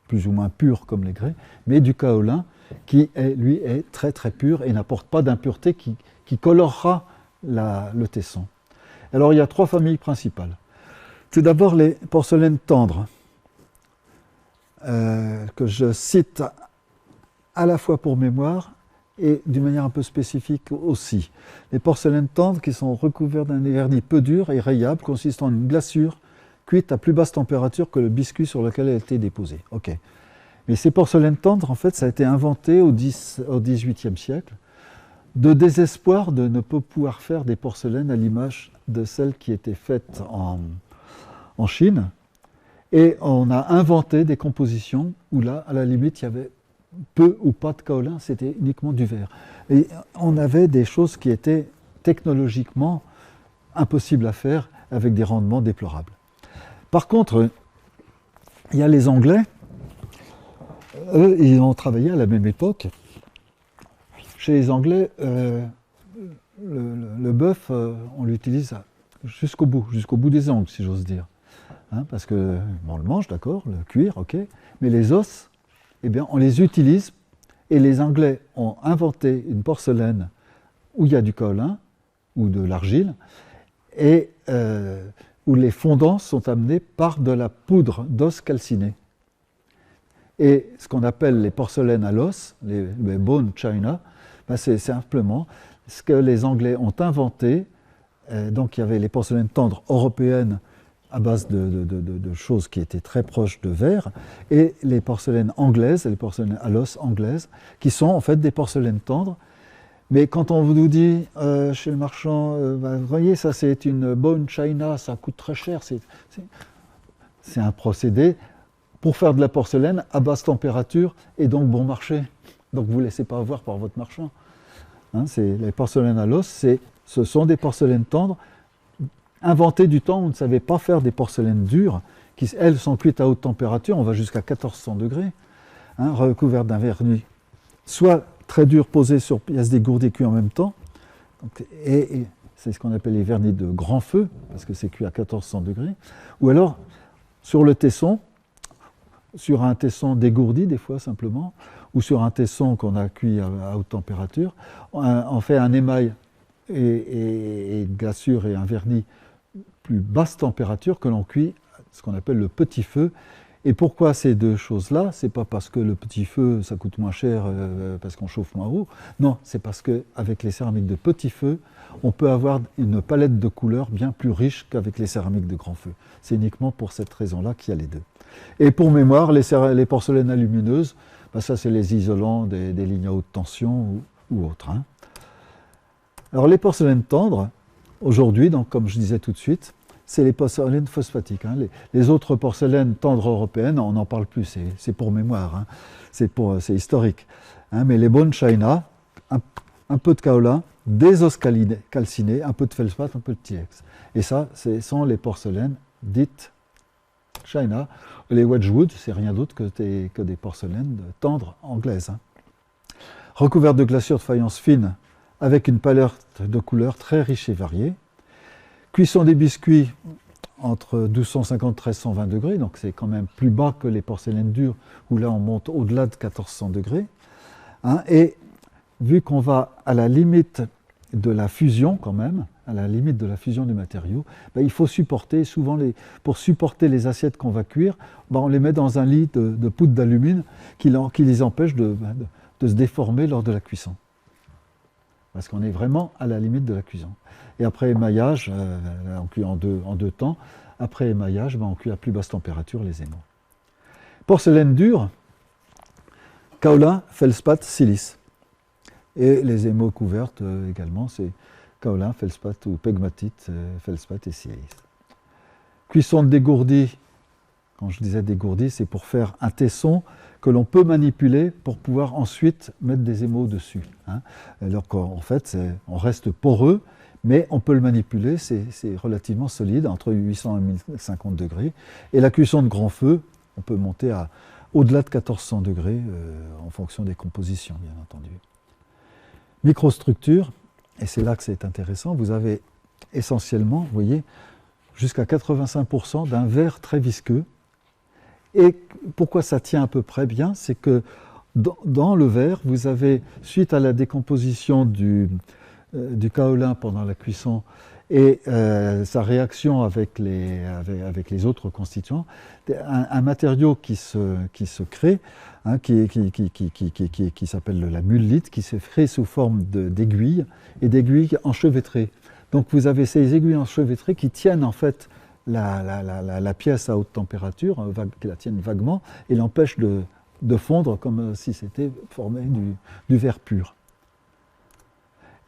Speaker 1: plus ou moins pures comme les grès, mais du kaolin qui, lui, est très très pur et n'apporte pas d'impureté qui colorera le tesson. Alors il y a trois familles principales. Tout d'abord les porcelaines tendres, que je cite à la fois pour mémoire et d'une manière un peu spécifique aussi. Les porcelaines tendres qui sont recouvertes d'un vernis peu dur et rayable, consistant en une glaçure cuite à plus basse température que le biscuit sur lequel elle a été déposée. Ok. Mais ces porcelaines tendres, en fait, ça a été inventé au XVIIIe siècle, de désespoir de ne pas pouvoir faire des porcelaines à l'image de celles qui étaient faites en Chine. Et on a inventé des compositions où là, à la limite, il y avait peu ou pas de kaolin, c'était uniquement du verre. Et on avait des choses qui étaient technologiquement impossibles à faire avec des rendements déplorables. Par contre, il y a les Anglais, eux, ils ont travaillé à la même époque. Chez les Anglais, le bœuf, on l'utilise jusqu'au bout des ongles, si j'ose dire. Parce que on le mange, d'accord, le cuir, ok, mais les os, eh bien, on les utilise Et les Anglais ont inventé une porcelaine où il y a du kaolin ou de l'argile, et où les fondants sont amenés par de la poudre d'os calciné. Et ce qu'on appelle les porcelaines à l'os, les bone china, ben c'est simplement ce que les Anglais ont inventé. Donc il y avait les porcelaines tendres européennes à base de choses qui étaient très proches de verre, et les porcelaines anglaises, les porcelaines à l'os anglaises, qui sont en fait des porcelaines tendres. Mais quand on vous dit chez le marchand, vous voyez, ça c'est une bone china, ça coûte très cher, c'est un procédé pour faire de la porcelaine à basse température et donc bon marché. Donc vous ne laissez pas avoir par votre marchand. Hein, les porcelaines à l'os, ce sont des porcelaines tendres inventées du temps où on ne savait pas faire des porcelaines dures, qui elles sont cuites à haute température, on va jusqu'à 1400 degrés, hein, recouvertes d'un vernis, soit très dur posé sur pièces dégourdies cuites en même temps, donc, et c'est ce qu'on appelle les vernis de grand feu, parce que c'est cuit à 1400 degrés, ou alors sur le tesson, sur un tesson dégourdi des fois simplement, ou sur un tesson qu'on a cuit à haute température, on fait un émail et une glaçure et un vernis plus basse température que l'on cuit ce qu'on appelle le petit feu. Et pourquoi ces deux choses-là? C'est pas parce que le petit feu ça coûte moins cher parce qu'on chauffe moins haut. Non, c'est parce qu'avec les céramiques de petit feu, on peut avoir une palette de couleurs bien plus riche qu'avec les céramiques de grand feu. C'est uniquement pour cette raison-là qu'il y a les deux. Et pour mémoire, les porcelaines alumineuses, ben ça c'est les isolants des lignes à haute tension ou autres. Hein. Alors les porcelaines tendres, aujourd'hui, donc comme je disais tout de suite, c'est les porcelaines phosphatiques. Hein. Les autres porcelaines tendres européennes, on n'en parle plus, c'est pour mémoire, hein. C'est historique. Hein. Mais les bone china, un peu de kaolin, des os calcinés, un peu de feldspath, un peu de TX. Et ça, ce sont les porcelaines dites china. Les Wedgwood, c'est rien d'autre que des porcelaines tendres anglaises. Hein. Recouvertes de glaçure de faïence fine, avec une palette de couleurs très riche et variée. Cuisson des biscuits entre 1250 et 1320 degrés, donc c'est quand même plus bas que les porcelaines dures, où là on monte au-delà de 1400 degrés. Hein, et vu qu'on va à la limite de la fusion quand même, à la limite de la fusion du matériau, ben, il faut supporter, souvent pour supporter les assiettes qu'on va cuire, ben, on les met dans un lit de poudre d'alumine qui les empêche de se déformer lors de la cuisson. Parce qu'on est vraiment à la limite de la cuisson. Et après émaillage, on cuit en deux temps. Après émaillage, on cuit à plus basse température les émaux. Porcelaine dure, kaolin, feldspath, silice. Et les émaux couvertes également, c'est kaolin, feldspath ou pegmatite, feldspath et silice. Cuisson dégourdie, quand je disais dégourdie, c'est pour faire un tesson que l'on peut manipuler pour pouvoir ensuite mettre des émaux dessus. Hein. Alors qu'en fait, on reste poreux, mais on peut le manipuler, c'est relativement solide, entre 800 et 1050 degrés. Et la cuisson de grand feu, on peut monter au-delà de 1400 degrés en fonction des compositions, bien entendu. Microstructure, et c'est là que c'est intéressant, vous avez essentiellement, vous voyez, jusqu'à 85% d'un verre très visqueux. Et pourquoi ça tient à peu près bien, c'est que dans le verre, vous avez, suite à la décomposition du kaolin pendant la cuisson et sa réaction avec les autres constituants, un matériau qui se crée, hein, qui s'appelle la mullite, qui se crée sous forme d'aiguilles et d'aiguilles enchevêtrées. Donc vous avez ces aiguilles enchevêtrées qui tiennent en fait la pièce à haute température, qui la tiennent vaguement, et l'empêchent de fondre comme si c'était formé du verre pur.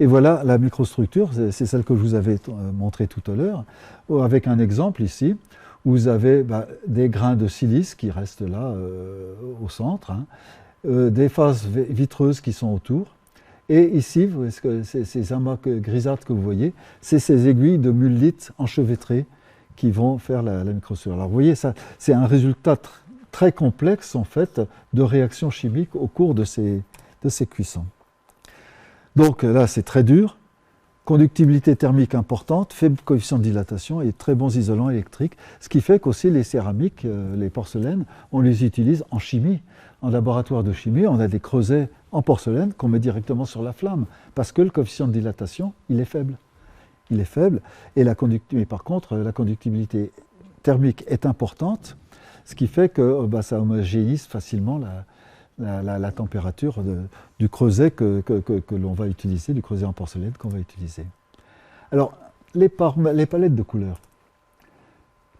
Speaker 1: Et voilà la microstructure, c'est celle que je vous avais montrée tout à l'heure, avec un exemple ici, où vous avez des grains de silice qui restent là au centre, hein, des phases vitreuses qui sont autour, et ici, ces amas grisâtres que vous voyez, c'est ces aiguilles de mullite enchevêtrées qui vont faire la microstructure. Alors vous voyez, ça, c'est un résultat très complexe en fait de réactions chimiques au cours de ces cuissons. Donc là, c'est très dur, conductibilité thermique importante, faible coefficient de dilatation et très bons isolants électriques, ce qui fait qu'aussi les céramiques, les porcelaines, on les utilise en chimie. en laboratoire de chimie, on a des creusets en porcelaine qu'on met directement sur la flamme, parce que le coefficient de dilatation, il est faible. Il est faible, et mais par contre, la conductibilité thermique est importante, ce qui fait que ça homogénéise facilement la température du creuset que l'on va utiliser, du creuset en porcelaine qu'on va utiliser. Alors, les palettes de couleurs.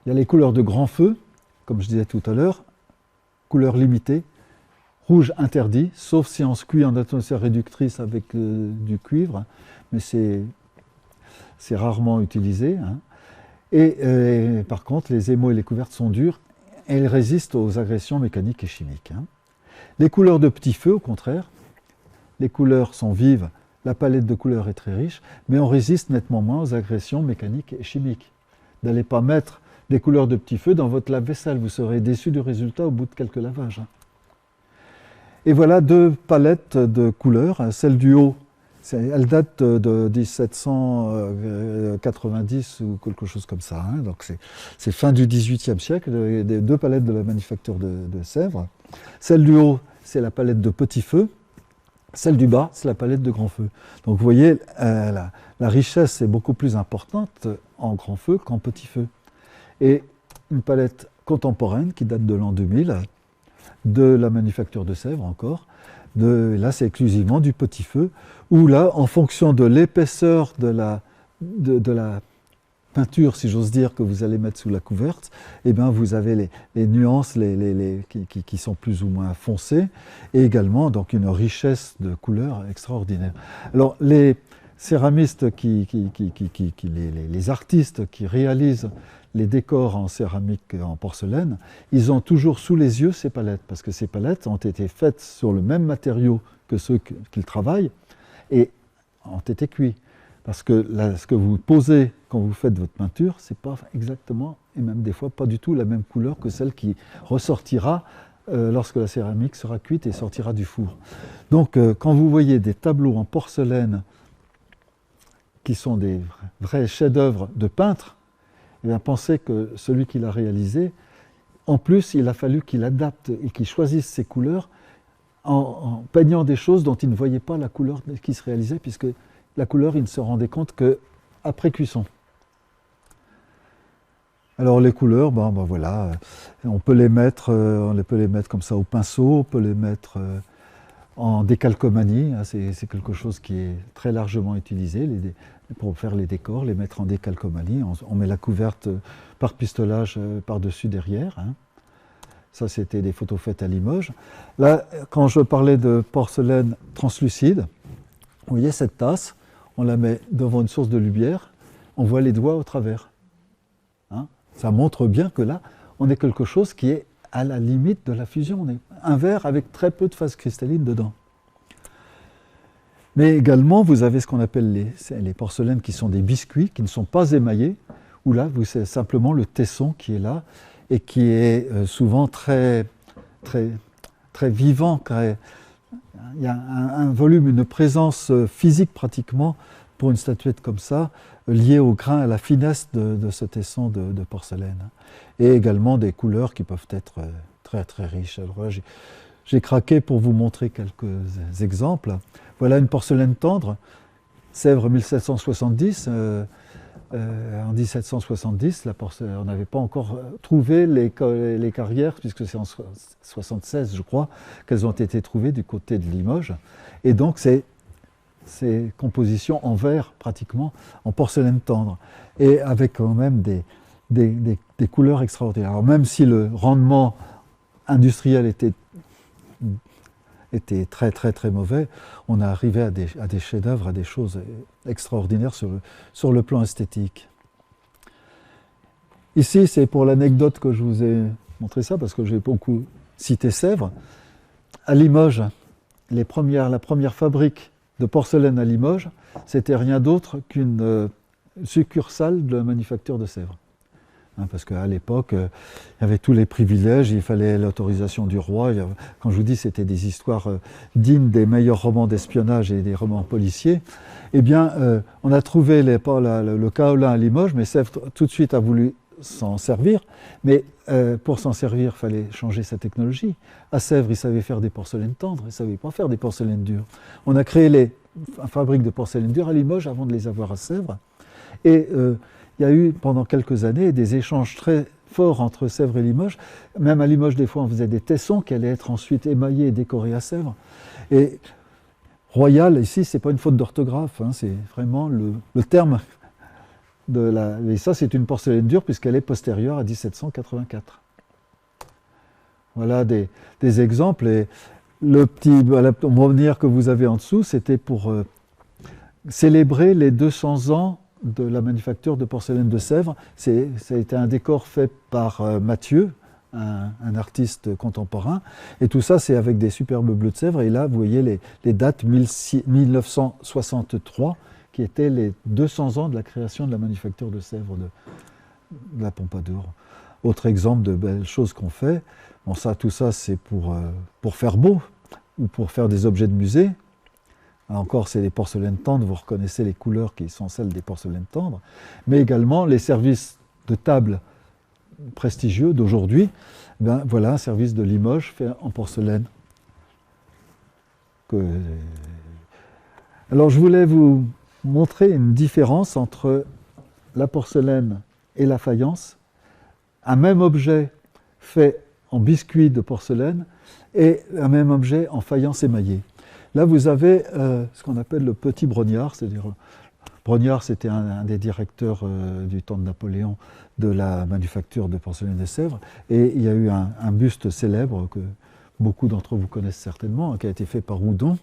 Speaker 1: Il y a les couleurs de grand feu, comme je disais tout à l'heure, couleurs limitées, rouge interdit, sauf si on se cuit en atmosphère réductrice avec du cuivre, mais c'est rarement utilisé. Hein. Et par contre, les émaux et les couvertes sont dures et elles résistent aux agressions mécaniques et chimiques. Hein. Les couleurs de petit feu, au contraire, les couleurs sont vives, la palette de couleurs est très riche, mais on résiste nettement moins aux agressions mécaniques et chimiques. N'allez pas mettre des couleurs de petit feu dans votre lave-vaisselle, vous serez déçu du résultat au bout de quelques lavages. Hein. Et voilà deux palettes de couleurs, celle du haut, elle date de 1790 ou quelque chose comme ça, hein. Donc c'est fin du XVIIIe siècle, des deux palettes de la manufacture de Sèvres. Celle du haut, c'est la palette de petit feu, celle du bas, c'est la palette de grand feu. Donc vous voyez, la richesse est beaucoup plus importante en grand feu qu'en petit feu. Et une palette contemporaine qui date de l'an 2000, de la manufacture de Sèvres encore, là c'est exclusivement du petit feu, où là, en fonction de l'épaisseur de la peinture, si j'ose dire, que vous allez mettre sous la couverte, eh bien, vous avez les nuances qui sont plus ou moins foncées, et également donc, une richesse de couleurs extraordinaire. Alors, les céramistes, les artistes qui réalisent les décors en céramique, en porcelaine, ils ont toujours sous les yeux ces palettes, parce que ces palettes ont été faites sur le même matériau que ceux qu'ils travaillent, et ont été cuits. Parce que ce que vous posez quand vous faites votre peinture, ce n'est pas exactement, et même des fois pas du tout la même couleur que celle qui ressortira lorsque la céramique sera cuite et sortira du four. Donc quand vous voyez des tableaux en porcelaine qui sont des vrais chefs-d'œuvre de peintre, eh bien, pensez que celui qui l'a réalisé, en plus, il a fallu qu'il adapte et qu'il choisisse ses couleurs en peignant des choses dont il ne voyait pas la couleur qui se réalisait, puisque la couleur, il ne se rendait compte qu'après cuisson. Alors les couleurs, voilà, on peut les mettre comme ça au pinceau, on peut les mettre en décalcomanie, hein, c'est quelque chose qui est très largement utilisé pour faire les décors, les mettre en décalcomanie. On met la couverte par pistolage par-dessus derrière. Hein. Ça, c'était des photos faites à Limoges. Là, quand je parlais de porcelaine translucide, vous voyez cette tasse, on la met devant une source de lumière, on voit les doigts au travers. Hein. Ça montre bien que là, on est quelque chose qui est à la limite de la fusion. On est un verre avec très peu de phase cristalline dedans. Mais également, vous avez ce qu'on appelle les porcelaines qui sont des biscuits, qui ne sont pas émaillés, où là, c'est simplement le tesson qui est là, et qui est souvent très, très, très vivant. Il y a un volume, une présence physique pratiquement, pour une statuette comme ça, liée au grain, à la finesse de ce tesson de porcelaine. Et également des couleurs qui peuvent être très très riches. Alors là, j'ai craqué pour vous montrer quelques exemples. Voilà une porcelaine tendre, Sèvres 1770. En 1770, on n'avait pas encore trouvé les carrières, puisque c'est en 1976, je crois, qu'elles ont été trouvées du côté de Limoges. Et donc, c'est compositions en verre, pratiquement, en porcelaine tendre, et avec quand même des couleurs extraordinaires. Alors, même si le rendement industriel était très très très mauvais, on est arrivé à des chefs-d'œuvre, à des choses extraordinaires sur le plan esthétique. Ici, c'est pour l'anecdote que je vous ai montré ça, parce que j'ai beaucoup cité Sèvres. À Limoges, la première fabrique de porcelaine à Limoges, c'était rien d'autre qu'une succursale de la manufacture de Sèvres. Parce qu'à l'époque, il y avait tous les privilèges, il fallait l'autorisation du roi. Quand je vous dis c'était des histoires dignes des meilleurs romans d'espionnage et des romans policiers, eh bien, on a trouvé le kaolin à Limoges, mais Sèvres tout de suite a voulu s'en servir, mais pour s'en servir, il fallait changer sa technologie. À Sèvres, ils savaient faire des porcelaines tendres, ils ne savaient pas faire des porcelaines dures. On a créé les fabriques de porcelaine dure à Limoges avant de les avoir à Sèvres. Et il y a eu pendant quelques années des échanges très forts entre Sèvres et Limoges. Même à Limoges, des fois, on faisait des tessons qui allaient être ensuite émaillés et décorés à Sèvres. Et Royal, ici, ce n'est pas une faute d'orthographe, hein, c'est vraiment le terme de la... Et ça, c'est une porcelaine dure puisqu'elle est postérieure à 1784. Voilà des exemples. Et le petit bonbonnière que vous avez en dessous, c'était pour célébrer les 200 ans de la manufacture de porcelaine de Sèvres. Ça a été un décor fait par Mathieu, un artiste contemporain. Et tout ça, c'est avec des superbes bleus de Sèvres. Et là, vous voyez les dates 1963, qui étaient les 200 ans de la création de la manufacture de Sèvres de la Pompadour. Autre exemple de belles choses qu'on fait. Bon, tout ça, c'est pour faire beau ou pour faire des objets de musée. Là encore, c'est les porcelaines tendres, vous reconnaissez les couleurs qui sont celles des porcelaines tendres, mais également les services de table prestigieux d'aujourd'hui. Ben, voilà un service de Limoges fait en porcelaine. Alors, je voulais vous montrer une différence entre la porcelaine et la faïence. Un même objet fait en biscuit de porcelaine et un même objet en faïence émaillée. Là, vous avez ce qu'on appelle le petit Brognard, c'est-à-dire Brognard, c'était un des directeurs du temps de Napoléon de la manufacture de porcelaine de Sèvres, et il y a eu un buste célèbre que beaucoup d'entre vous connaissent certainement, qui a été fait par Houdon,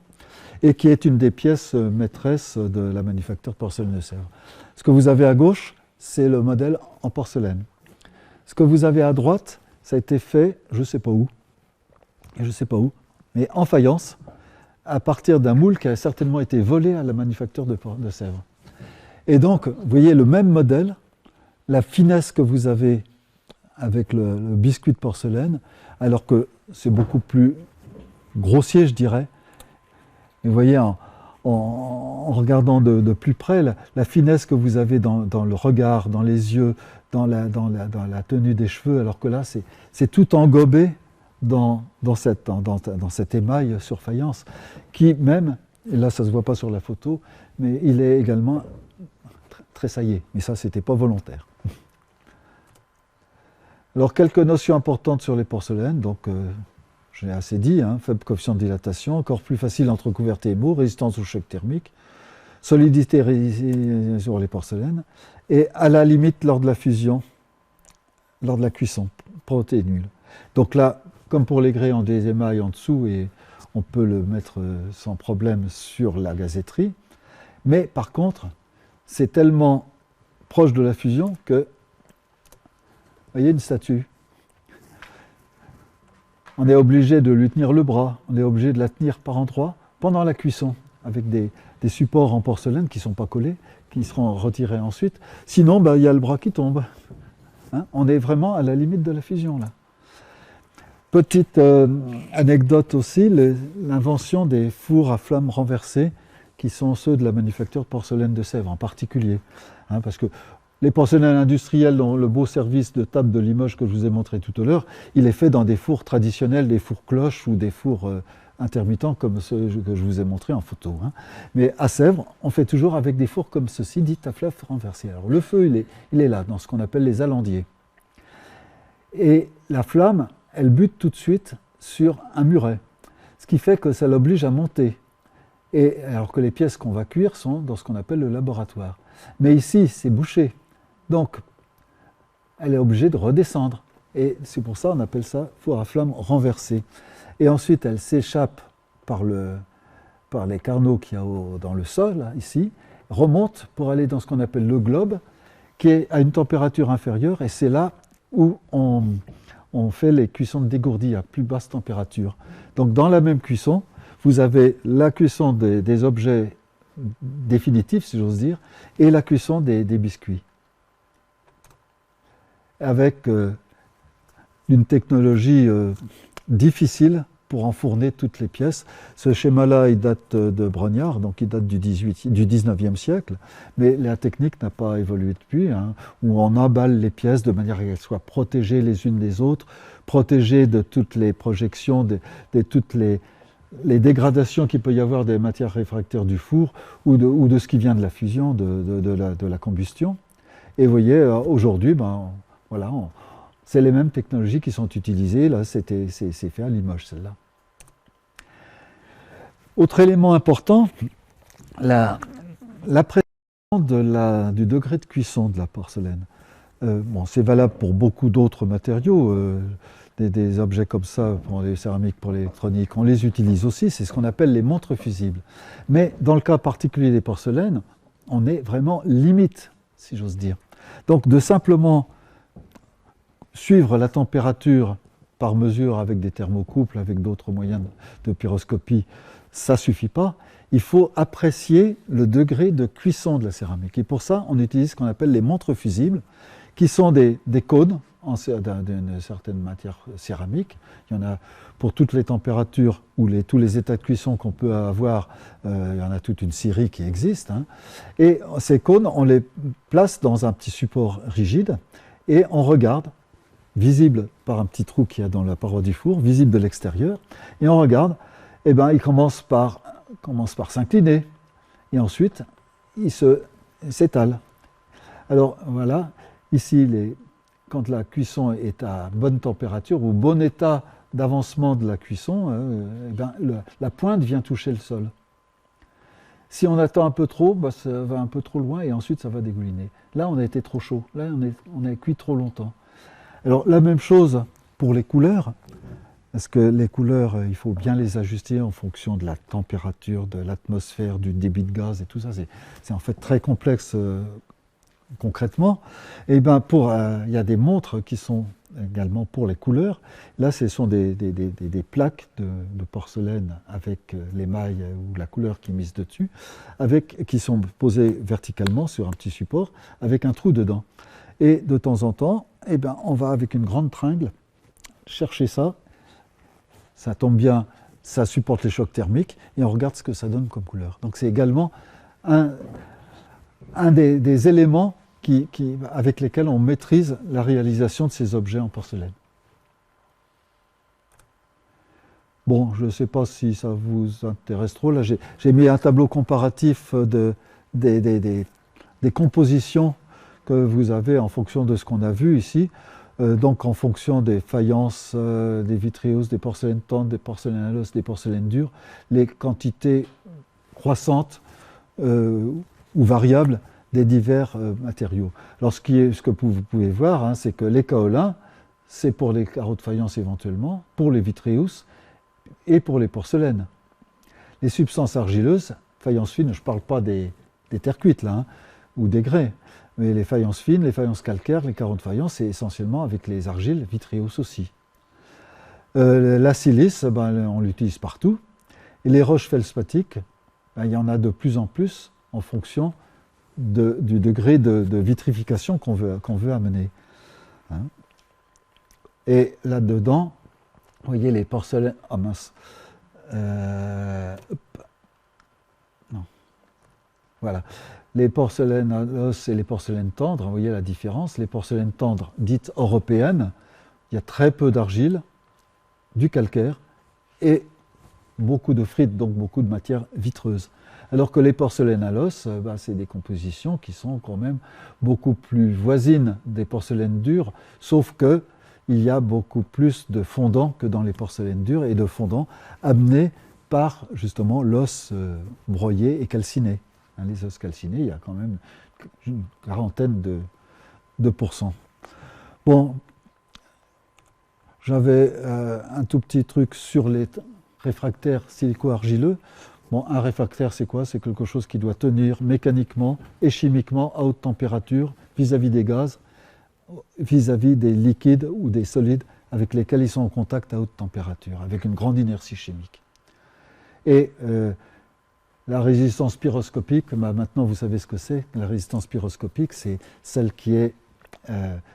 Speaker 1: et qui est une des pièces maîtresses de la manufacture de porcelaine de Sèvres. Ce que vous avez à gauche, c'est le modèle en porcelaine. Ce que vous avez à droite, ça a été fait, je ne sais pas où, mais en faïence, à partir d'un moule qui a certainement été volé à la manufacture de Sèvres. Et donc, vous voyez le même modèle, la finesse que vous avez avec le biscuit de porcelaine, alors que c'est beaucoup plus grossier, je dirais. Et vous voyez, en regardant de plus près, la finesse que vous avez dans le regard, dans les yeux, dans la tenue des cheveux, alors que là, c'est tout engobé dans cet émail sur faïence, qui même, et là ça ne se voit pas sur la photo, mais il est également tressaillé. Mais ça, ce n'était pas volontaire. Alors, quelques notions importantes sur les porcelaines. Donc, j'ai assez dit, hein, faible coefficient de dilatation, encore plus facile entre couverté et émaux, résistance au choc thermique, solidité sur les porcelaines, et à la limite lors de la fusion, lors de la cuisson, porosité nulle. Donc là, comme pour les grès, on des émails en dessous et on peut le mettre sans problème sur la gazeterie. Mais par contre, c'est tellement proche de la fusion que, vous voyez une statue, on est obligé de lui tenir le bras, on est obligé de la tenir par endroits pendant la cuisson, avec des supports en porcelaine qui ne sont pas collés, qui seront retirés ensuite. Sinon, il y a le bras qui tombe. Hein, on est vraiment à la limite de la fusion là. Petite anecdote aussi, l'invention des fours à flamme renversée, qui sont ceux de la manufacture de porcelaine de Sèvres en particulier. Hein, parce que les porcelaines industrielles, dans le beau service de table de Limoges que je vous ai montré tout à l'heure, il est fait dans des fours traditionnels, des fours cloches ou des fours intermittents comme ceux que je vous ai montrés en photo. Hein. Mais à Sèvres, on fait toujours avec des fours comme ceci, dits à flamme renversée. Alors le feu, il est là, dans ce qu'on appelle les alandiers. Et la flamme, elle bute tout de suite sur un muret, ce qui fait que ça l'oblige à monter. Et alors que les pièces qu'on va cuire sont dans ce qu'on appelle le laboratoire. Mais ici, c'est bouché. Donc, elle est obligée de redescendre. Et c'est pour ça qu'on appelle ça four à flamme renversée. Et ensuite, elle s'échappe par les carnaux qu'il y a dans le sol, là, ici, remonte pour aller dans ce qu'on appelle le globe, qui est à une température inférieure. Et c'est là où on fait les cuissons de dégourdi à plus basse température. Donc, dans la même cuisson, vous avez la cuisson des objets définitifs, si j'ose dire, et la cuisson des biscuits. Avec une technologie difficile pour enfourner toutes les pièces. Ce schéma-là, il date de Brognard, donc il date du 19e siècle, mais la technique n'a pas évolué depuis, hein, où on emballe les pièces de manière à qu'elles soient protégées les unes des autres, protégées de toutes les projections, de toutes les dégradations qu'il peut y avoir des matières réfractaires du four ou de ce qui vient de la fusion, de la combustion. Et vous voyez, aujourd'hui, ben, voilà, c'est les mêmes technologies qui sont utilisées. Là, c'est fait à Limoges, celle-là. Autre élément important, l'appréciation du degré de cuisson de la porcelaine. Bon, c'est valable pour beaucoup d'autres matériaux. Des objets comme ça, pour les céramiques, pour l'électronique, on les utilise aussi. C'est ce qu'on appelle les montres fusibles. Mais dans le cas particulier des porcelaines, on est vraiment limite, si j'ose dire. Donc, de simplement suivre la température par mesure avec des thermocouples, avec d'autres moyens de pyroscopie, ça ne suffit pas. Il faut apprécier le degré de cuisson de la céramique. Et pour ça, on utilise ce qu'on appelle les montres fusibles, qui sont des cônes d'une certaine matière céramique. Il y en a pour toutes les températures ou tous les états de cuisson qu'on peut avoir. Il y en a toute une série qui existe. Hein. Et ces cônes, on les place dans un petit support rigide et on regarde, visible par un petit trou qu'il y a dans la paroi du four, visible de l'extérieur, et on regarde, et ben, il commence par s'incliner, et ensuite il s'étale. Alors voilà, ici, quand la cuisson est à bonne température, ou bon état d'avancement de la cuisson, eh ben, la pointe vient toucher le sol. Si on attend un peu trop, bah, ça va un peu trop loin, et ensuite ça va dégouliner. Là, on a été trop chaud, là, on a cuit trop longtemps. Alors la même chose pour les couleurs, parce que les couleurs, il faut bien les ajuster en fonction de la température, de l'atmosphère, du débit de gaz et tout ça. C'est en fait très complexe concrètement. Et ben il y a des montres qui sont également pour les couleurs. Là, ce sont des plaques de porcelaine avec l'émail ou la couleur qui est mise dessus, qui sont posées verticalement sur un petit support avec un trou dedans. Et de temps en temps, eh ben, on va avec une grande tringle chercher ça. Ça tombe bien, ça supporte les chocs thermiques et on regarde ce que ça donne comme couleur. Donc c'est également un des éléments avec lesquels on maîtrise la réalisation de ces objets en porcelaine. Bon, je ne sais pas si ça vous intéresse trop. Là, j'ai mis un tableau comparatif des compositions que vous avez en fonction de ce qu'on a vu ici. Donc en fonction des faïences, des vitréos, des porcelaines tendres, des porcelaines à l'os, des porcelaines dures, les quantités croissantes ou variables des divers matériaux. Alors ce que vous pouvez voir, hein, c'est que les kaolins, c'est pour les carreaux de faïence éventuellement, pour les vitréos et pour les porcelaines. Les substances argileuses, faïences fines, je ne parle pas des terres cuites là, hein, ou des grès, mais les faïences fines, les faïences calcaires, les carreaux de faïence, c'est essentiellement avec les argiles, vitréos aussi. La silice, ben, on l'utilise partout. Et les roches feldspathiques, ben, il y en a de plus en plus en fonction du degré de vitrification qu'on veut amener. Hein. Et là-dedans, vous voyez les porcelaines... Ah mince. Non. Voilà. Les porcelaines à l'os et les porcelaines tendres, vous voyez la différence. Les porcelaines tendres dites européennes, il y a très peu d'argile, du calcaire et beaucoup de frites, donc beaucoup de matière vitreuse. Alors que les porcelaines à l'os, c'est des compositions qui sont quand même beaucoup plus voisines des porcelaines dures, sauf que il y a beaucoup plus de fondants que dans les porcelaines dures et de fondants amenés par justement l'os broyé et calciné. Hein, les os calcinés, il y a quand même une quarantaine de pourcents. Bon, j'avais un tout petit truc sur les réfractaires silico-argileux. Bon, un réfractaire, c'est quoi? C'est quelque chose qui doit tenir mécaniquement et chimiquement à haute température vis-à-vis des gaz, vis-à-vis des liquides ou des solides avec lesquels ils sont en contact à haute température, avec une grande inertie chimique. Et la résistance pyroscopique, maintenant vous savez ce que c'est. La résistance pyroscopique, c'est celle qui est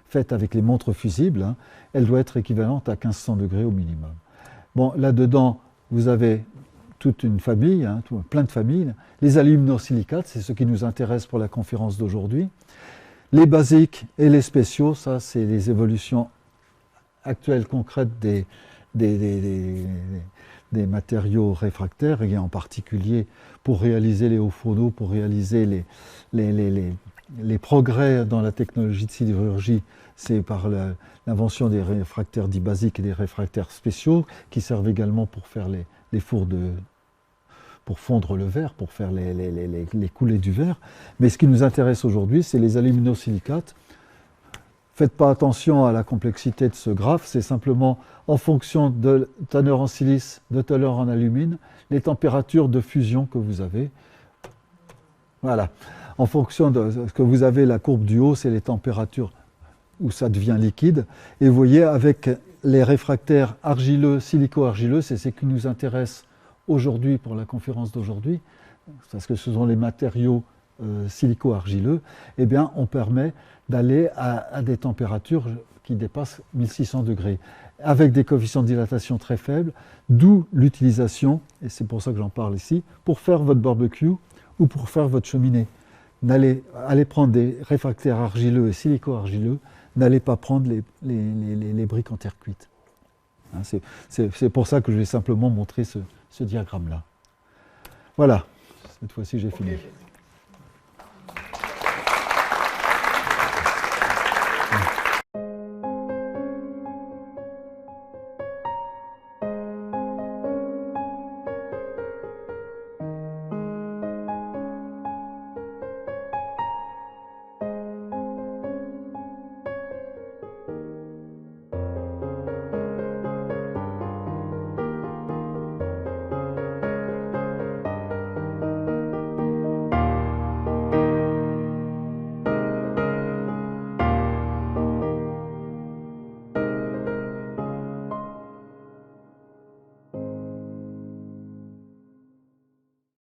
Speaker 1: faite avec les montres fusibles. Hein. Elle doit être équivalente à 1500 degrés au minimum. Bon, là-dedans, vous avez toute une famille, hein, plein de familles. Les aluminosilicates, c'est ce qui nous intéresse pour la conférence d'aujourd'hui. Les basiques et les spéciaux, ça, c'est les évolutions actuelles, concrètes des matériaux réfractaires, et en particulier pour réaliser les hauts fourneaux, pour réaliser les progrès dans la technologie de sidérurgie, c'est par l'invention des réfractaires dits basiques et des réfractaires spéciaux, qui servent également pour faire les fours pour fondre le verre, pour faire les coulées du verre. Mais ce qui nous intéresse aujourd'hui, c'est les aluminosilicates. Faites pas attention à la complexité de ce graphe, c'est simplement en fonction de teneur en silice, de teneur en alumine, les températures de fusion que vous avez. Voilà. En fonction de ce que vous avez, la courbe du haut, c'est les températures où ça devient liquide. Et vous voyez, avec les réfractaires argileux, silico-argileux, c'est ce qui nous intéresse aujourd'hui pour la conférence d'aujourd'hui, parce que ce sont les matériaux silico-argileux, eh bien, on permet d'aller à des températures qui dépassent 1600 degrés, avec des coefficients de dilatation très faibles, d'où l'utilisation, et c'est pour ça que j'en parle ici, pour faire votre barbecue ou pour faire votre cheminée. Allez prendre des réfractaires argileux et silico-argileux, n'allez pas prendre les briques en terre cuite. Hein, c'est pour ça que je vais simplement montrer ce diagramme-là. Voilà, cette fois-ci j'ai fini.